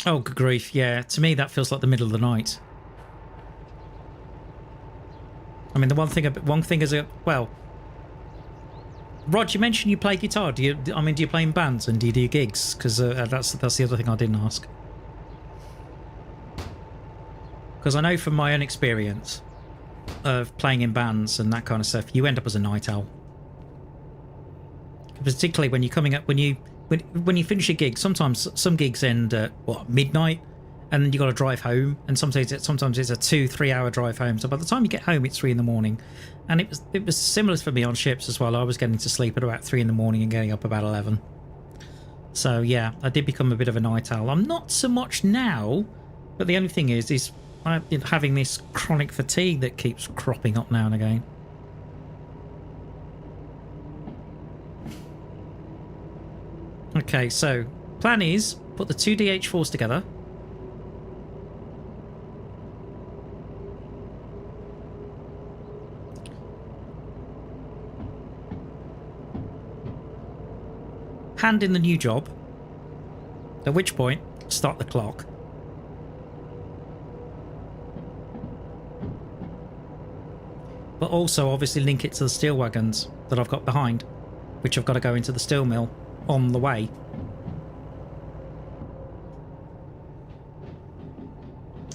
Oh, good grief. Yeah, to me that feels like the middle of the night. I mean, the one thing is well, Rod, you mentioned you play guitar. Do you play in bands and do you do gigs? Because that's the other thing I didn't ask. Because I know from my own experience of playing in bands and that kind of stuff, you end up as a night owl. Particularly when you're coming up, when you finish a gig. Sometimes some gigs end at midnight, and then you got to drive home, and sometimes it's a 2-3 hour drive home. So by the time you get home, it's 3 in the morning, and it was similar for me on ships as well. I was getting to sleep at about 3 in the morning and getting up about 11. So yeah, I did become a bit of a night owl. I'm not so much now, but the only thing is I'm having this chronic fatigue that keeps cropping up now and again. Okay, so plan is put the 2 DH4s together. Hand in the new job, at which point start the clock. But also obviously link it to the steel wagons that I've got behind, which I've got to go into the steel mill on the way.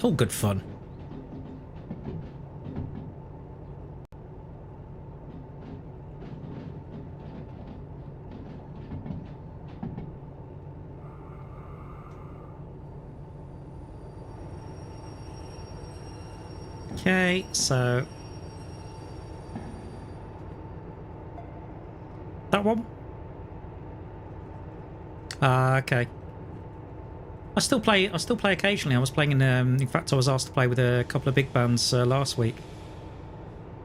All good fun. Okay, so that one. Okay. I still play occasionally. I was playing in fact I was asked to play with a couple of big bands last week.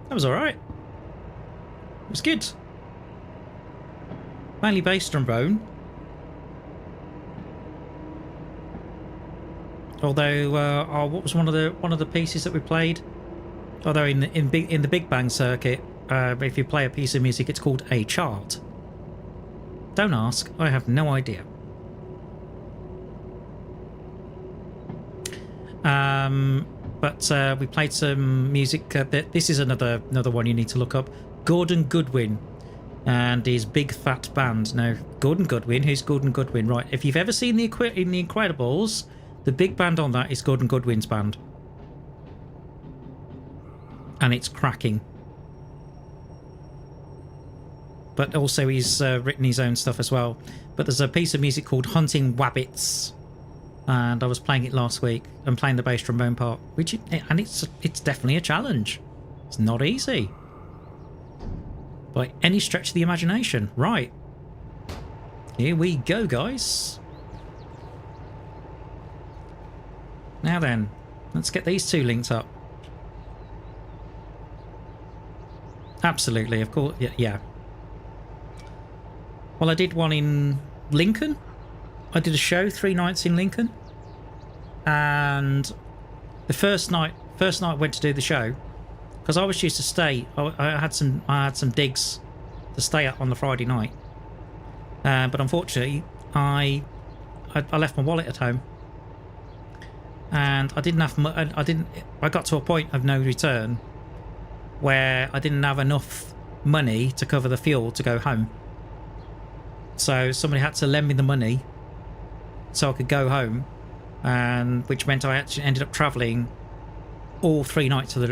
That was all right. It was good. Mainly bass Tbone. Although, what was one of the pieces that we played? Although in the big bang circuit, if you play a piece of music, it's called a chart. Don't ask. I have no idea. But we played some music. This is another one you need to look up. Gordon Goodwin and his Big Fat Band. Now, Gordon Goodwin. Who's Gordon Goodwin? Right. If you've ever seen in the Incredibles, the big band on that is Gordon Goodwin's band, and it's cracking. But also he's written his own stuff as well. But there's a piece of music called Hunting Wabbits, and I was playing it last week and playing the bass trombone part, it's definitely a challenge. It's not easy by any stretch of the imagination. Right, here we go, guys. Now then, let's get these two linked up. Absolutely, of course, yeah. Well, I did one in Lincoln. I did a show 3 nights in Lincoln, and the first night I went to do the show, because I was used to stay. I had some digs to stay at on the Friday night, but unfortunately, I left my wallet at home, and I didn't have. I got to a point of no return where I didn't have enough money to cover the fuel to go home. So somebody had to lend me the money so I could go home, and which meant I actually ended up travelling all 3 nights of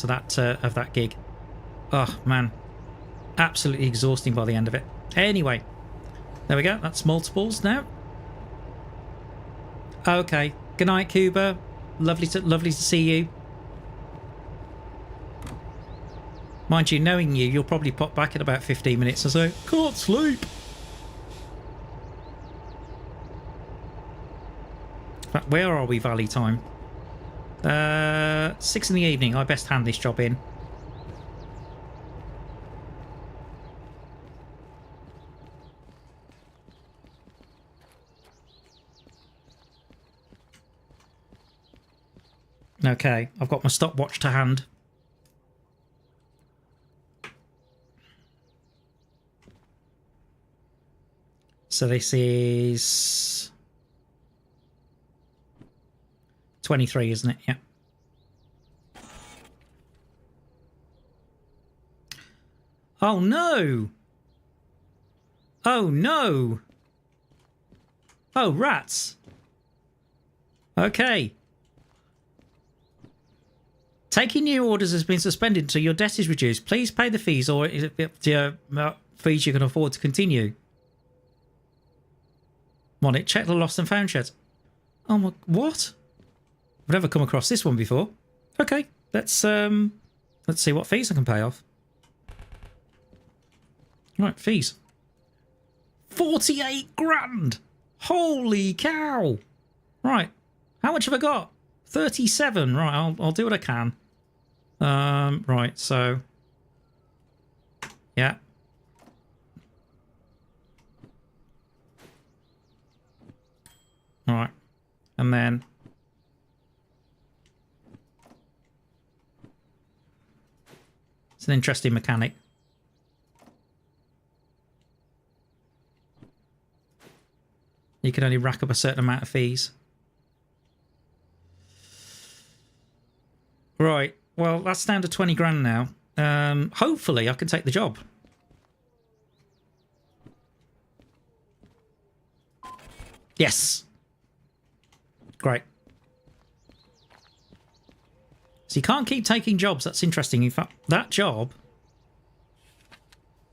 that gig. Oh man, absolutely exhausting by the end of it. Anyway, there we go. That's multiples now. Okay. Good night, Cuba. Lovely to see you. Mind you, knowing you, you'll probably pop back in about 15 minutes or so. Can't sleep. In fact, where are we, Valley time? 6 in the evening. I best hand this job in. Okay, I've got my stopwatch to hand. So this is 23, isn't it? Yeah. Oh no! Oh no! Oh, rats! Okay. Taking new orders has been suspended until your debt is reduced. Please pay the fees, or is it fees you can afford to continue? Want it? Check the lost and found shed. Oh my, what? I've never come across this one before. Okay, let's see what fees I can pay off. Right, fees. 48 grand! Holy cow! Right, how much have I got? 37. Right, I'll do what I can. Right, so yeah. All right, and then it's an interesting mechanic. You can only rack up a certain amount of fees. Right. Well, that's down to 20 grand now. Hopefully I can take the job. Yes. Great. So you can't keep taking jobs. That's interesting. In fact, that job,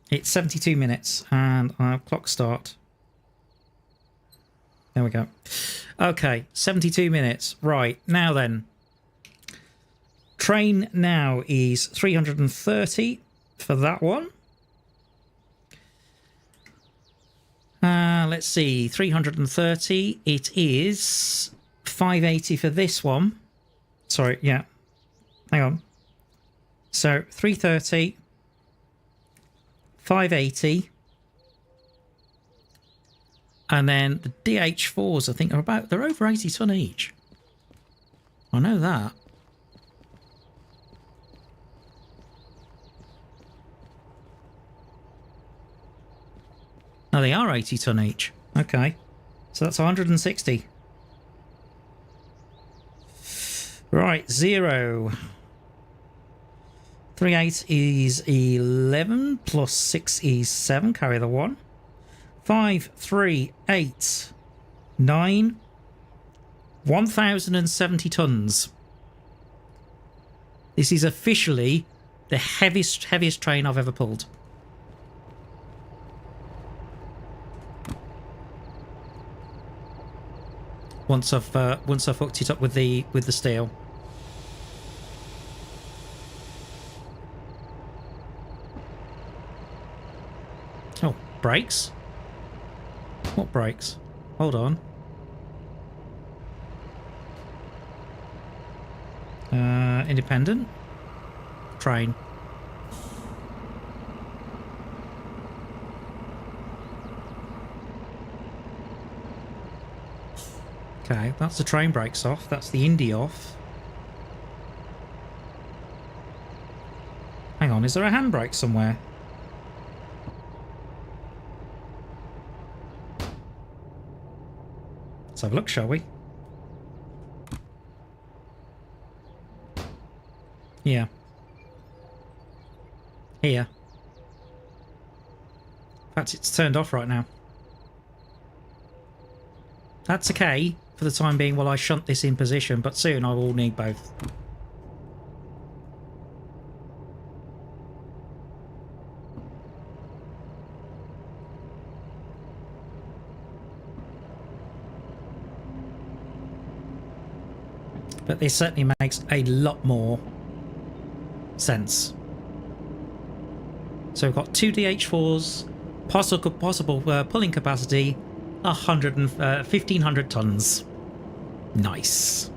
it's 72 minutes and clock start. There we go. Okay, 72 minutes. Right, now then. Train now is 330 for that one. Let's see, 330. It is 580 for this one. Sorry, yeah. Hang on. So 330, 580. And then the DH4s, I think, they're over 80 tonne each. I know that. No, they are 80 tonne each. Okay. So that's 160. Right, 0. 38 is 11, plus 6 is 7, carry the 1. 5, 3, 8, 9, 1,070 tonnes. This is officially the heaviest train I've ever pulled. Once I've hooked it up with the steel. Oh, brakes? What brakes? Hold on. Independent. Train. Okay, that's the train brakes off. That's the Indy off. Hang on, is there a handbrake somewhere? Let's have a look, shall we? Yeah. Here. In fact, it's turned off right now. That's okay for the time being while I shunt this in position, but soon I will need both. But this certainly makes a lot more sense. So we've got 2 DH4s, possible pulling capacity, 1,500 tons. Nice.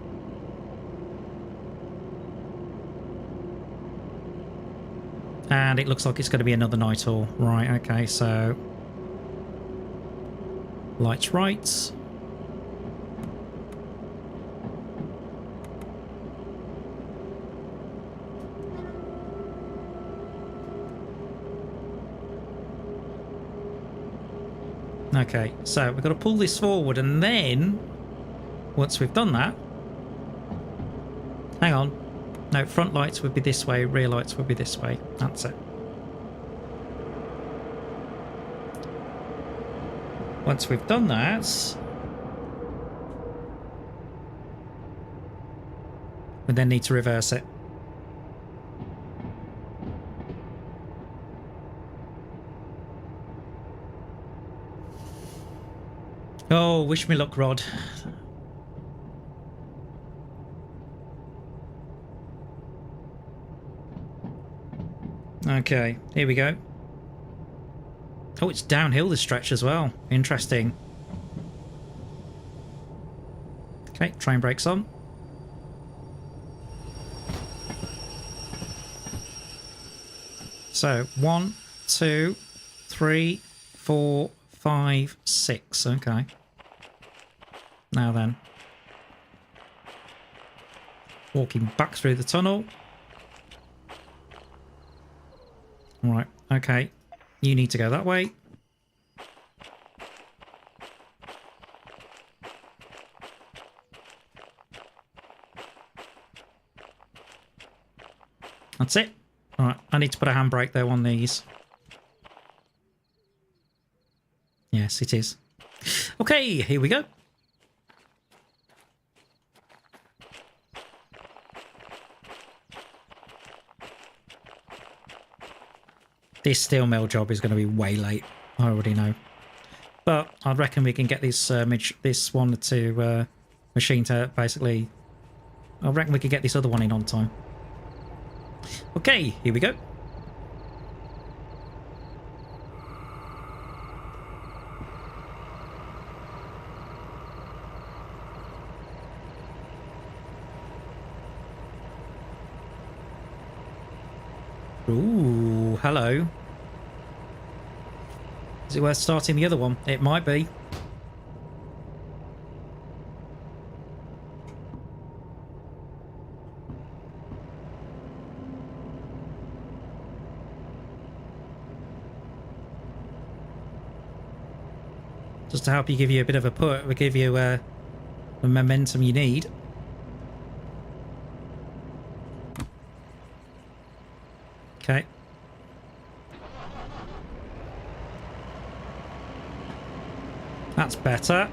And it looks like it's going to be another night haul. Right, okay, so lights right. Okay, so we've got to pull this forward, and then once we've done that, hang on, no, front lights would be this way, rear lights would be this way. That's it. Once we've done that, we then need to reverse it. Oh, wish me luck, Rod. Okay, here we go. Oh, it's downhill this stretch as well. Interesting. Okay, train brakes on. So, 1, 2, 3, 4, 5, 6. Okay. Now then. Walking back through the tunnel. Right, okay. You need to go that way. That's it. Alright, I need to put a handbrake there on these. Yes, it is. Okay, here we go. This steel mill job is going to be way late. I already know. But I reckon we can get this this one to machine to basically... I reckon we could get this other one in on time. Okay, here we go. Ooh, hello. Is it worth starting the other one? It might be. Just to help you, give you a bit of a put, we give you the momentum you need. Okay. That's better.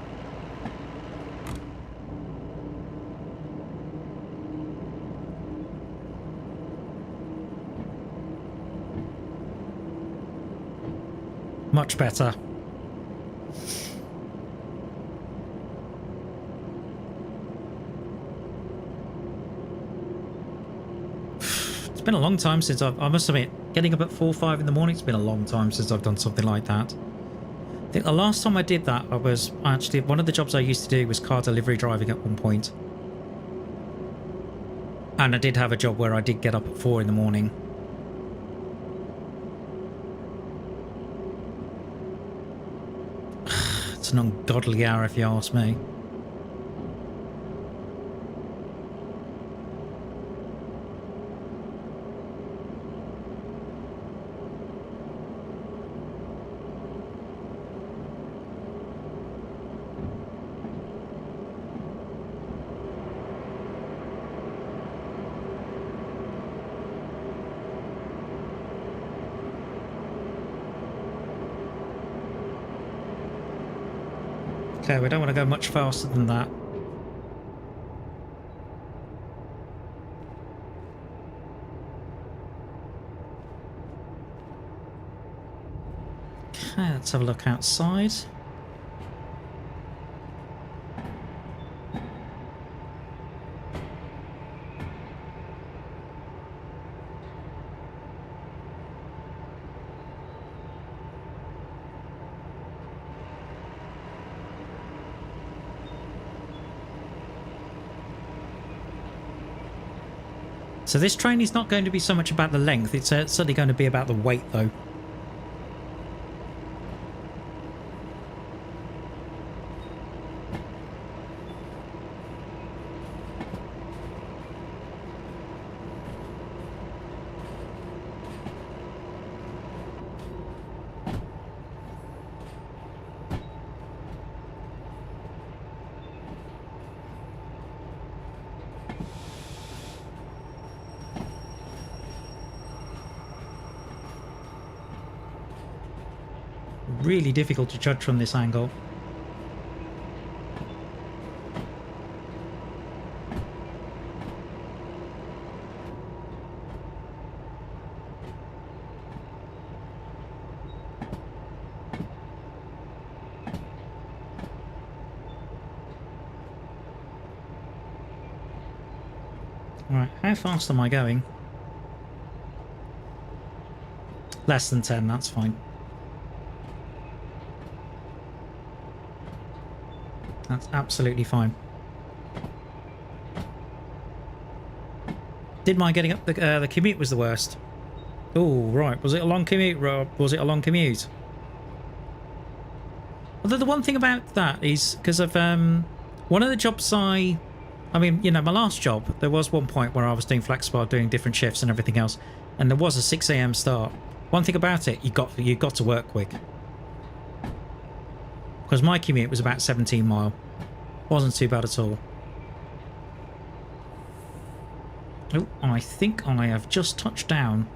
Much better. It's been a long time since I must admit, getting up at 4 or 5 in the morning, it's been a long time since I've done something like that. I think the last time I did that, I was actually, one of the jobs I used to do was car delivery driving at one point. And I did have a job where I did get up at 4 in the morning. It's an ungodly hour if you ask me. Okay, we don't want to go much faster than that. Okay, let's have a look outside. So this train is not going to be so much about the length, it's certainly going to be about the weight though. Really difficult to judge from this angle. Right, how fast am I going? Less than 10, that's fine. That's absolutely fine. Did mind getting up the commute was the worst. Oh, right. Was it a long commute, Rob? Was it a long commute? Although the one thing about that is because of one of the jobs I mean, you know, my last job, there was one point where I was doing flexible, doing different shifts and everything else, and there was a 6 a.m. start. One thing about it, you got to work quick. Because my commute was about 17 mile. Wasn't too bad at all. Oh, I think I have just touched down.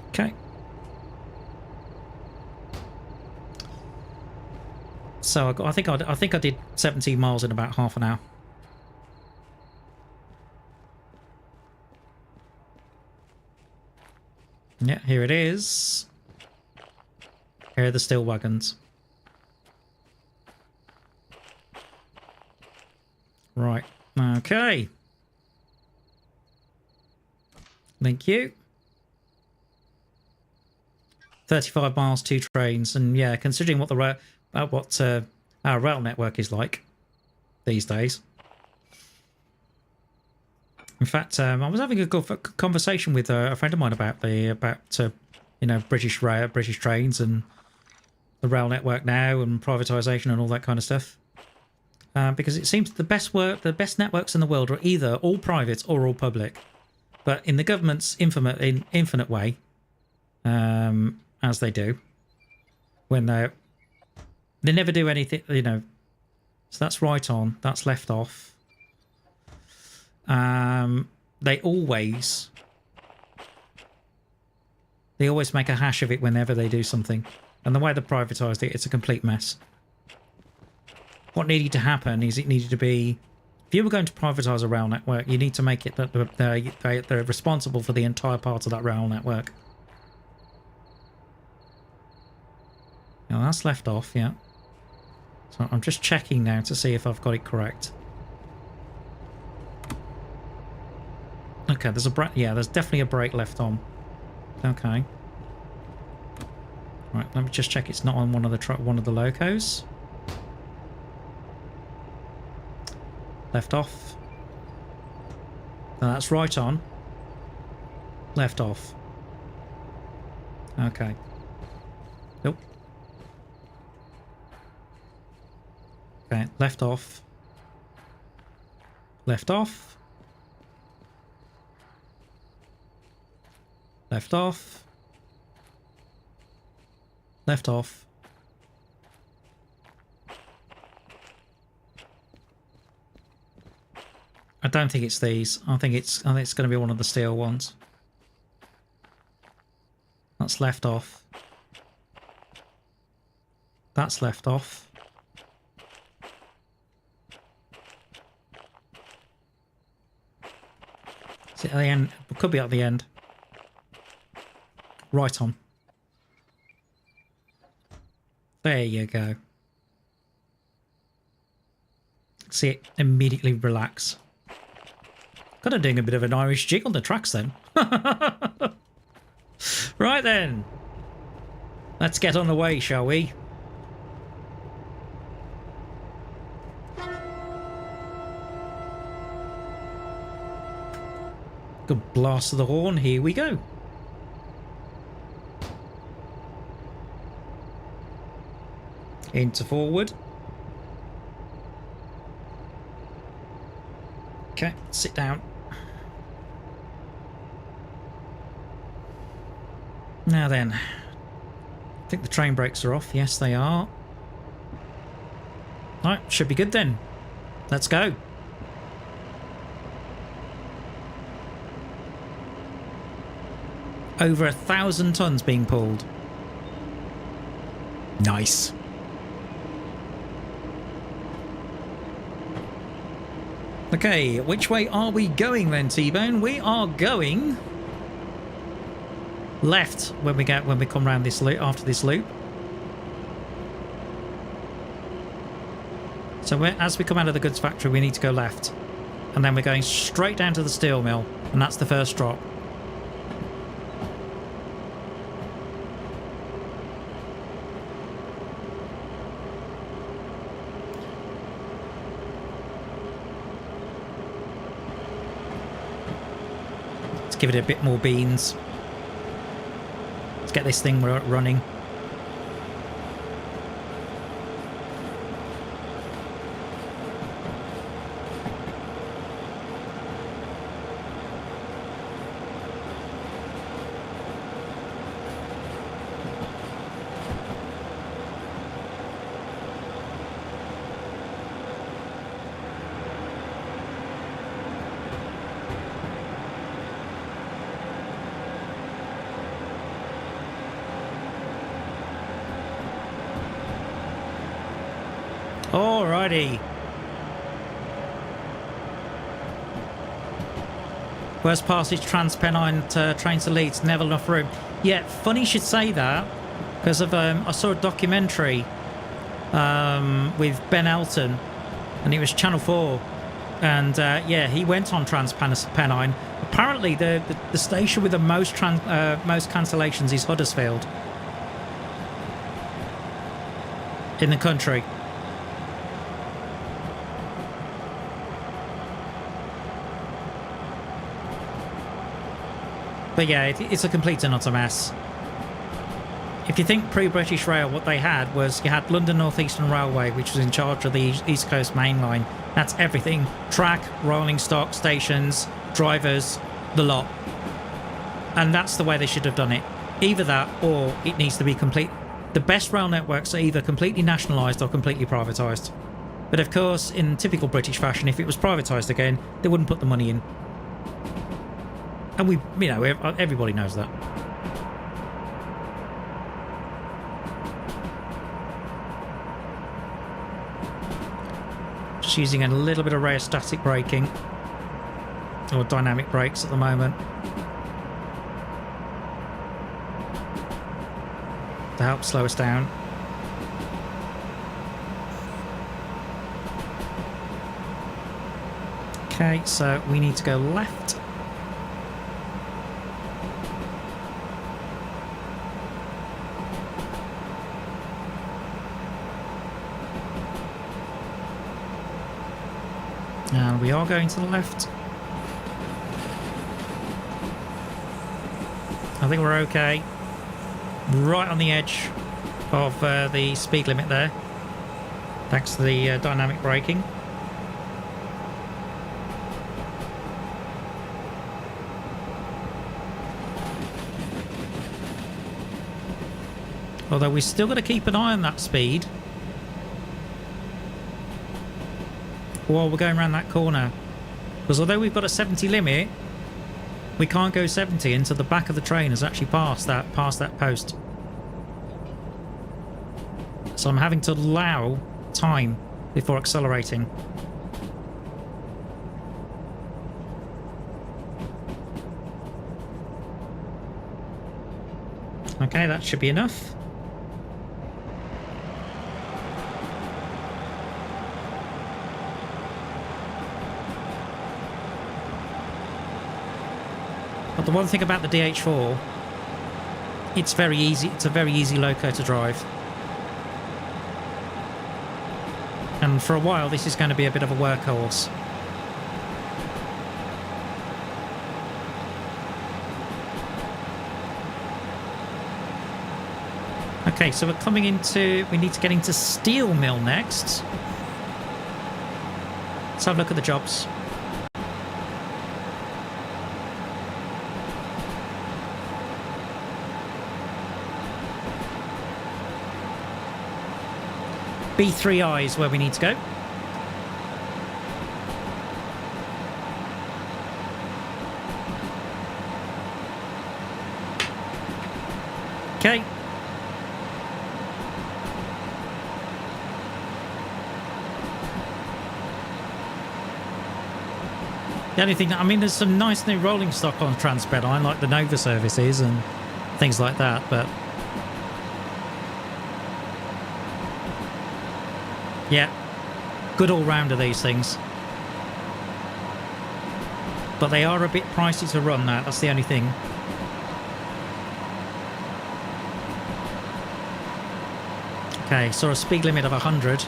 Okay. So I think I did 17 miles in about half an hour. Yeah, here it is. Here are the steel wagons. Right. Okay. Thank you. 35 miles, 2 trains, and yeah, considering what our rail network is like these days. In fact, I was having a good conversation with a friend of mine about you know, British trains and the rail network now and privatisation and all that kind of stuff. Because it seems the best networks in the world are either all private or all public, but in the government's infinite way, as they do, when they never do anything, you know. So that's right on, that's left off. They always make a hash of it whenever they do something, and the way they privatised it, it's a complete mess. What needed to happen is it needed to be, if you were going to privatise a rail network, you need to make it that they're responsible for the entire part of that rail network. Now that's left off, yeah. So I'm just checking now to see if I've got it correct. Okay, there's a brake. Yeah, there's definitely a brake left on. Okay. Right, let me just check it's not on one of the locos. Left off. No, that's right on. Left off. Okay. Nope. Okay, left off. Left off. Left off. Left off. I don't think it's these. I think it's going to be one of the steel ones. That's left off. That's left off. Is it at the end? It could be at the end. Right on. There you go. See it immediately relax. Kind of doing a bit of an Irish jig on the tracks then. Right then. Let's get on the way, shall we? Good blast of the horn. Here we go. Into forward. Okay, sit down. Now then, I think the train brakes are off. Yes, they are. Right, should be good then. Let's go. Over 1,000 tons being pulled. Nice. Okay, which way are we going then, Tbone? We are going left when we come around this loop, after this loop. So as we come out of the goods factory, we need to go left, and then we're going straight down to the steel mill, and that's the first drop. Give it a bit more beans. Let's get this thing running. Alrighty. Worst passage, Transpennine train to Leeds, never enough room. Yeah, funny you should say that, because of I saw a documentary with Ben Elton, and it was Channel 4, and yeah, he went on Transpennine. Apparently, the station with the most cancellations is Huddersfield in the country. But yeah, it's a complete and utter mess. If you think pre-British Rail, what they had was you had London North Eastern Railway, which was in charge of the East Coast Main Line. That's everything. Track, rolling stock, stations, drivers, the lot. And that's the way they should have done it. Either that, or it needs to be complete. The best rail networks are either completely nationalised or completely privatised. But of course, in typical British fashion, if it was privatised again, they wouldn't put the money in. And everybody knows that. Just using a little bit of rheostatic braking, or dynamic brakes at the moment, to help slow us down. Okay, so we need to go left. And we are going to the left. I think we're okay. Right on the edge of the speed limit there, thanks to the dynamic braking. Although we've still got to keep an eye on that speed while we're going around that corner, because although we've got a 70 limit, we can't go 70 until the back of the train has actually passed that post. So I'm having to allow time before accelerating. Okay, that should be enough. But the one thing about the DH4, it's very easy. It's a very easy loco to drive. And for a while, this is going to be a bit of a workhorse. Okay, so we're coming into... We need to get into steel mill next. Let's have a look at the jobs. B3I is where we need to go. Okay. The only thing, I mean, there's some nice new rolling stock on Transpedine, like the Nova services and things like that, but yeah, good all-rounder, these things. But they are a bit pricey to run now, that's the only thing. Okay, so a speed limit of 100.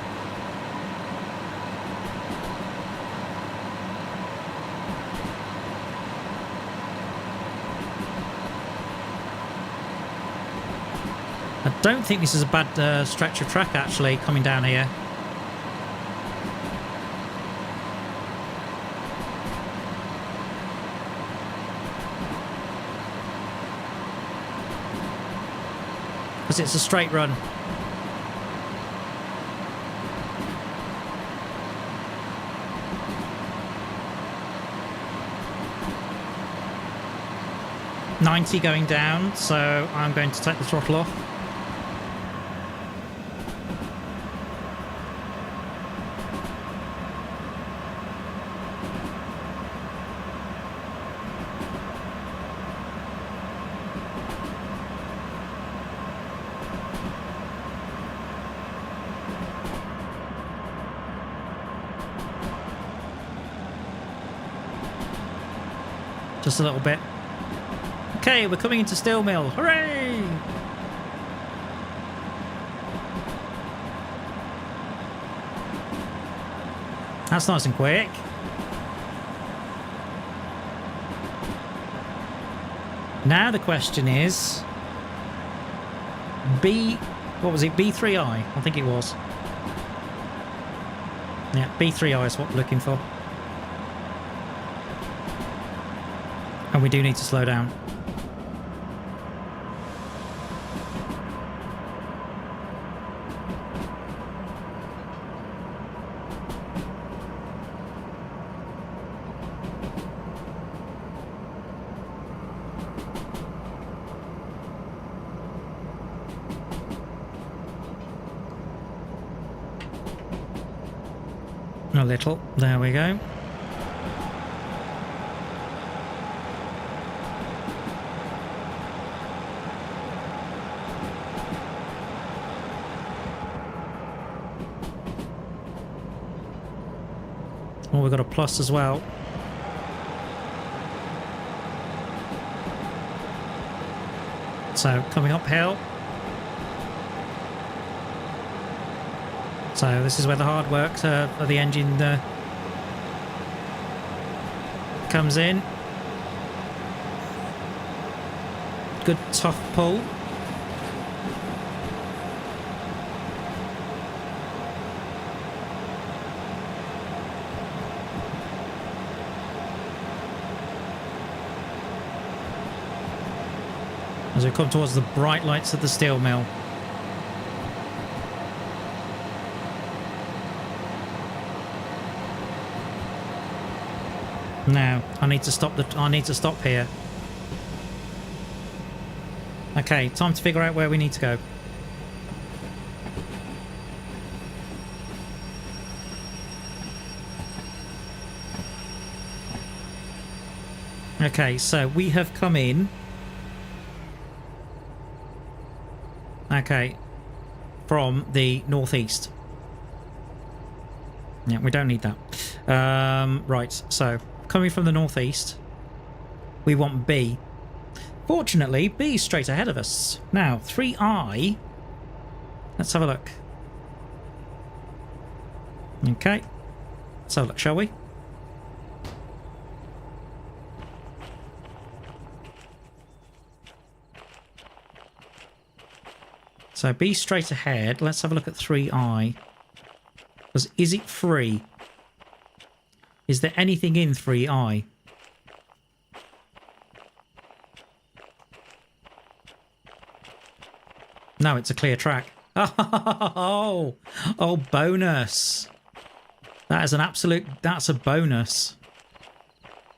I don't think this is a bad stretch of track, actually, coming down here. Because it's a straight run. $90 going down, so I'm going to take the throttle off. Just a little bit. Okay, we're coming into steel mill. Hooray! That's nice and quick. Now the question is... What was it? B3I? I think it was. Yeah, B3I is what we're looking for. And we do need to slow down. A little. There we go. Oh, we've got a plus as well. So, coming uphill. So, this is where the hard work of the engine comes in. Good tough pull. As we come towards the bright lights of the steel mill. Now, I need to stop here. Okay, time to figure out where we need to go. Okay, so we have come in. Okay, from the northeast. Yeah, we don't need that. Right, so coming from the northeast, we want B. Fortunately, B is straight ahead of us. Now, 3I. Let's have a look. Okay, let's have a look, shall we? So B straight ahead. Let's have a look at 3I. Because is it free? Is there anything in 3I? No, it's a clear track. Oh, bonus. That is an absolute, that's a bonus.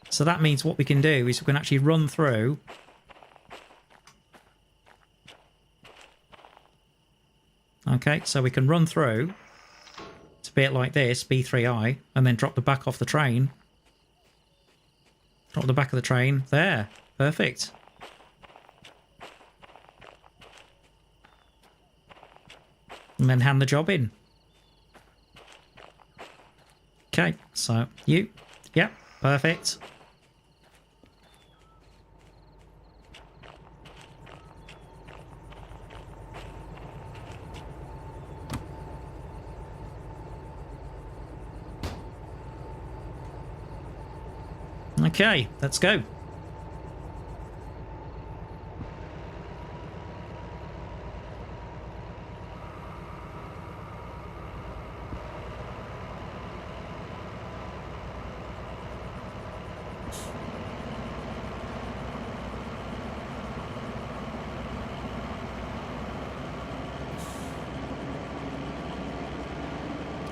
So that means what we can do is we can actually run through. Okay, so we can run through to be it like this, B3I, and then drop the back off the train. Drop the back of the train. There. Perfect. And then hand the job in. Okay, so you. Yep, perfect. Okay, let's go.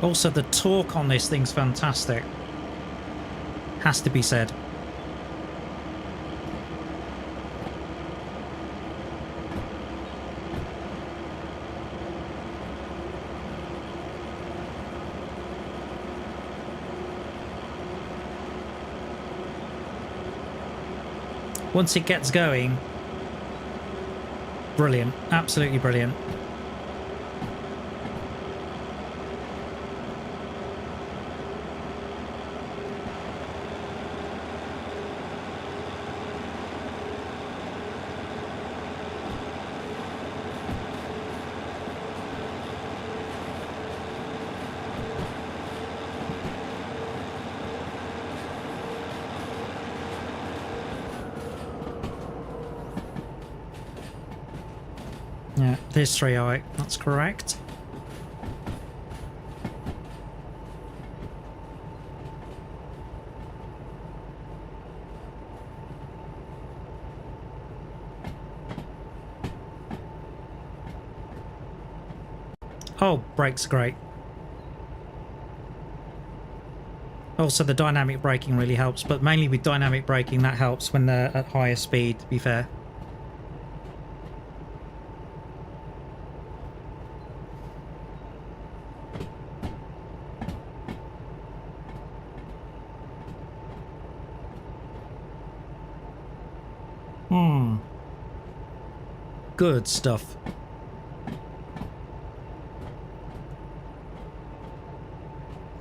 Also, the torque on this thing's fantastic. Has to be said. Once it gets going, brilliant. Absolutely brilliant. Yeah, there's 308. That's correct. Oh, brakes are great. Also, the dynamic braking really helps, but mainly with dynamic braking, that helps when they're at higher speed, to be fair. Good stuff.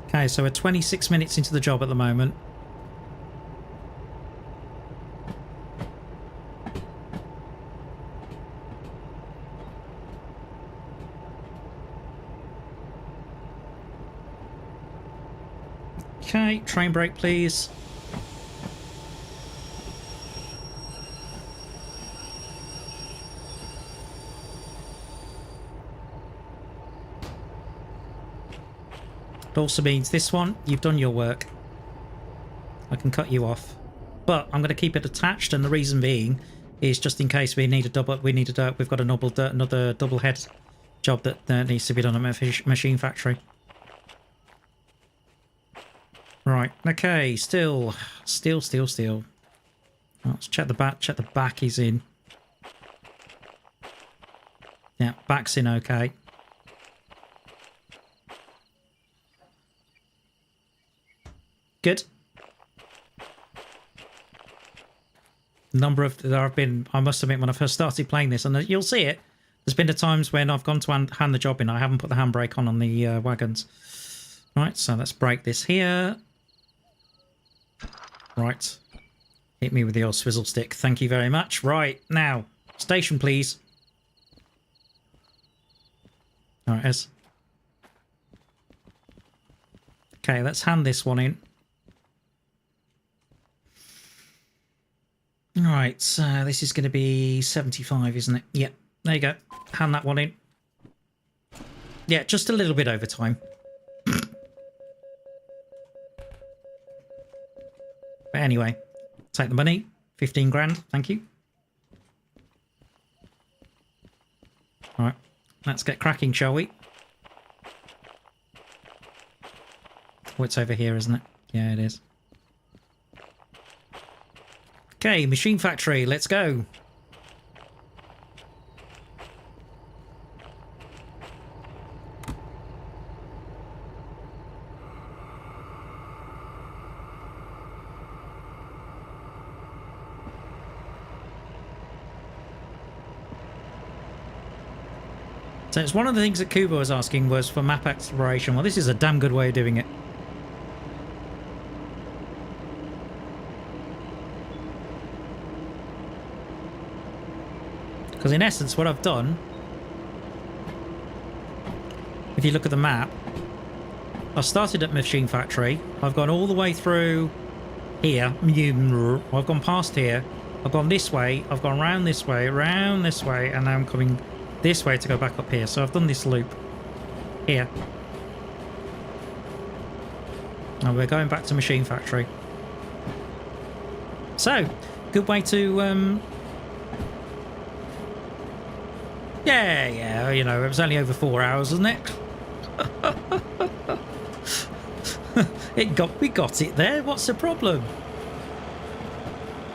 Okay, so we're 26 minutes into the job at the moment. Okay, train brake, please. It also means this one, you've done your work. I can cut you off. But I'm going to keep it attached, and the reason being is just in case we need a double, we've got another double head job that needs to be done at machine factory. Right, okay, still. Let's check the back is in. Yeah, back's in okay. Good. There have been, I must admit, when I first started playing this, and you'll see it, there's been the times when I've gone to hand the job in, I haven't put the handbrake on the wagons. Right, so let's brake this here. Right. Hit me with the old swizzle stick. Thank you very much. Right, now, station, please. All right, Ez. Okay, let's hand this one in. All right, so this is going to be 75, isn't it? Yep, there you go. Hand that one in. Yeah, just a little bit over time. But anyway, take the money. 15 grand, thank you. All right, let's get cracking, shall we? Oh, it's over here, isn't it? Yeah, it is. Okay, machine factory, let's go. So it's one of the things that Kuba was asking was for map exploration. Well, this is a damn good way of doing it. Because in essence, what I've done, if you look at the map, I've started at Machine Factory. I've gone all the way through here. I've gone past here. I've gone this way. I've gone round this way, and now I'm coming this way to go back up here. So I've done this loop here. Now we're going back to Machine Factory. So, good way to... Yeah, you know, it was only over 4 hours, wasn't it? We got it there. What's the problem?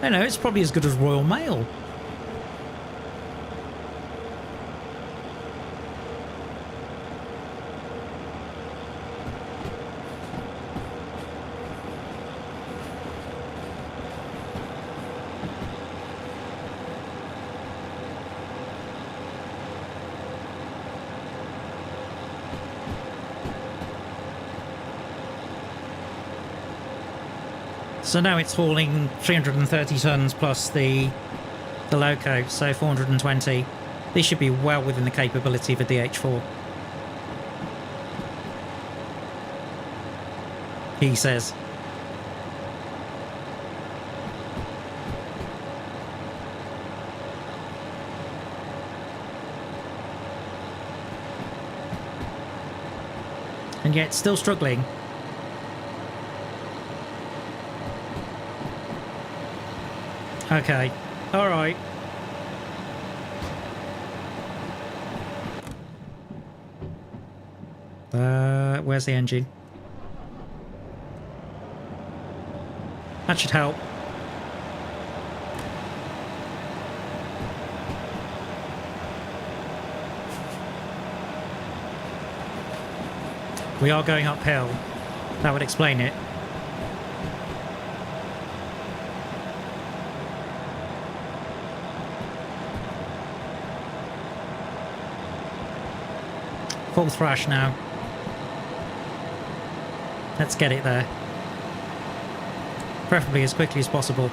I know, it's probably as good as Royal Mail. So now it's hauling 330 tons plus the loco, so 420. This should be well within the capability of a DH4. He says. And yet still struggling. Okay, all right. Where's the engine? That should help. We are going uphill. That would explain it. Full thrash now. Let's get it there. Preferably as quickly as possible.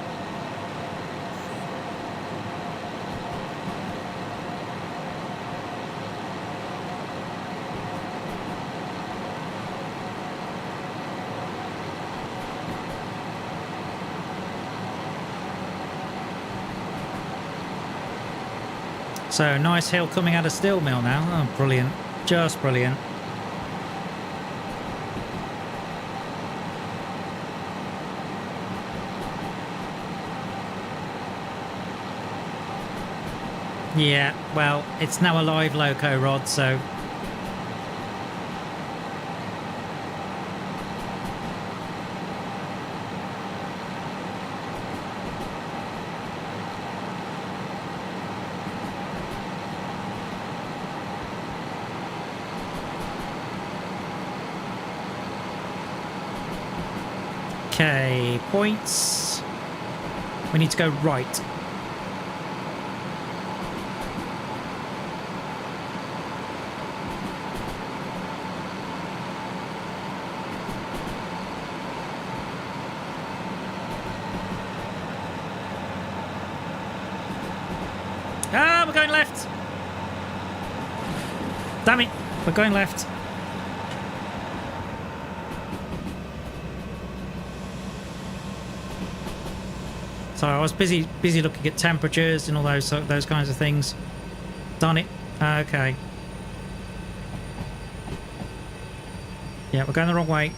So, nice hill coming out of steel mill now. Oh, brilliant. Just brilliant. Yeah, well, it's now a live loco rod, so... Okay, points. We need to go right. we're going left. Damn it, we're going left. So I was busy looking at temperatures and all those kinds of things. Darn it. Okay. Yeah, we're going the wrong way.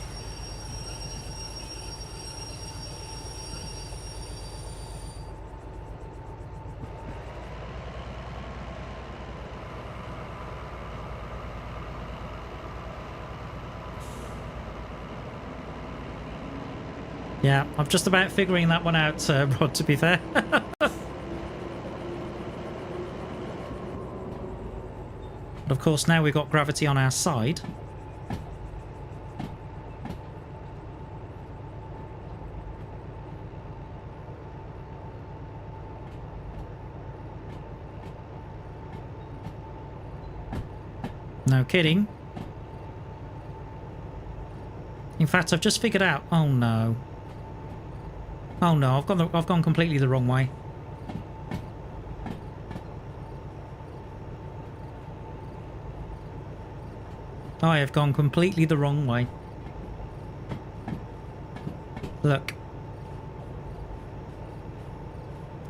Yeah, I'm just about figuring that one out, Rod, to be fair. But of course, now we've got gravity on our side. No kidding. In fact, I've just figured out... Oh no. Oh no, I've gone completely the wrong way. I have gone completely the wrong way. Look.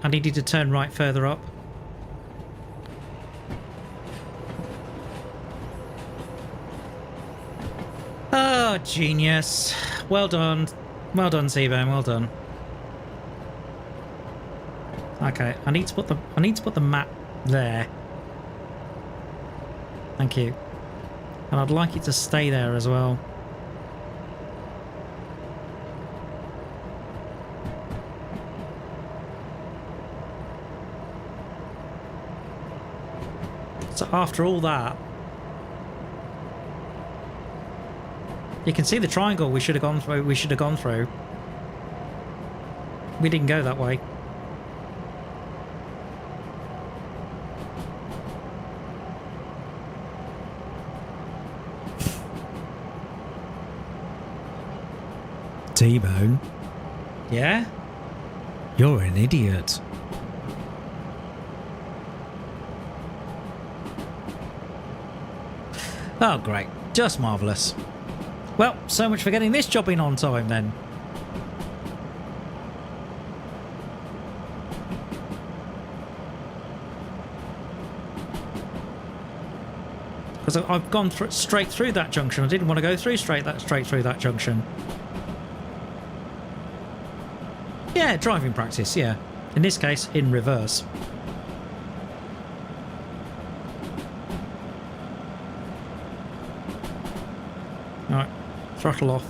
I needed to turn right further up. Oh, genius. Well done. Well done, Tbone. Well done. Okay, I need to put the map there. Thank you. And I'd like it to stay there as well. So after all that, you can see the triangle we should have gone through. We didn't go that way. Tbone, Yeah? you're an idiot. Oh, great. Just marvellous. Well, so much for getting this job in on time then. Because I've gone straight through that junction. I didn't want to go through straight through that junction. Yeah, driving practice, yeah. In this case, in reverse. Alright, throttle off.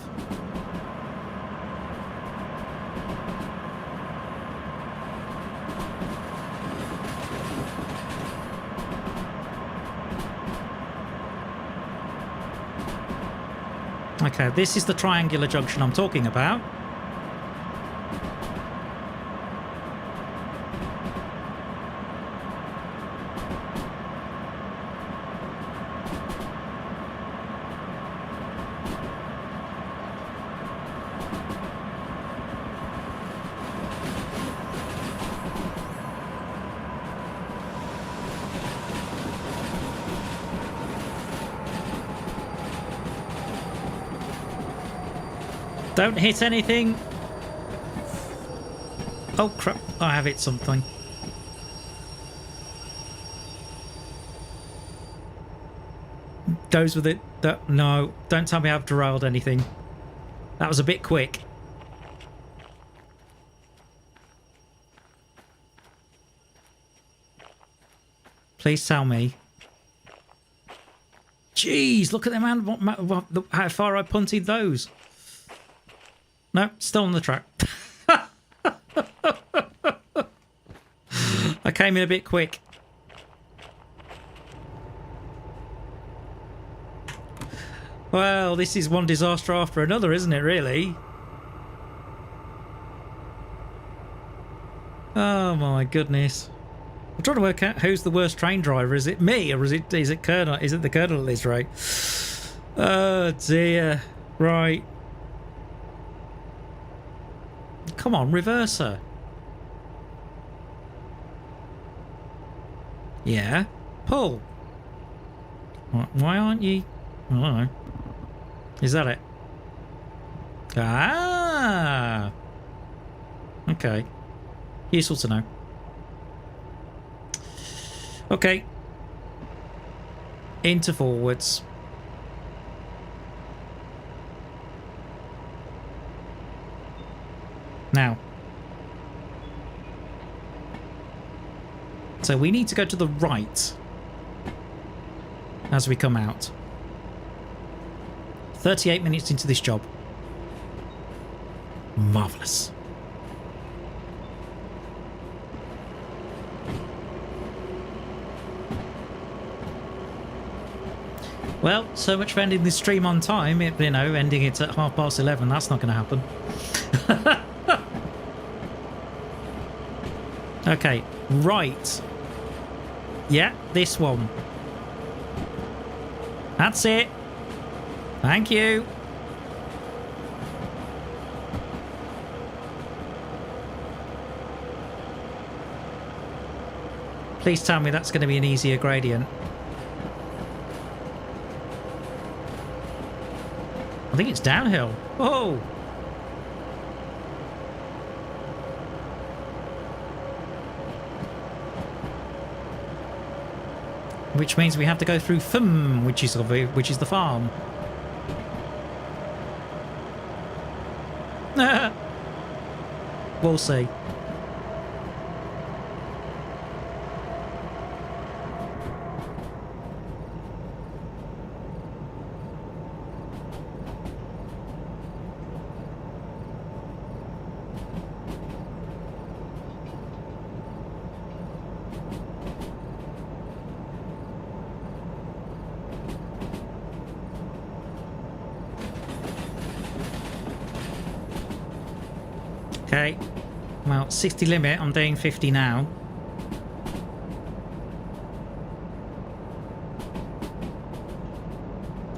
Okay, this is the triangular junction I'm talking about. Don't hit anything. Oh crap, I have hit something. Goes with it. No, don't tell me I've derailed anything. That was a bit quick. Please tell me. Jeez, look at the amount of how far I punted those. No, still on the track. I came in a bit quick. Well, this is one disaster after another, isn't it, really? Oh my goodness. I'm trying to work out who's the worst train driver. Is it me or is it Colonel? Is it the Colonel at this rate? Oh dear. Right. Come on, reverse her. Yeah. Pull. Why aren't you? I don't know. Is that it? Ah. Okay. Useful to know. Okay. Into forwards. Now. So we need to go to the right as we come out. 38 minutes into this job. Marvellous. Well, so much for ending this stream on time. Ending it at 11:30. That's not going to happen. Okay, right. Yeah, this one. That's it. Thank you. Please tell me that's going to be an easier gradient. I think it's downhill. Oh! Which means we have to go through Thum, which is the farm. We'll see. Okay, well, 60 limit, I'm doing 50 now.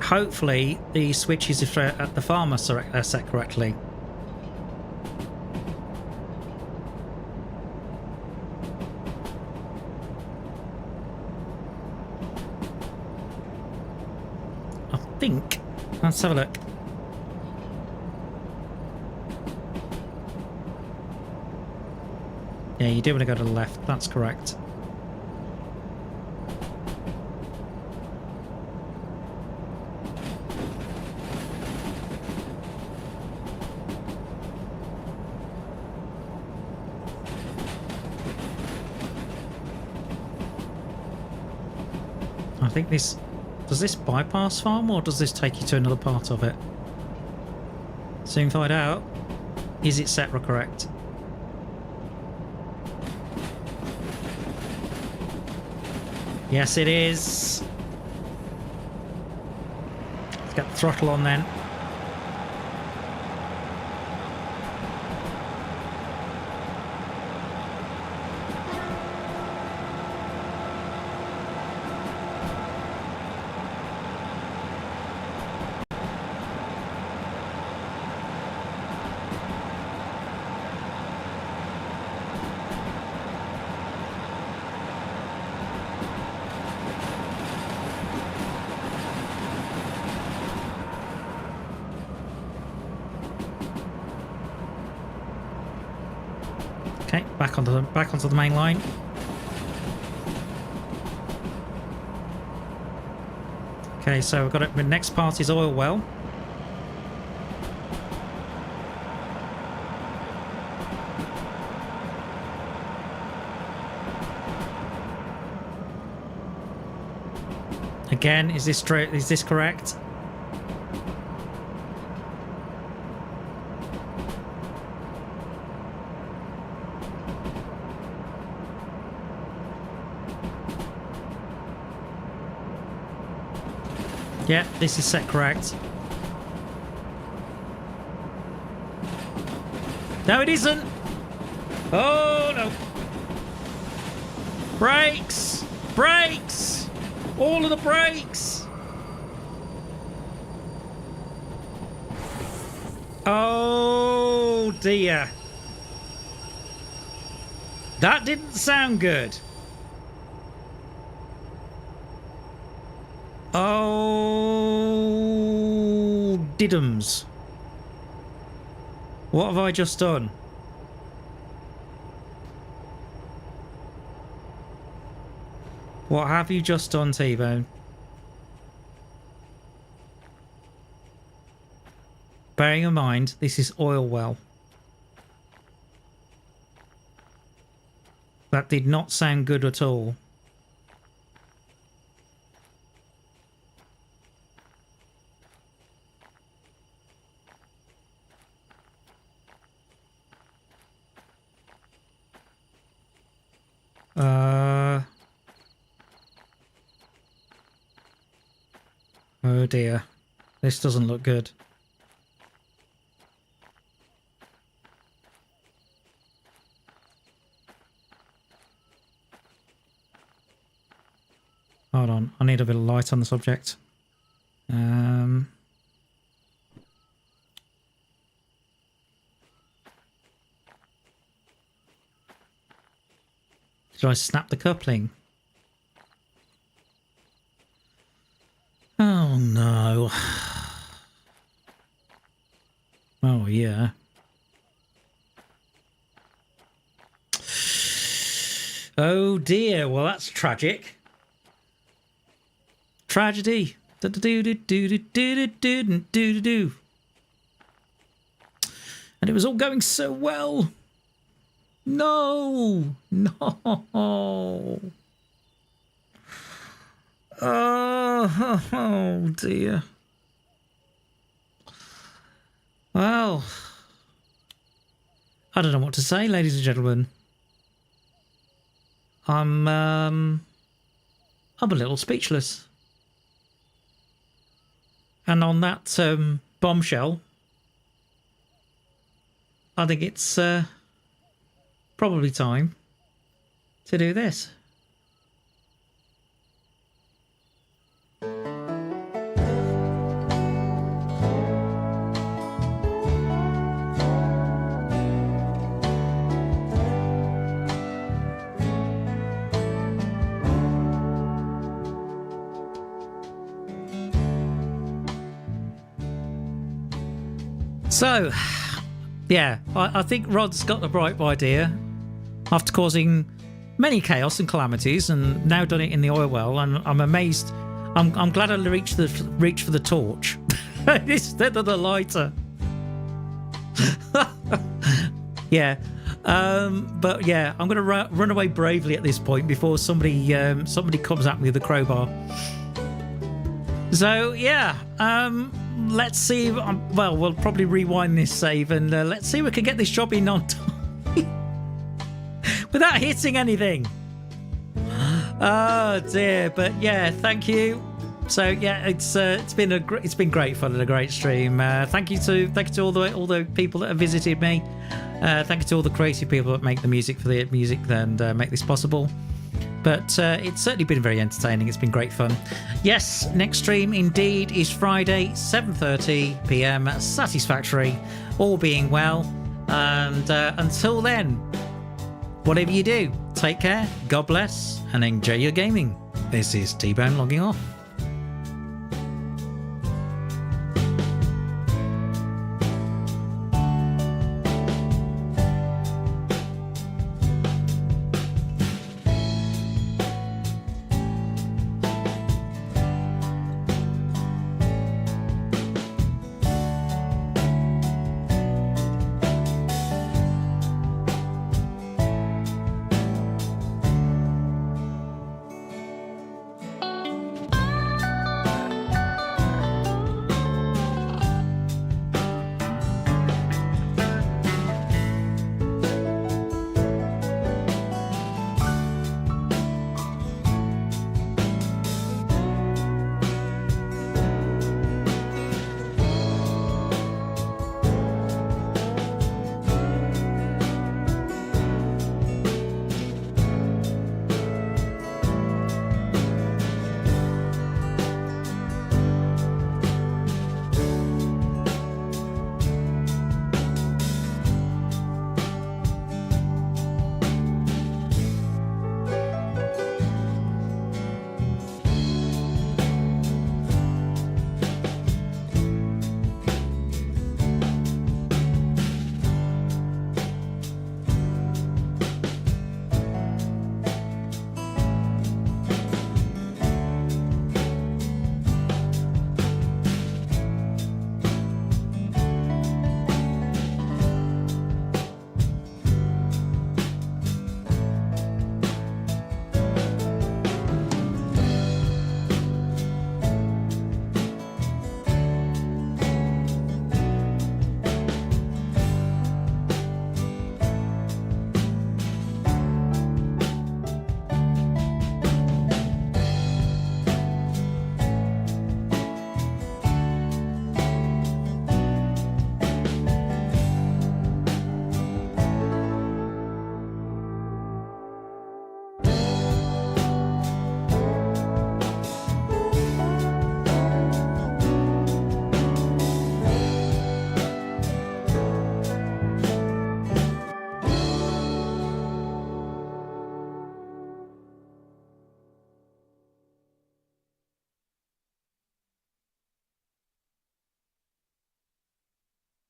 Hopefully the switches at the farm are set correctly. I think. Let's have a look. Yeah, you do want to go to the left, that's correct. I think this... Does this bypass farm or does this take you to another part of it? Soon find out. Is it set correct? Yes, it is. Let's get the throttle on then. Okay, back onto the main line. Okay, so we've got it. The next part is oil well. Again, is this straight? Is this correct? Yeah, this is set correct. No, it isn't. Oh, no. Brakes! Brakes! All of the brakes! Oh, dear. That didn't sound good. Oh, diddums. What have I just done? What have you just done, Tbone? Bearing in mind, this is oil well. That did not sound good at all. Oh dear. This doesn't look good. Hold on, I need a bit of light on the subject. Did I snap the coupling? Oh no. Oh yeah. Oh dear, well that's tragic. Tragedy. And it was all going so well. No. Oh dear. Well, I don't know what to say, ladies and gentlemen. I'm a little speechless. And on that bombshell, I think it's probably time to do this. So, yeah, I think Rod's got the bright idea after causing many chaos and calamities, and now done it in the oil well. And I'm amazed. I'm glad I reached for the torch instead of the lighter. Yeah, but yeah, I'm going to run away bravely at this point before somebody comes at me with a crowbar. So yeah, let's see. Well, we'll probably rewind this save and let's see if we can get this job in on time without hitting anything. Oh dear, but yeah, thank you. So yeah, it's been great fun and a great stream. Thank you to all the people that have visited me. Thank you to all the creative people that make the music for the music and make this possible. But it's certainly been very entertaining. It's been great fun. Yes, next stream indeed is Friday, 7:30 p.m. Satisfactory, all being well. And until then, whatever you do, take care, God bless, and enjoy your gaming. This is Tbone logging off.